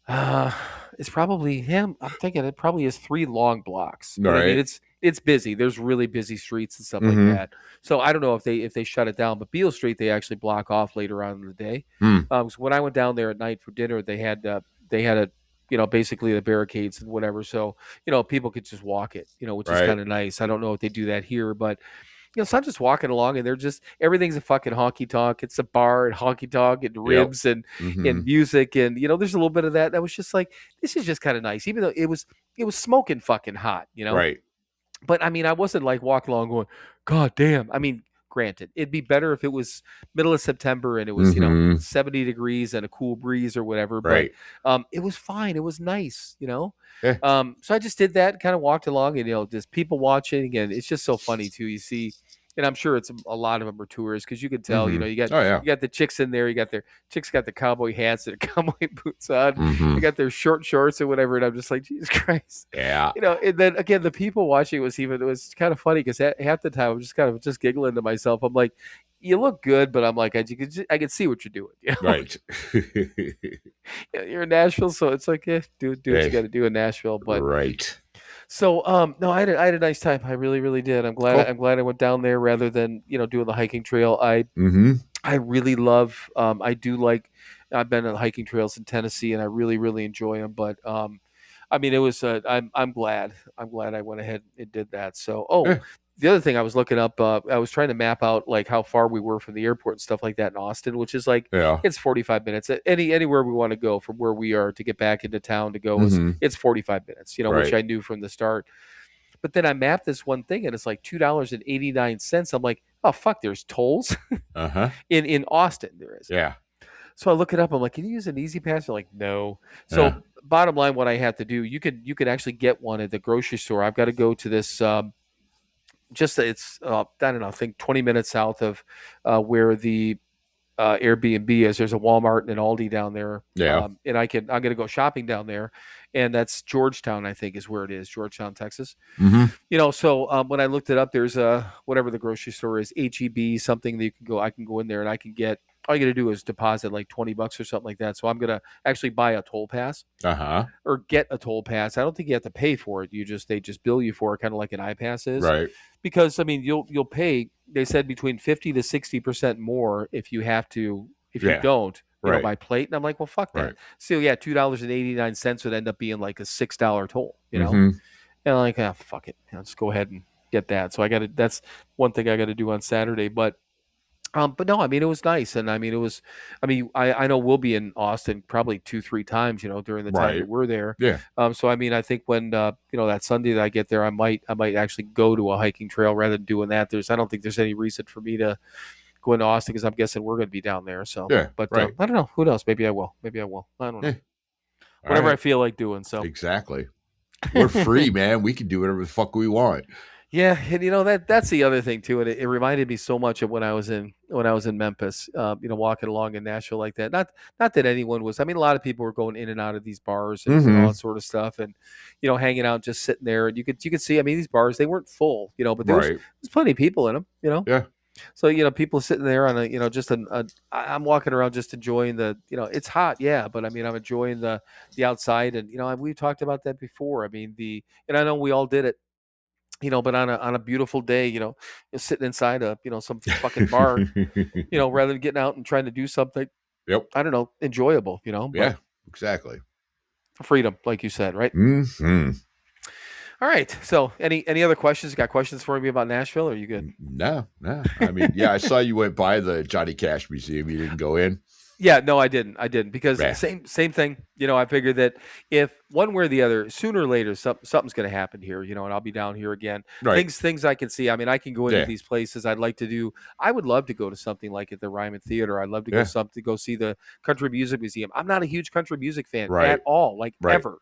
[SPEAKER 5] I'm thinking it probably is 3 long blocks.
[SPEAKER 2] Right.
[SPEAKER 5] I mean, it's busy. There's really busy streets and stuff like that. So I don't know if they shut it down, but Beale Street they actually block off later on in the day. So when I went down there at night for dinner, they had a basically the barricades and whatever. So, people could just walk it, which is kind of nice. I don't know if they do that here, but, so I'm just walking along and everything's a fucking honky tonk. It's a bar and honky tonk and ribs and music. And, there's a little bit of that. That was just like, this is just kind of nice, even though it was smoking fucking hot,
[SPEAKER 2] Right.
[SPEAKER 5] But I mean, I wasn't like walking along going, God damn. I mean, granted, it'd be better if it was middle of September and it was, 70 degrees and a cool breeze or whatever.
[SPEAKER 2] Right.
[SPEAKER 5] But it was fine. It was nice,
[SPEAKER 2] Yeah.
[SPEAKER 5] So I just did that, kind of walked along and, just people watching. And it's just so funny too. You see, and I'm sure it's a lot of them are tourists because you can tell, you got the chicks in there. Chicks got the cowboy hats and the cowboy boots on. They got their short shorts or whatever. And I'm just like, Jesus Christ.
[SPEAKER 2] Yeah.
[SPEAKER 5] And then again, the people watching it was kind of funny because half the time I'm just kind of just giggling to myself. I'm like, you look good, but I'm like, I can see what you're doing.
[SPEAKER 2] Right.
[SPEAKER 5] You're in Nashville, so it's like, do what you got to do in Nashville. But
[SPEAKER 2] right.
[SPEAKER 5] So, no, I had a nice time. I really, really did. I'm glad I went down there rather than doing the hiking trail. I really love. I do like. I've been on hiking trails in Tennessee, and I really, really enjoy them. But I mean, it was. I'm glad. I'm glad I went ahead and did that. So, the other thing I was looking up, I was trying to map out like how far we were from the airport and stuff like that in Austin, which is like it's 45 minutes. Anywhere we want to go from where we are to get back into town to go it's 45 minutes, which I knew from the start. But then I mapped this one thing and it's like $2.89. I'm like, oh fuck, there's tolls. In Austin there is.
[SPEAKER 2] Yeah.
[SPEAKER 5] So I look it up. I'm like, can you use an Easy Pass? They're like, no. So bottom line, what I have to do, you could actually get one at the grocery store. I've got to go to this. It's I don't know, I think 20 minutes south of where the Airbnb is. There's a Walmart and an Aldi down there.
[SPEAKER 2] Yeah.
[SPEAKER 5] And I'm going to go shopping down there. and that's Georgetown, I think, is where it is, Georgetown, Texas.
[SPEAKER 2] Mm-hmm.
[SPEAKER 5] So when I looked it up, there's whatever the grocery store is, HEB, something that you can go. I can go in there and I can get. All you got to do is deposit like $20 or something like that. So I'm gonna actually buy a toll pass
[SPEAKER 2] Uh-huh.
[SPEAKER 5] or get a toll pass. I don't think you have to pay for it. They just bill you for it, kind of like an iPass is.
[SPEAKER 2] Right.
[SPEAKER 5] Because I mean, you'll pay. They said between 50 to 60% more if you
[SPEAKER 2] Yeah.
[SPEAKER 5] don't,
[SPEAKER 2] Right.
[SPEAKER 5] by plate. And I'm like, well, fuck that.
[SPEAKER 2] Right.
[SPEAKER 5] So yeah, $2.89 would end up being like a $6 toll.
[SPEAKER 2] Mm-hmm.
[SPEAKER 5] And I'm like, fuck it, let's go ahead and get that. So that's one thing I got to do on Saturday, but no, I mean, it was nice. And I mean, I know we'll be in Austin probably 2-3 times, during the time
[SPEAKER 2] Right.
[SPEAKER 5] that we're there.
[SPEAKER 2] Yeah.
[SPEAKER 5] So, I mean, I think when, that Sunday that I get there, I might actually go to a hiking trail rather than doing that. I don't think there's any reason for me to go into Austin because I'm guessing we're going to be down there. So,
[SPEAKER 2] Yeah,
[SPEAKER 5] but
[SPEAKER 2] right.
[SPEAKER 5] I don't know. Who knows? Maybe I will. I don't know.
[SPEAKER 2] Yeah.
[SPEAKER 5] Whatever
[SPEAKER 2] All
[SPEAKER 5] I
[SPEAKER 2] right.
[SPEAKER 5] feel like doing. So
[SPEAKER 2] Exactly. We're free, man. We can do whatever the fuck we want.
[SPEAKER 5] Yeah, and that's the other thing too, and it reminded me so much of when I was in Memphis. Walking along in Nashville like that. Not that anyone was. I mean, a lot of people were going in and out of these bars and all that sort of stuff, and hanging out, just sitting there, and you could see. I mean, these bars, they weren't full, but there's plenty of people in them,
[SPEAKER 2] Yeah.
[SPEAKER 5] So people sitting there on a just I'm walking around just enjoying the it's hot, yeah, but I mean I'm enjoying the outside, and we've talked about that before. I mean and I know we all did it. But on a beautiful day, sitting inside a some fucking bar, rather than getting out and trying to do something,
[SPEAKER 2] Yep.
[SPEAKER 5] I don't know, enjoyable, but
[SPEAKER 2] Yeah, exactly.
[SPEAKER 5] freedom, like you said, right?
[SPEAKER 2] Mm-hmm.
[SPEAKER 5] All right. So, any other questions? Got questions for me about Nashville? Or are you good?
[SPEAKER 2] No. I mean, yeah, I saw you went by the Johnny Cash Museum. You didn't go in.
[SPEAKER 5] Yeah, no, I didn't because
[SPEAKER 2] Yeah.
[SPEAKER 5] same thing. I figured that if one way or the other, sooner or later, something's going to happen here. And I'll be down here again.
[SPEAKER 2] Right.
[SPEAKER 5] Things I can see. I mean, I can go into
[SPEAKER 2] Yeah.
[SPEAKER 5] these places. I'd like to do. I would love to go to something like at the Ryman Theater. I'd love to go see the Country Music Museum. I'm not a huge country music fan at all, like ever.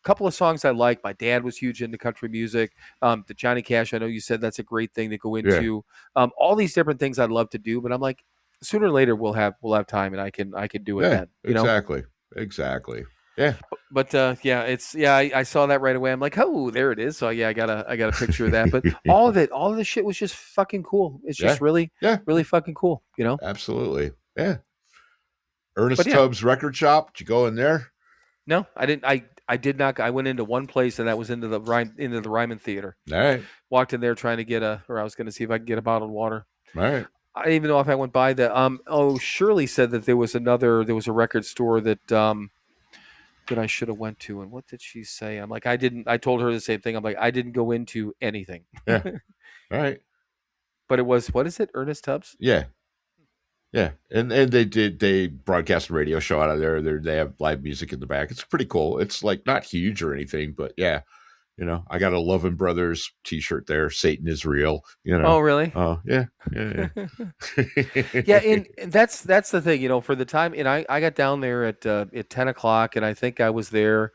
[SPEAKER 5] Couple of songs I like. My dad was huge into country music. The Johnny Cash, I know you said that's a great thing to go into. All these different things I'd love to do, but I'm like, sooner or later we'll have time, and I can do it then.
[SPEAKER 2] Exactly. Yeah.
[SPEAKER 5] But I saw that right away. I'm like, oh, there it is. So yeah, I got a picture of that. But all of the shit was just fucking cool. It's just really fucking cool.
[SPEAKER 2] Absolutely. Yeah. Ernest Tubbs Record Shop. Did you go in there?
[SPEAKER 5] No, I didn't. I did not. I went into one place, and that was into the Ryman Theater.
[SPEAKER 2] All right.
[SPEAKER 5] Walked in there trying to get I was going to see if I could get a bottled water.
[SPEAKER 2] All right.
[SPEAKER 5] I didn't even know if I went by the. Shirley said that there was a record store that I should have went to, and what did she say? I'm like, I didn't. I told her the same thing. I'm like, I didn't go into anything.
[SPEAKER 2] Yeah. All right.
[SPEAKER 5] But it was, what is it? Ernest Tubbs?
[SPEAKER 2] Yeah. Yeah. And they broadcast a radio show out of there. They have live music in the back. It's pretty cool. It's like not huge or anything, but yeah. I got a Lovin' Brothers t-shirt there. Satan is real.
[SPEAKER 5] Oh, really?
[SPEAKER 2] Oh, yeah.
[SPEAKER 5] Yeah, and that's the thing, for the time. And I got down there at 10 o'clock, and I think I was there.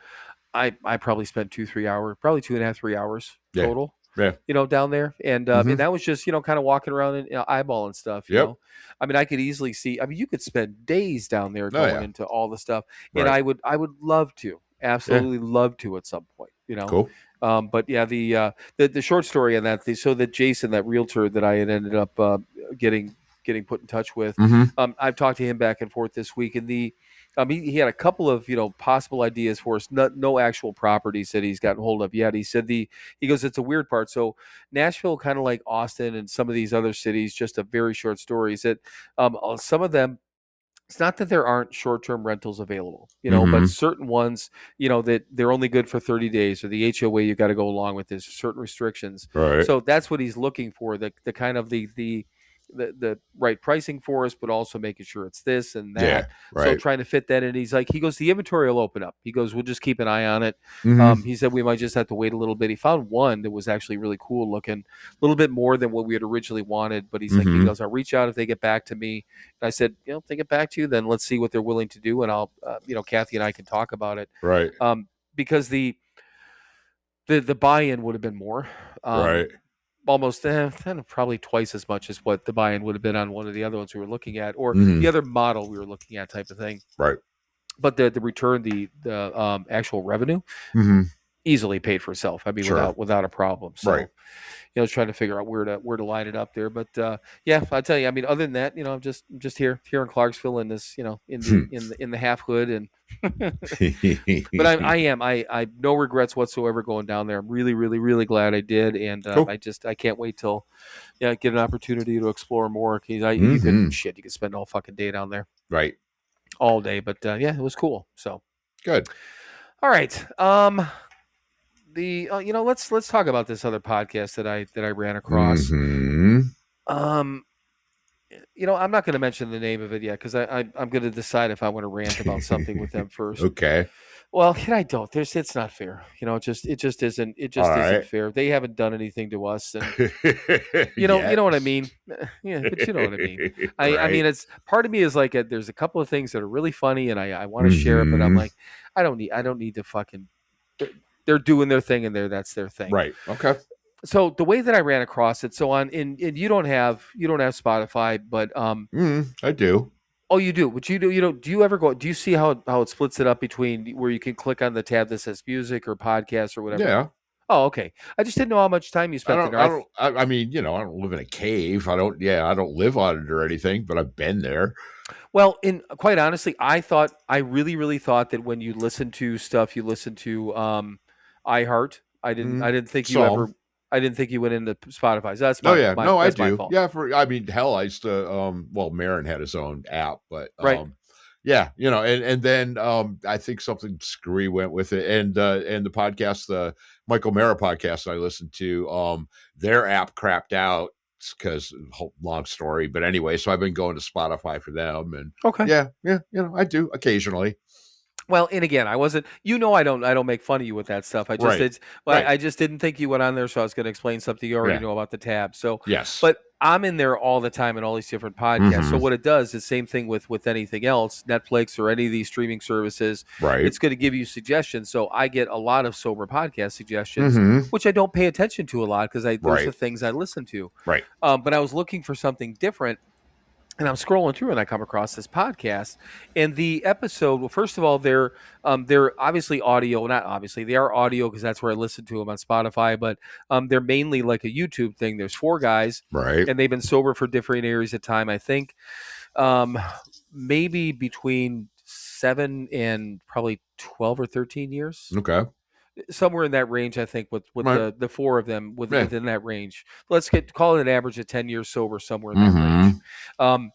[SPEAKER 5] I probably spent 2-3 hours, probably 2.5, 3 hours total.
[SPEAKER 2] Yeah.
[SPEAKER 5] Down there, and and that was just kind of walking around and eyeballing stuff. You know, I mean, I could easily see. I mean, you could spend days down there going into all the stuff, and I would love to, absolutely love to at some point.
[SPEAKER 2] Cool.
[SPEAKER 5] But yeah, the short story on that, so that Jason, that realtor that I had ended up getting put in touch with, I've talked to him back and forth this week, and he had a couple of possible ideas for us. No actual properties that he's gotten hold of yet. He said he goes, it's a weird part. So Nashville, kind of like Austin and some of these other cities, just a very short story, is that some of them, it's not that there aren't short-term rentals available, but certain ones, that they're only good for 30 days, or the HOA, you got to go along with this, certain restrictions.
[SPEAKER 2] Right.
[SPEAKER 5] So that's what he's looking for, the kind of the right pricing for us, but also making sure it's this and that.
[SPEAKER 2] Yeah, right.
[SPEAKER 5] So trying to fit that in. He goes, the inventory will open up. He goes, we'll just keep an eye on it. He said we might just have to wait a little bit. He found one that was actually really cool looking, a little bit more than what we had originally wanted. But he's like, he goes, I'll reach out if they get back to me. And I said, if they get back to you, then let's see what they're willing to do. And I'll, Kathy and I can talk about it.
[SPEAKER 2] Right.
[SPEAKER 5] Because the buy-in would have been more.
[SPEAKER 2] Right.
[SPEAKER 5] Almost probably twice as much as what the buy-in would have been on one of the other ones we were looking at, or the other model we were looking at, type of thing.
[SPEAKER 2] Right.
[SPEAKER 5] but the return, the actual revenue,
[SPEAKER 2] Mm-hmm.
[SPEAKER 5] easily paid for itself. I mean,
[SPEAKER 2] Sure.
[SPEAKER 5] without a problem. So,
[SPEAKER 2] Right.
[SPEAKER 5] I was trying to figure out where to line it up there. But yeah, I'll tell you. I mean, other than that, I'm just here in Clarksville in this, in the half hood, and but I no regrets whatsoever going down there. I'm really, really, really glad I did, and
[SPEAKER 2] Cool.
[SPEAKER 5] I can't wait till get an opportunity to explore more. 'Cause you
[SPEAKER 2] Mm-hmm.
[SPEAKER 5] could spend all fucking day down there,
[SPEAKER 2] Right.
[SPEAKER 5] all day. But yeah, it was cool. So
[SPEAKER 2] Good.
[SPEAKER 5] all right, let's talk about this other podcast that I ran across.
[SPEAKER 2] Mm-hmm.
[SPEAKER 5] I'm not going to mention the name of it yet because I'm going to decide if I want to rant about something with them first.
[SPEAKER 2] Okay.
[SPEAKER 5] Well, I don't. It's not fair. It just isn't. It just
[SPEAKER 2] All
[SPEAKER 5] isn't
[SPEAKER 2] right.
[SPEAKER 5] fair. They haven't done anything to us, and you know what I mean. Yeah, but you know what I mean. I mean, it's part of me is like, there's a couple of things that are really funny, and I want to share it, but I'm like, I don't need to fucking. They're doing their thing, and that's their thing.
[SPEAKER 2] Right. Okay.
[SPEAKER 5] So the way that I ran across it, so and you don't have Spotify, but
[SPEAKER 2] I do.
[SPEAKER 5] oh, you do. But do you ever go? Do you see how it splits it up between where you can click on the tab that says music or podcast or whatever?
[SPEAKER 2] Yeah.
[SPEAKER 5] Oh, okay. I just didn't know how much time you spent there.
[SPEAKER 2] I mean, I don't live in a cave. I don't live on it or anything, but I've been there.
[SPEAKER 5] Well, quite honestly, I really, really thought that when you listen to stuff, you listen to iHeart. I didn't think you ever. I didn't think you went into Spotify. So that's my,
[SPEAKER 2] I do.
[SPEAKER 5] My fault.
[SPEAKER 2] Yeah, I mean, hell, I used to Marin had his own app, but
[SPEAKER 5] right.
[SPEAKER 2] Yeah, and then I think something screwy went with it, and the podcast, the Michael Mara podcast I listened to, their app crapped out because long story, but anyway, so I've been going to Spotify for them, and
[SPEAKER 5] okay,
[SPEAKER 2] yeah, I do occasionally.
[SPEAKER 5] Well, and again, I wasn't. I don't make fun of you with that stuff. I just I just didn't think you went on there, so I was going to explain something you already know about the tab. So
[SPEAKER 2] yes,
[SPEAKER 5] but I'm in there all the time in all these different podcasts. So what it does is same thing with anything else, Netflix or any of these streaming services.
[SPEAKER 2] Right,
[SPEAKER 5] it's going to give you suggestions. So I get a lot of sober podcast suggestions, which I don't pay attention to a lot because those are the things I listen to.
[SPEAKER 2] Right.
[SPEAKER 5] But I was looking for something different. And I'm scrolling through and I come across this podcast and the episode. Well, first of all, they're obviously audio, not obviously they are audio because that's where I listen to them on Spotify, but they're mainly like a YouTube thing. There's 4 guys,
[SPEAKER 2] right.
[SPEAKER 5] And they've been sober for different areas of time. I think maybe between 7 and probably 12 or 13 years.
[SPEAKER 2] Okay.
[SPEAKER 5] Somewhere in that range, I think, with the 4 of them within that range. Let's call it an average of 10 years sober, somewhere in that range.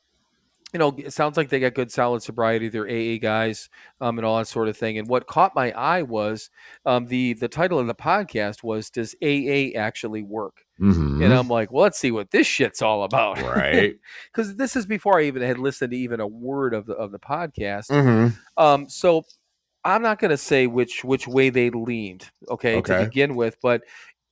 [SPEAKER 5] It sounds like they got good, solid sobriety. They're AA guys, and all that sort of thing. And what caught my eye was the title of the podcast was, "Does AA actually work?" And I'm like, well, let's see what this shit's all about,
[SPEAKER 2] right?
[SPEAKER 5] Because this is before I even had listened to even a word of the podcast. So I'm not going to say which way they leaned, okay, to begin with, but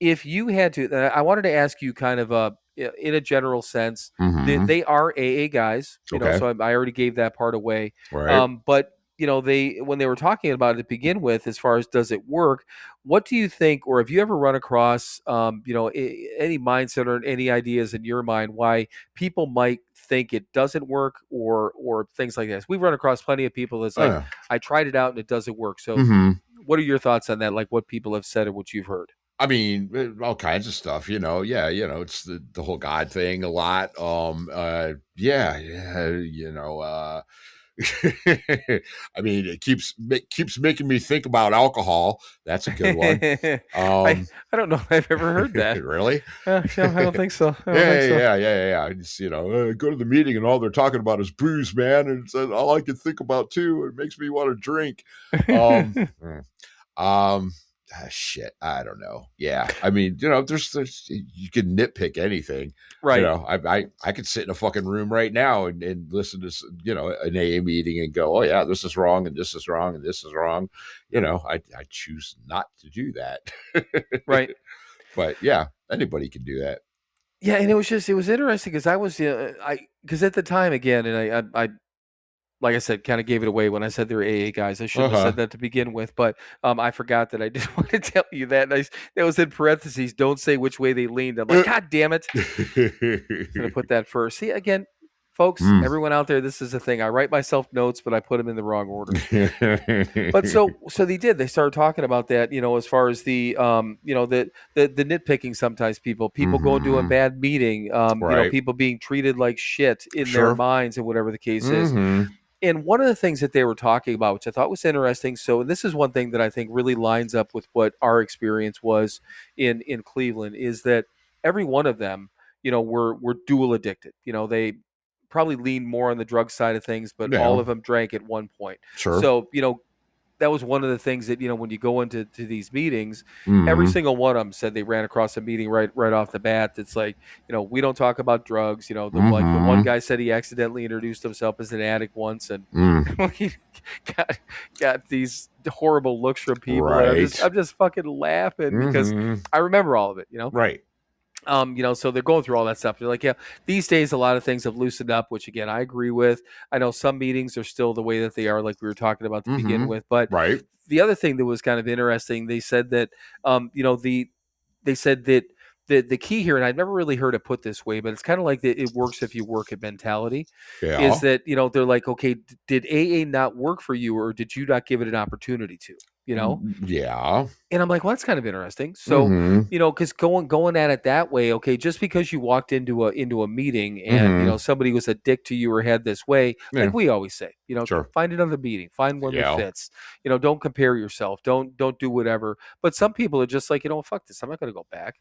[SPEAKER 5] if you had to, I wanted to ask you kind of in a general sense, they are AA guys, so I already gave that part away.
[SPEAKER 2] Right.
[SPEAKER 5] But when they were talking about it to begin with, as far as does it work, what do you think, or have you ever run across, any mindset or any ideas in your mind why people might think it doesn't work or things like this? We've run across plenty of people that's like, I tried it out and it doesn't work. So what are your thoughts on that? Like what people have said or what you've heard?
[SPEAKER 2] I mean, all kinds of stuff, it's the whole God thing a lot. I mean, it keeps making me think about alcohol. That's a good one.
[SPEAKER 5] I don't know if I've ever heard that.
[SPEAKER 2] Really?
[SPEAKER 5] I don't think so.
[SPEAKER 2] Yeah. Just, go to the meeting and all they're talking about is booze, man. And it's all I can think about too. It makes me want to drink. Shit, I don't know. Yeah, I mean, there's you can nitpick anything,
[SPEAKER 5] right?
[SPEAKER 2] I could sit in a fucking room right now and listen to an AA meeting and go, oh yeah, this is wrong and this is wrong and this is wrong. I choose not to do that,
[SPEAKER 5] right?
[SPEAKER 2] But yeah, anybody can do that.
[SPEAKER 5] Yeah, and it was interesting because because at the time again, and I like I said, kind of gave it away when I said they're AA guys. I shouldn't have said that to begin with, but I forgot that I didn't want to tell you that. And that was in parentheses. Don't say which way they leaned. I'm like, God damn it! I'm gonna put that first. See, again, Folks, everyone out there, this is the thing. I write myself notes, but I put them in the wrong order. But so they did. They started talking about that, as far as the, the nitpicking. Sometimes people go into a bad meeting,
[SPEAKER 2] Right.
[SPEAKER 5] people being treated like shit in
[SPEAKER 2] Sure.
[SPEAKER 5] their minds and whatever the case is. And one of the things that they were talking about, which I thought was interesting. So this is one thing that I think really lines up with what our experience was in Cleveland, is that every one of them, were dual addicted. They probably leaned more on the drug side of things, but
[SPEAKER 2] Yeah.
[SPEAKER 5] all of them drank at one point.
[SPEAKER 2] Sure.
[SPEAKER 5] So, that was one of the things that, when you go into these meetings,
[SPEAKER 2] Mm-hmm.
[SPEAKER 5] every single one of them said they ran across a meeting right off the bat. That's like, we don't talk about drugs. Like the one guy said he accidentally introduced himself as an addict once, and he got these horrible looks from people.
[SPEAKER 2] Right.
[SPEAKER 5] And I'm just fucking laughing because I remember all of it.
[SPEAKER 2] Right.
[SPEAKER 5] So they're going through all that stuff. They're like, yeah, these days a lot of things have loosened up, which again I agree with. I know some meetings are still the way that they are, like we were talking about to begin with. But
[SPEAKER 2] Right.
[SPEAKER 5] the other thing that was kind of interesting, they said that, they said that the key here, and I've never really heard it put this way, but it's kind of like it works if you work at mentality.
[SPEAKER 2] Yeah.
[SPEAKER 5] Is that they're like, okay, did AA not work for you, or did you not give it an opportunity to?
[SPEAKER 2] Yeah.
[SPEAKER 5] And I'm like, well, that's kind of interesting. So, because going at it that way, okay, just because you walked into a meeting and somebody was a dick to you or had this way, like we always say,
[SPEAKER 2] Sure.
[SPEAKER 5] find another meeting, find one that fits. Don't compare yourself, don't do whatever. But some people are just like, fuck this, I'm not going to go back.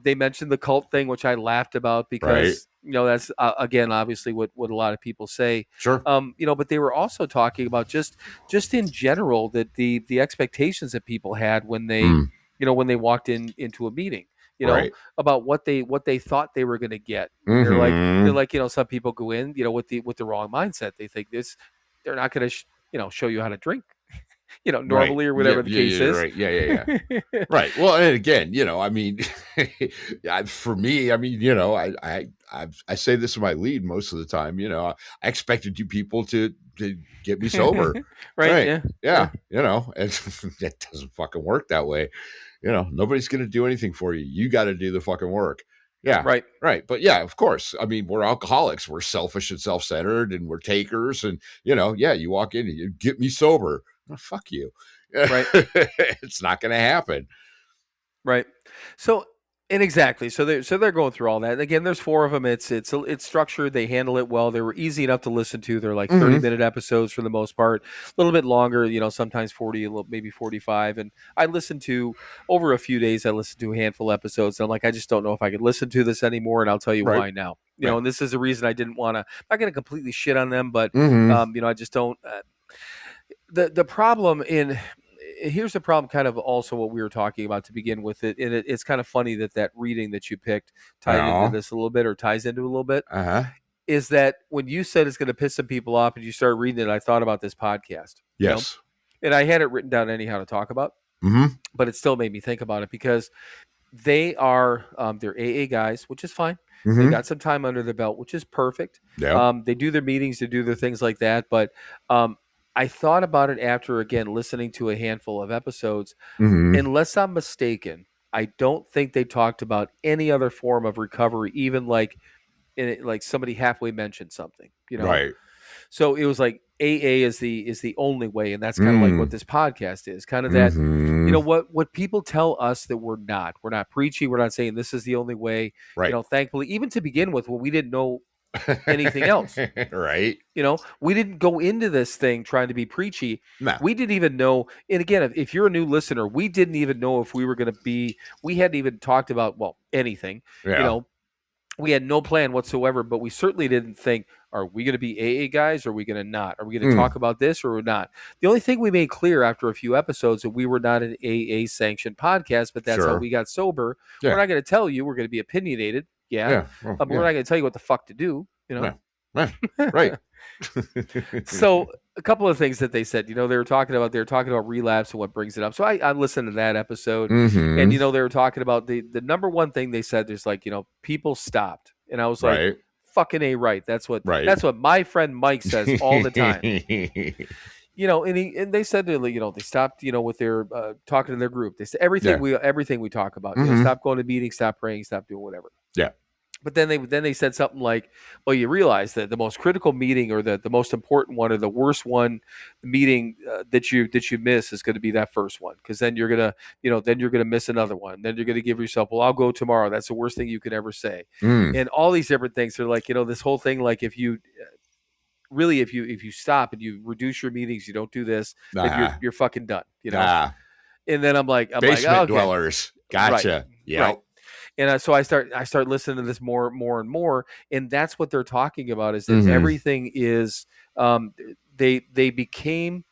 [SPEAKER 5] They mentioned the cult thing, which I laughed about because that's again obviously what a lot of people say.
[SPEAKER 2] Sure.
[SPEAKER 5] But they were also talking about just in general that the expectations that people had when they when they walked into a meeting, about what they thought they were going to get. They're like some people go in with the wrong mindset. They think they're not going to show you how to drink normally, or whatever the case is.
[SPEAKER 2] Right. Yeah. Right. Well, and again, I mean, for me, I mean, I say this in my lead most of the time. I expected you people to get me sober.
[SPEAKER 5] Right.
[SPEAKER 2] Yeah. And it doesn't fucking work that way. Nobody's going to do anything for you. You got to do the fucking work. Yeah. Right. But yeah, of course. I mean, we're alcoholics. We're selfish and self-centered, and we're takers. And, you walk in and you get me sober. Well, fuck you.
[SPEAKER 5] Right.
[SPEAKER 2] It's not going to happen.
[SPEAKER 5] Right. So, and exactly. So they're going through all that. And again, there's 4 of them. It's structured. They handle it well. They were easy enough to listen to. They're like 30-minute episodes for the most part, a little bit longer, sometimes 40, maybe 45. And I listened to, over a few days, I listened to a handful of episodes. And I'm like, I just don't know if I could listen to this anymore. And I'll tell you why now. And this is the reason I didn't want to, I'm not going to completely shit on them, but, I just don't, the problem here's the problem, kind of also what we were talking about to begin with it. And it's kind of funny that reading that you picked tied into this a little bit, or ties into a little bit, is that when you said it's going to piss some people off and you started reading it, I thought about this podcast.
[SPEAKER 2] Yes.
[SPEAKER 5] And I had it written down anyhow to talk about, but it still made me think about it because they are, they're AA guys, which is fine. They got some time under their belt, which is perfect.
[SPEAKER 2] Yeah.
[SPEAKER 5] They do their meetings, they do their things like that. But, I thought about it after, again, listening to a handful of episodes. Unless I'm mistaken, I don't think they talked about any other form of recovery, even like somebody halfway mentioned something,
[SPEAKER 2] Right.
[SPEAKER 5] So it was like AA is the only way, and that's kind of like what this podcast is, kind of that, what people tell us that we're not preachy, we're not saying this is the only way,
[SPEAKER 2] Right.
[SPEAKER 5] Thankfully, even to begin with, when we didn't know anything else.
[SPEAKER 2] Right.
[SPEAKER 5] We didn't go into this thing trying to be preachy.
[SPEAKER 2] No.
[SPEAKER 5] We didn't even know. And again, if you're a new listener, we didn't even know if we were going to be, we hadn't even talked about, anything, we had no plan whatsoever, but we certainly didn't think, are we going to be AA guys? Or are we going to not? Are we going to talk about this or not? The only thing we made clear after a few episodes that we were not an AA sanctioned podcast, but that's how we got sober.
[SPEAKER 2] Yeah.
[SPEAKER 5] We're not going to tell you. We're going to be opinionated.
[SPEAKER 2] Well,
[SPEAKER 5] but we're not going to tell you what the fuck to do,
[SPEAKER 2] Right.
[SPEAKER 5] So a couple of things that they said, they were talking about relapse and what brings it up. So I listened to that episode, and they were talking about the number one thing they said. There's like, people stopped, and I was like, fucking A, right. That's what my friend Mike says all the time. And they said that, they stopped, with their talking to their group. They said everything we talk about. Stop going to meetings, stop praying, stop doing whatever.
[SPEAKER 2] Yeah.
[SPEAKER 5] But then they said something like, well, you realize that the most critical meeting, or the most important one, or the worst one meeting that you miss is going to be that first one, because then you're gonna miss another one. Then you're gonna give yourself, well, I'll go tomorrow. That's the worst thing you could ever say, and all these different things. They're like, this whole thing, like if you stop and you reduce your meetings, you don't do this, then you're fucking done. And then I'm like,
[SPEAKER 2] basement
[SPEAKER 5] okay.
[SPEAKER 2] dwellers. Gotcha.
[SPEAKER 5] Right.
[SPEAKER 2] Yeah.
[SPEAKER 5] Right. And so I start listening to this more and more, and that's what they're talking about, is that everything is they became,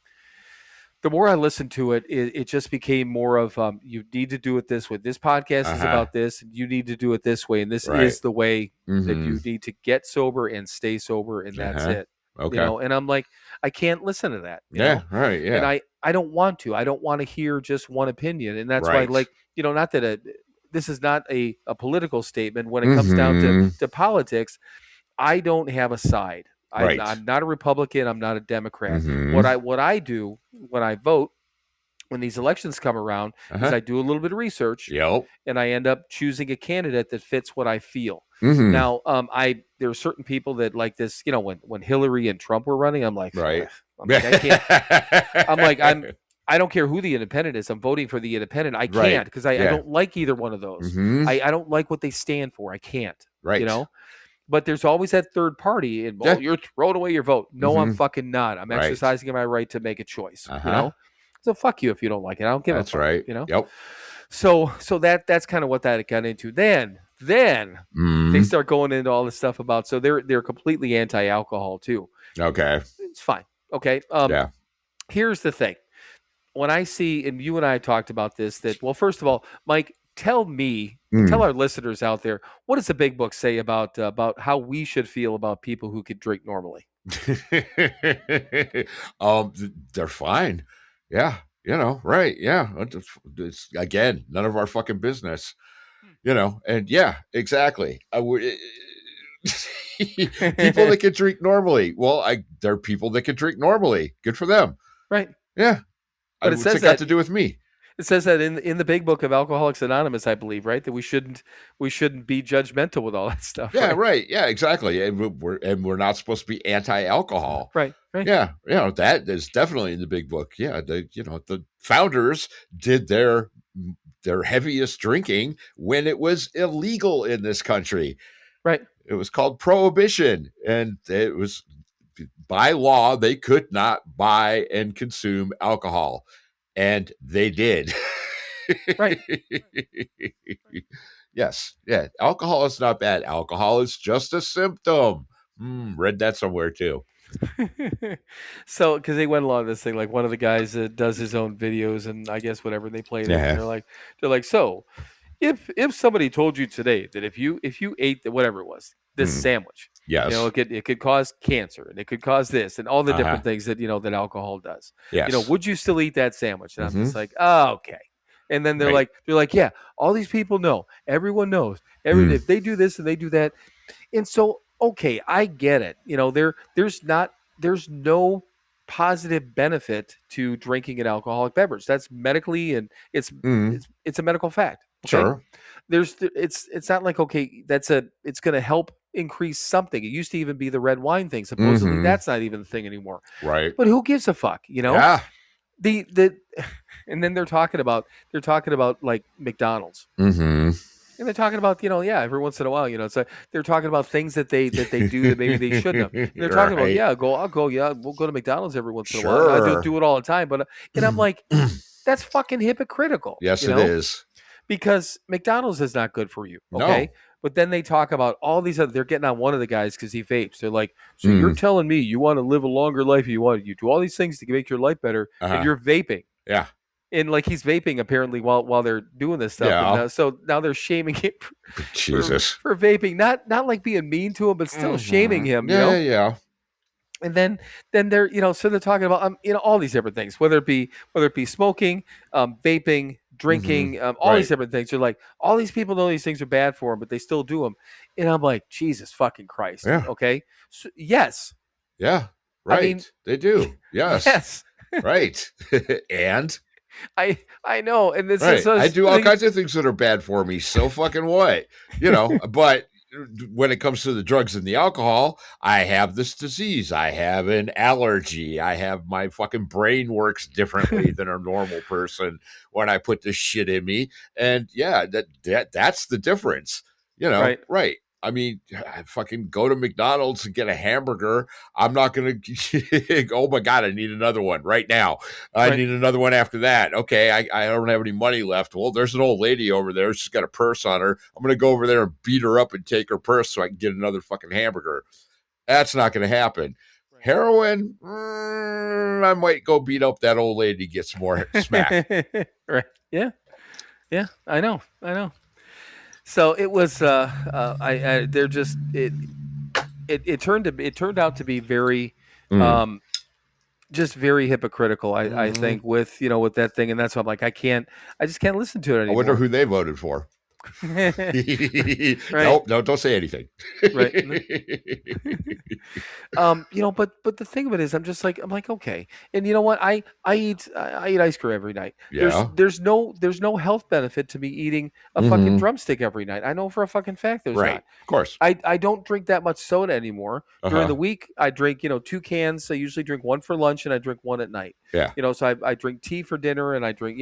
[SPEAKER 5] the more I listened to it, it just became more of you need to do it this way. This podcast is about this, and you need to do it this way, and this is the way that you need to get sober and stay sober, and that's it.
[SPEAKER 2] Okay.
[SPEAKER 5] And I'm like, I can't listen to that. You know?
[SPEAKER 2] Right. Yeah.
[SPEAKER 5] And I don't want to. I don't want to hear just one opinion, and that's why, like, not that this is not a political statement. When it comes down to politics, I don't have a side. I'm not a Republican. I'm not a Democrat. What I do when I vote, when these elections come around, is I do a little bit of research, and I end up choosing a candidate that fits what I feel. Now, there are certain people that like this. When Hillary and Trump were running, I'm like, I can't. I don't care who the independent is. I'm voting for the independent. I can't, because I don't like either one of those. I don't like what they stand for. I can't. Right. But there's always that third party, and you're throwing away your vote. No, I'm fucking not. I'm exercising my right to make a choice. So fuck you if you don't like it. I don't give a fuck. That's right. Yep. So that's kind of what that got into. Then they start going into all this stuff about, so they're completely anti-alcohol too. Okay. It's fine. Okay. Here's the thing. When I see, and you and I talked about this, that, well, first of all, Mike, tell our listeners out there, what does the big book say about how we should feel about people who could drink normally?
[SPEAKER 2] They're fine. Yeah. Right. Yeah. It's, again, none of our fucking business, and yeah, exactly. People that can drink normally. Well, there are people that can drink normally. Good for them.
[SPEAKER 5] Right.
[SPEAKER 2] Yeah.
[SPEAKER 5] But
[SPEAKER 2] it says that to do with me.
[SPEAKER 5] It says that in the big book of Alcoholics Anonymous, I believe, right, that we shouldn't be judgmental with all that stuff.
[SPEAKER 2] Yeah, right. Yeah, exactly. And we're not supposed to be anti-alcohol.
[SPEAKER 5] Right. Right.
[SPEAKER 2] Yeah. That is definitely in the big book. Yeah. The founders did their heaviest drinking when it was illegal in this country.
[SPEAKER 5] Right.
[SPEAKER 2] It was called prohibition, and it was, by law, they could not buy and consume alcohol, and they did.
[SPEAKER 5] Right.
[SPEAKER 2] Yes. Yeah. Alcohol is not bad. Alcohol is just a symptom. Read that somewhere too.
[SPEAKER 5] So, because they went along this thing, like one of the guys that does his own videos, and I guess whatever, they played it, and they're like, so if somebody told you today that if you ate whatever it was, this sandwich,
[SPEAKER 2] yes,
[SPEAKER 5] it could cause cancer, and it could cause this, and all the different things that that alcohol does.
[SPEAKER 2] Yes.
[SPEAKER 5] Would you still eat that sandwich? And I'm just like, oh, okay. And then they're like, yeah, all these people know, everyone knows, if they do this and they do that, and so, okay, I get it. There's no positive benefit to drinking an alcoholic beverage. That's medically, and it's a medical fact. Okay?
[SPEAKER 2] Sure.
[SPEAKER 5] It's not like, okay, it's going to help increase something. It used to even be the red wine thing. Supposedly that's not even the thing anymore.
[SPEAKER 2] Right.
[SPEAKER 5] But who gives a fuck?
[SPEAKER 2] Yeah.
[SPEAKER 5] And then they're talking about like McDonald's. And they're talking about, every once in a while, it's like they're talking about things that they do that maybe they shouldn't have. And they're talking about, we'll go to McDonald's every once in a while. I don't do it all the time, but and I'm like, that's fucking hypocritical.
[SPEAKER 2] Yes, it is.
[SPEAKER 5] Because McDonald's is not good for you. Okay. No. But then they talk about all these other, they're getting on one of the guys because he vapes. They're like, so you're telling me you want to live a longer life, you do all these things to make your life better, and you're vaping.
[SPEAKER 2] Yeah.
[SPEAKER 5] And like he's vaping apparently while they're doing this stuff.
[SPEAKER 2] Yeah.
[SPEAKER 5] And, so now they're shaming him for vaping, not like being mean to him, but still shaming him.
[SPEAKER 2] Yeah.
[SPEAKER 5] And then they're so they're talking about all these different things, whether it be smoking, vaping, drinking, all these different things. You're like, all these people know these things are bad for them, but they still do them. And I'm like, Jesus fucking Christ.
[SPEAKER 2] Yeah.
[SPEAKER 5] Okay. So, yes.
[SPEAKER 2] Yeah. Right.
[SPEAKER 5] I mean,
[SPEAKER 2] they do. Yes.
[SPEAKER 5] Yes.
[SPEAKER 2] Right. And
[SPEAKER 5] I know, and this
[SPEAKER 2] right.
[SPEAKER 5] is
[SPEAKER 2] I do all kinds of things that are bad for me. So fucking what? But when it comes to the drugs and the alcohol, I have this disease. I have an allergy. I have my fucking brain works differently than a normal person when I put this shit in me. And yeah, that's the difference.
[SPEAKER 5] Right.
[SPEAKER 2] Right. I mean, I fucking go to McDonald's and get a hamburger. I'm not going to, oh my God, I need another one right now. I
[SPEAKER 5] Right.
[SPEAKER 2] need another one after that. Okay, I don't have any money left. Well, there's an old lady over there. She's got a purse on her. I'm going to go over there and beat her up and take her purse so I can get another fucking hamburger. That's not going to happen.
[SPEAKER 5] Right.
[SPEAKER 2] Heroin, I might go beat up that old lady, get some more smack.
[SPEAKER 5] Right. Yeah. Yeah. I know. So it was. They're just it turned out to be very. Just very hypocritical, I think, with with that thing, and that's why I'm like, I just can't listen to it
[SPEAKER 2] I
[SPEAKER 5] anymore.
[SPEAKER 2] wonder who they voted for.
[SPEAKER 5] Right.
[SPEAKER 2] Nope, no, don't say anything.
[SPEAKER 5] Right. But the thing of it is, I'm like, okay, and you know what? I eat ice cream every night.
[SPEAKER 2] Yeah.
[SPEAKER 5] There's no health benefit to me eating a fucking drumstick every night. I know for a fucking fact there's
[SPEAKER 2] Right.
[SPEAKER 5] not.
[SPEAKER 2] Of course.
[SPEAKER 5] I don't drink that much soda anymore. During the week, I drink 2 cans. I usually drink one for lunch and I drink one at night.
[SPEAKER 2] Yeah.
[SPEAKER 5] So I drink tea for dinner and I drink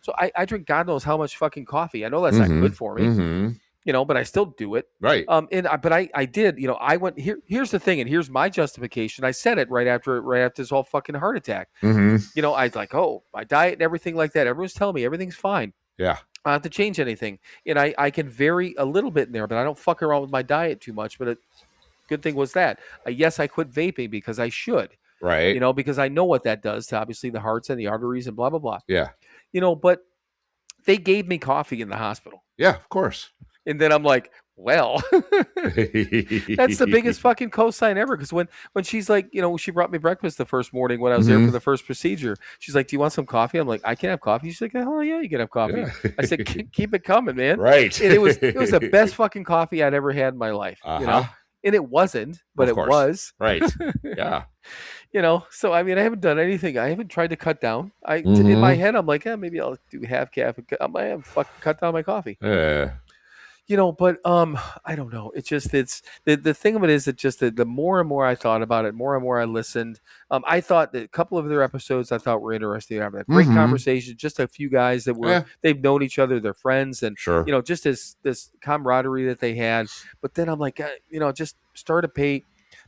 [SPEAKER 5] so I drink God knows how much fucking coffee. I know that's not good for me. But I still do it.
[SPEAKER 2] Right.
[SPEAKER 5] But I did, I went here's the thing, and here's my justification. I said it right after this whole fucking heart attack. I was like, oh, my diet and everything like that. Everyone's telling me everything's fine.
[SPEAKER 2] Yeah.
[SPEAKER 5] I don't have to change anything. And I can vary a little bit in there, but I don't fuck around with my diet too much. But a good thing was that, yes, I quit vaping because I should.
[SPEAKER 2] Right.
[SPEAKER 5] Because I know what that does to obviously the hearts and the arteries and blah, blah, blah.
[SPEAKER 2] Yeah.
[SPEAKER 5] But they gave me coffee in the hospital.
[SPEAKER 2] Yeah, of course.
[SPEAKER 5] And then I'm like, well, that's the biggest fucking cosign ever. Because when she's like, she brought me breakfast the first morning when I was there for the first procedure. She's like, do you want some coffee? I'm like, I can have coffee. She's like, oh yeah, you can have coffee. Yeah. I said, keep it coming, man.
[SPEAKER 2] Right.
[SPEAKER 5] And it was the best fucking coffee I'd ever had in my life. And it wasn't, but it was.
[SPEAKER 2] Right. Yeah.
[SPEAKER 5] So I mean, I haven't done anything. I haven't tried to cut down. In my head, I'm like, maybe I'll do half caffeine. I might have fucking cut down my coffee.
[SPEAKER 2] Yeah.
[SPEAKER 5] But I don't know. It's the thing of it is that just the more and more I thought about it, more and more I listened. I thought that a couple of their episodes I thought were interesting. They have a great conversation. Just a few guys that they've known each other, they're friends, and just this camaraderie that they had. But then I'm like, just start to pay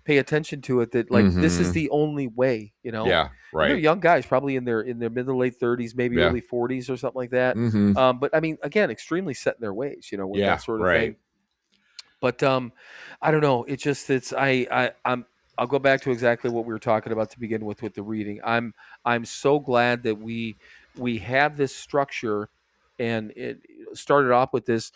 [SPEAKER 5] attention to it. That like this is the only way.
[SPEAKER 2] Yeah. Right.
[SPEAKER 5] They're young guys, probably in their mid to late 30s, maybe early 40s or something like that. But I mean, again, extremely set in their ways, with that sort of thing. But I don't know. I'll go back to exactly what we were talking about to begin with the reading. I'm so glad that we have this structure, and it started off with this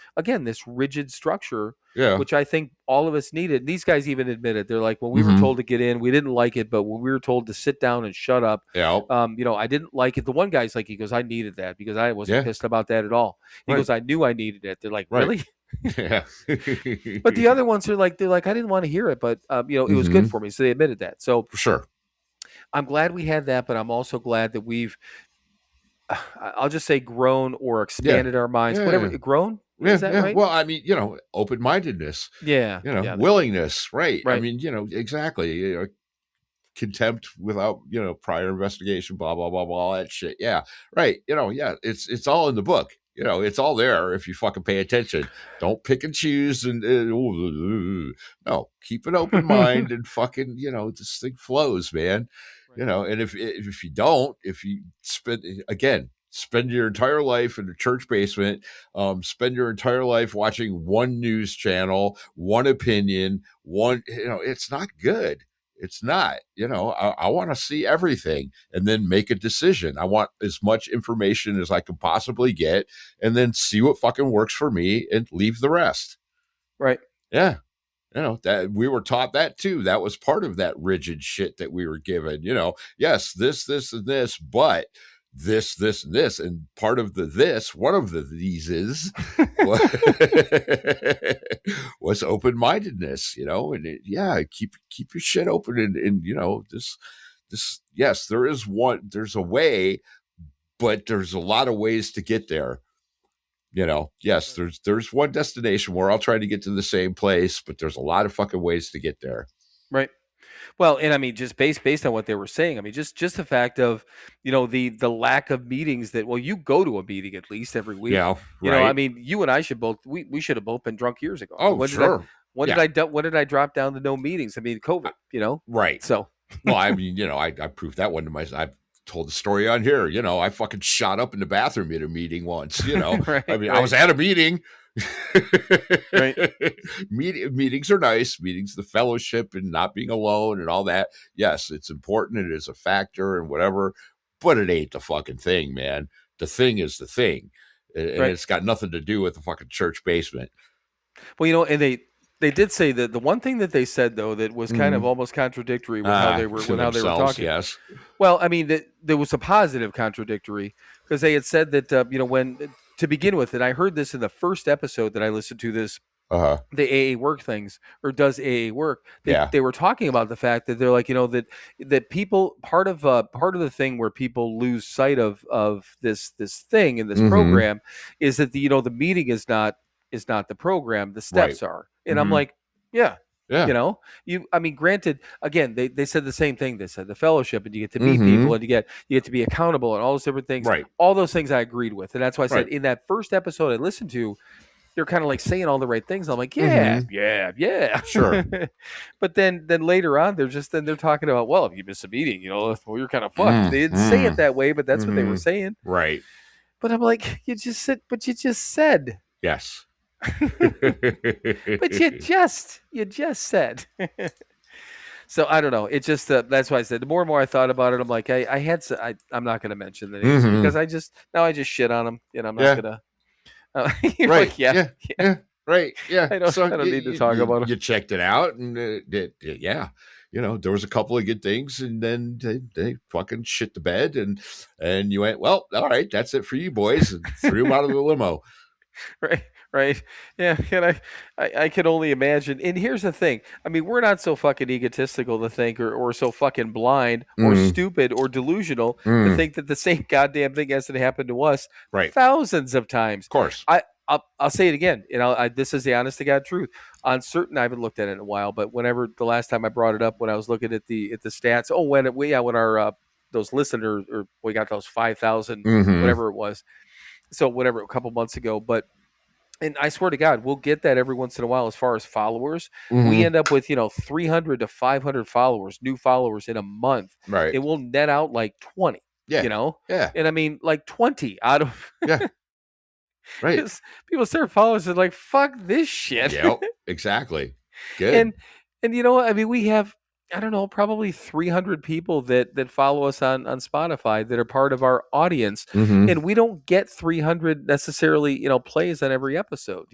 [SPEAKER 5] rigid structure.
[SPEAKER 2] Yeah.
[SPEAKER 5] Which I think all of us needed. These guys even admitted, they're like, when we were told to get in, we didn't like it, but when we were told to sit down and shut up, I didn't like it. The one guy's like, he goes, I needed that because I wasn't pissed about that at all. He goes, I knew I needed it. They're like, really?
[SPEAKER 2] Yeah.
[SPEAKER 5] But the other ones are like, I didn't want to hear it, but it was good for me. So they admitted that. So
[SPEAKER 2] for sure.
[SPEAKER 5] I'm glad we had that, but I'm also glad that we've, I'll just say grown or expanded our minds, whatever. Grown? Is that right?
[SPEAKER 2] Well, I mean, open-mindedness.
[SPEAKER 5] Yeah.
[SPEAKER 2] Willingness. Right.
[SPEAKER 5] Right.
[SPEAKER 2] I mean, exactly. Contempt without, prior investigation, blah, blah, blah, blah, all that shit. Yeah. Right. It's all in the book. It's all there if you fucking pay attention. Don't pick and choose and no, keep an open mind and fucking, this thing flows, man.
[SPEAKER 5] Right.
[SPEAKER 2] And if you don't, if you spend your entire life in a church basement, spend your entire life watching one news channel, one opinion, it's not good. It's not, I want to see everything and then make a decision. I want as much information as I can possibly get and then see what fucking works for me and leave the rest.
[SPEAKER 5] Right.
[SPEAKER 2] Yeah. That we were taught that too. That was part of that rigid shit that we were given, yes, this, and this, but this, and this, and part of one of these is was open-mindedness, and keep your shit open and this, yes, there's a way, but there's a lot of ways to get there. Yes, there's one destination. We're all trying to get to the same place, but there's a lot of fucking ways to get there.
[SPEAKER 5] Right. Well, and I mean, just based on what they were saying, I mean, just the fact of, the lack of meetings that, well, you go to a meeting at least every week.
[SPEAKER 2] Yeah,
[SPEAKER 5] I
[SPEAKER 2] right.
[SPEAKER 5] mean, you and I should both we should have both been drunk years ago.
[SPEAKER 2] Oh,
[SPEAKER 5] when
[SPEAKER 2] sure.
[SPEAKER 5] When did I drop down to no meetings? I mean, COVID.
[SPEAKER 2] Right.
[SPEAKER 5] So.
[SPEAKER 2] Well, I mean, I proved that one to myself. I've told the story on here. I fucking shot up in the bathroom at a meeting once.
[SPEAKER 5] Right,
[SPEAKER 2] I mean,
[SPEAKER 5] right.
[SPEAKER 2] I was at a meeting.
[SPEAKER 5] Right.
[SPEAKER 2] Meetings are nice. Meetings, the fellowship and not being alone and all that. Yes, it's important. It is a factor and whatever, but it ain't the fucking thing, man. The thing is the thing, and
[SPEAKER 5] Right.
[SPEAKER 2] it's got nothing to do with the fucking church basement.
[SPEAKER 5] Well, and they did say that the one thing that they said though that was kind of almost contradictory with how they were talking.
[SPEAKER 2] Yes.
[SPEAKER 5] Well, I mean, there was a positive contradictory because they had said that when to begin with, and I heard this in the first episode that I listened to this. The AA work things, or does AA work? They were talking about the fact that they're like, that people part of the thing where people lose sight of this thing in this program is that the meeting is not the program, the steps are. And I'm like, yeah. I mean, granted, again, they said the same thing. They said the fellowship, and you get to meet people, and you get to be accountable, and all those different things.
[SPEAKER 2] Right.
[SPEAKER 5] All those things I agreed with, and that's why I said in that first episode I listened to, they're kind of like saying all the right things. I'm like, yeah,
[SPEAKER 2] Sure.
[SPEAKER 5] But then later on, they're talking about, well, if you miss a meeting, well, you're kind of fucked. They didn't say it that way, but that's what they were saying.
[SPEAKER 2] Right.
[SPEAKER 5] But I'm like, you just said.
[SPEAKER 2] Yes.
[SPEAKER 5] But you just said. So I don't know. It just that's why I said the more and more I thought about it, I'm like, I'm not going to mention the names because I just shit on them, and I'm not going to.
[SPEAKER 2] Right.
[SPEAKER 5] Like,
[SPEAKER 2] yeah. Right. Yeah.
[SPEAKER 5] I don't need to talk about them.
[SPEAKER 2] You checked it out, and there was a couple of good things, and then they fucking shit the bed, and you went, well, all right, that's it for you boys, and threw them out of the limo.
[SPEAKER 5] Right. Yeah. And I can only imagine. And here's the thing. I mean, we're not so fucking egotistical to think or so fucking blind or stupid or delusional to think that the same goddamn thing has to happen to us thousands of times.
[SPEAKER 2] Of course.
[SPEAKER 5] I'll say it again. This is the honest to God truth. On certain, I haven't looked at it in a while, but whenever the last time I brought it up, when I was looking at the stats, when our those listeners, or we got those 5,000, whatever it was. So whatever, a couple months ago, and I swear to God, we'll get that every once in a while as far as followers. We end up with, 300 to 500 followers, new followers in a month.
[SPEAKER 2] Right.
[SPEAKER 5] It will net out like 20,
[SPEAKER 2] Yeah.
[SPEAKER 5] And I mean, like 20 out of.
[SPEAKER 2] Yeah. Right.
[SPEAKER 5] People start following us and like, fuck this shit.
[SPEAKER 2] Yep. Exactly. Good.
[SPEAKER 5] And I mean, we have, I don't know, probably 300 people that follow us on Spotify that are part of our audience, and we don't get 300 necessarily, plays on every episode.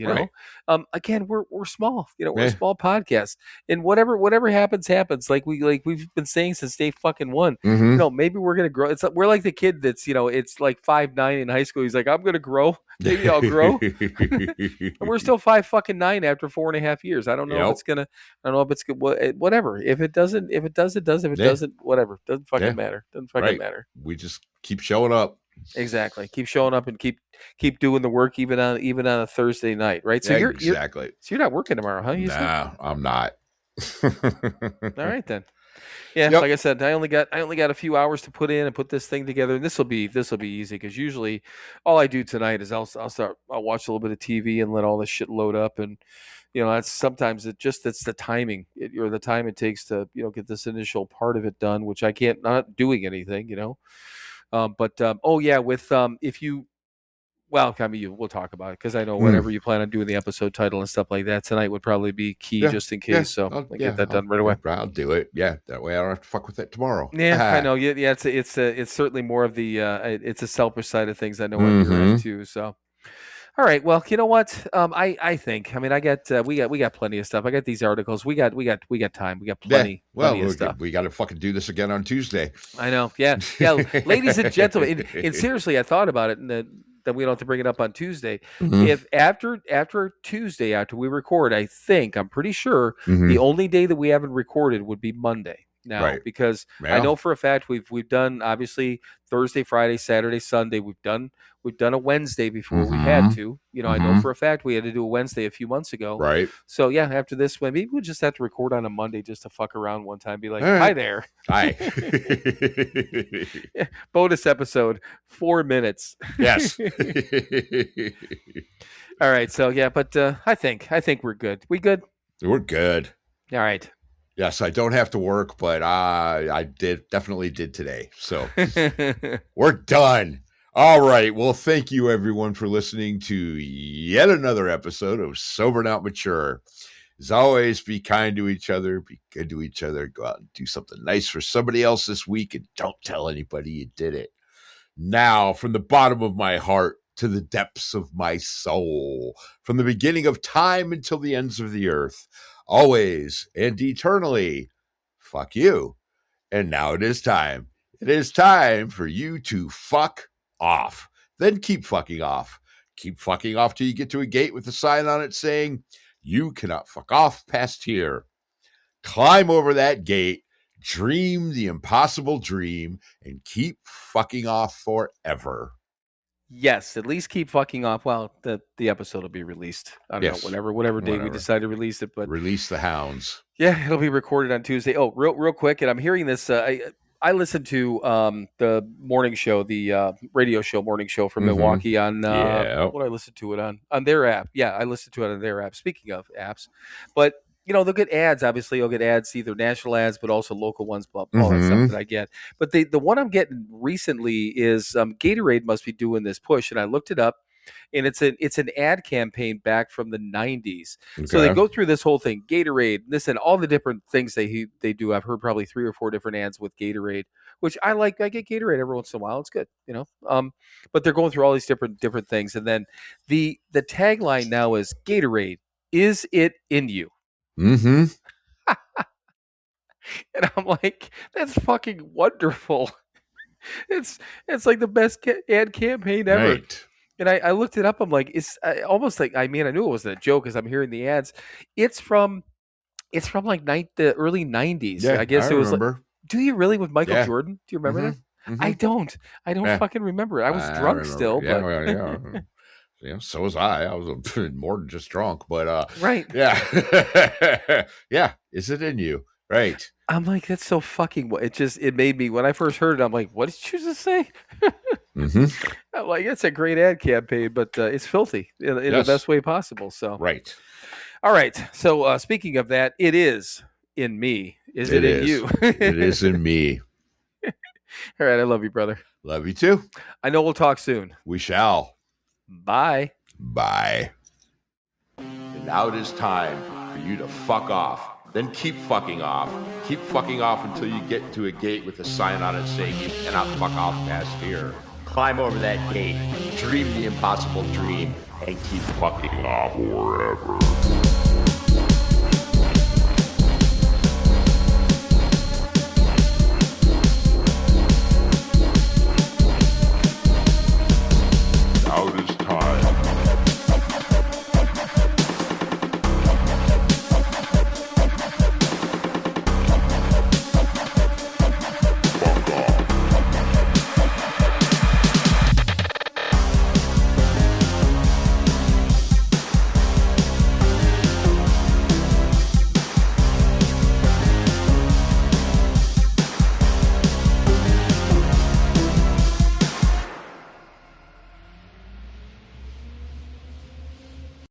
[SPEAKER 5] Again, we're small. We're a small podcast, and whatever happens. Like we've been saying since day fucking one. Maybe we're gonna grow. We're like the kid that's it's like 5'9" in high school. He's like, I'm gonna grow. Maybe I'll grow. And we're still 5'9" after 4.5 years. I don't know if it's gonna. I don't know if it's whatever. If it does, it does. If it doesn't, whatever. Doesn't fucking matter. Doesn't fucking matter.
[SPEAKER 2] We just keep showing up.
[SPEAKER 5] Exactly. Keep showing up and keep doing the work even on a Thursday night, right? So you're not working tomorrow, huh?
[SPEAKER 2] Nah, I'm not.
[SPEAKER 5] All right then. Yeah, like I said, I only got a few hours to put in and put this thing together, and this will be easy because usually all I do tonight is I'll watch a little bit of TV and let all this shit load up, and that's sometimes it's the timing or the time it takes to get this initial part of it done, which I can't, not doing anything, if you. Well, I mean, we'll talk about it because I know whatever you plan on doing the episode title and stuff like that tonight would probably be key just in case. Yeah, so I'll get that done right away.
[SPEAKER 2] I'll do it. Yeah, that way I don't have to fuck with it tomorrow.
[SPEAKER 5] Yeah, I know. Yeah, it's certainly more of the it's a selfish side of things. I know what you're into. So, all right. Well, you know what? I think. I mean, we got plenty of stuff. I got these articles. We got time. We got plenty. Plenty of stuff.
[SPEAKER 2] We got to fucking do this again on Tuesday.
[SPEAKER 5] I know. Yeah. Ladies and gentlemen, and seriously, I thought about it, and then we don't have to bring it up on Tuesday. If after Tuesday, after we record, I'm pretty sure the only day that we haven't recorded would be Monday. now
[SPEAKER 2] Right.
[SPEAKER 5] because
[SPEAKER 2] Yeah.
[SPEAKER 5] I know for a fact we've done obviously Thursday, Friday, Saturday, Sunday. We've done a Wednesday before we had to. You know, I know for a fact we had to do a Wednesday a few months ago.
[SPEAKER 2] Right.
[SPEAKER 5] So yeah, after this, maybe we'll just have to record on a Monday just to fuck around one time. Be like,
[SPEAKER 2] All right.
[SPEAKER 5] hi there.
[SPEAKER 2] Hi.
[SPEAKER 5] Bonus episode, 4 minutes.
[SPEAKER 2] Yes.
[SPEAKER 5] All right. So yeah, but I think we're good. We good?
[SPEAKER 2] We're good.
[SPEAKER 5] All right.
[SPEAKER 2] Yes, I don't have to work, but I definitely did today. So we're done. All right. Well, thank you everyone for listening to yet another episode of Sober Not Mature. As always, be kind to each other, be good to each other, go out and do something nice for somebody else this week, and don't tell anybody you did it. Now, from the bottom of my heart to the depths of my soul, from the beginning of time until the ends of the earth, always and eternally, fuck you. And now it is time. It is time for you to fuck off. Then keep fucking off. Keep fucking off till you get to a gate with a sign on it saying, you cannot fuck off past here. Climb over that gate, dream the impossible dream, and keep fucking off forever.
[SPEAKER 5] Yes, at least keep fucking off. Well, the episode will be released. I don't know, whatever day we decide to release it. But
[SPEAKER 2] release the hounds.
[SPEAKER 5] Yeah, it'll be recorded on Tuesday. Oh, real quick, and I'm hearing this. I listened to the morning show, the radio show, morning show from Milwaukee on what I listened to it on their app. Yeah, I listened to it on their app. Speaking of apps, but you know they'll get ads. Obviously, you'll get ads, either national ads, but also local ones. All that stuff that I get. But the one I'm getting recently is Gatorade must be doing this push, and I looked it up. And it's an ad campaign back from the 90s. Okay. So they go through this whole thing, Gatorade, this and all the different things they do. I've heard probably 3 or 4 different ads with Gatorade, which I like. I get Gatorade every once in a while. It's good, you know. But they're going through all these different things. And then the tagline now is Gatorade, is it in you? Mm-hmm. And I'm like, that's fucking wonderful. It's like the best ad campaign ever. Right. And I looked it up. I'm like, it's almost like, I knew it wasn't a joke because I'm hearing the ads. It's from like the early 90s.
[SPEAKER 2] Yeah,
[SPEAKER 5] I guess
[SPEAKER 2] I
[SPEAKER 5] it was.
[SPEAKER 2] remember.
[SPEAKER 5] Like, do you really with Michael Jordan? Do you remember that? Mm-hmm. I don't fucking remember it. I was drunk still.
[SPEAKER 2] Yeah,
[SPEAKER 5] but...
[SPEAKER 2] yeah. Yeah, so was I. I was more than just drunk, but
[SPEAKER 5] right.
[SPEAKER 2] Yeah. Yeah. Is it in you? Right.
[SPEAKER 5] I'm like, that's so fucking. It made me, when I first heard it, I'm like, what did you just say? I'm like, it's a great ad campaign, but it's filthy in the best way possible. So
[SPEAKER 2] right.
[SPEAKER 5] All right. So speaking of that, it is in me. Is it in you?
[SPEAKER 2] It is in me.
[SPEAKER 5] All right. I love you, brother.
[SPEAKER 2] Love you too.
[SPEAKER 5] I know we'll talk soon.
[SPEAKER 2] We shall.
[SPEAKER 5] Bye.
[SPEAKER 2] Bye. And now it is time for you to fuck off. Then keep fucking off. Keep fucking off until you get to a gate with a sign on it saying you cannot fuck off past here. Climb over that gate, dream the impossible dream, and keep fucking off forever.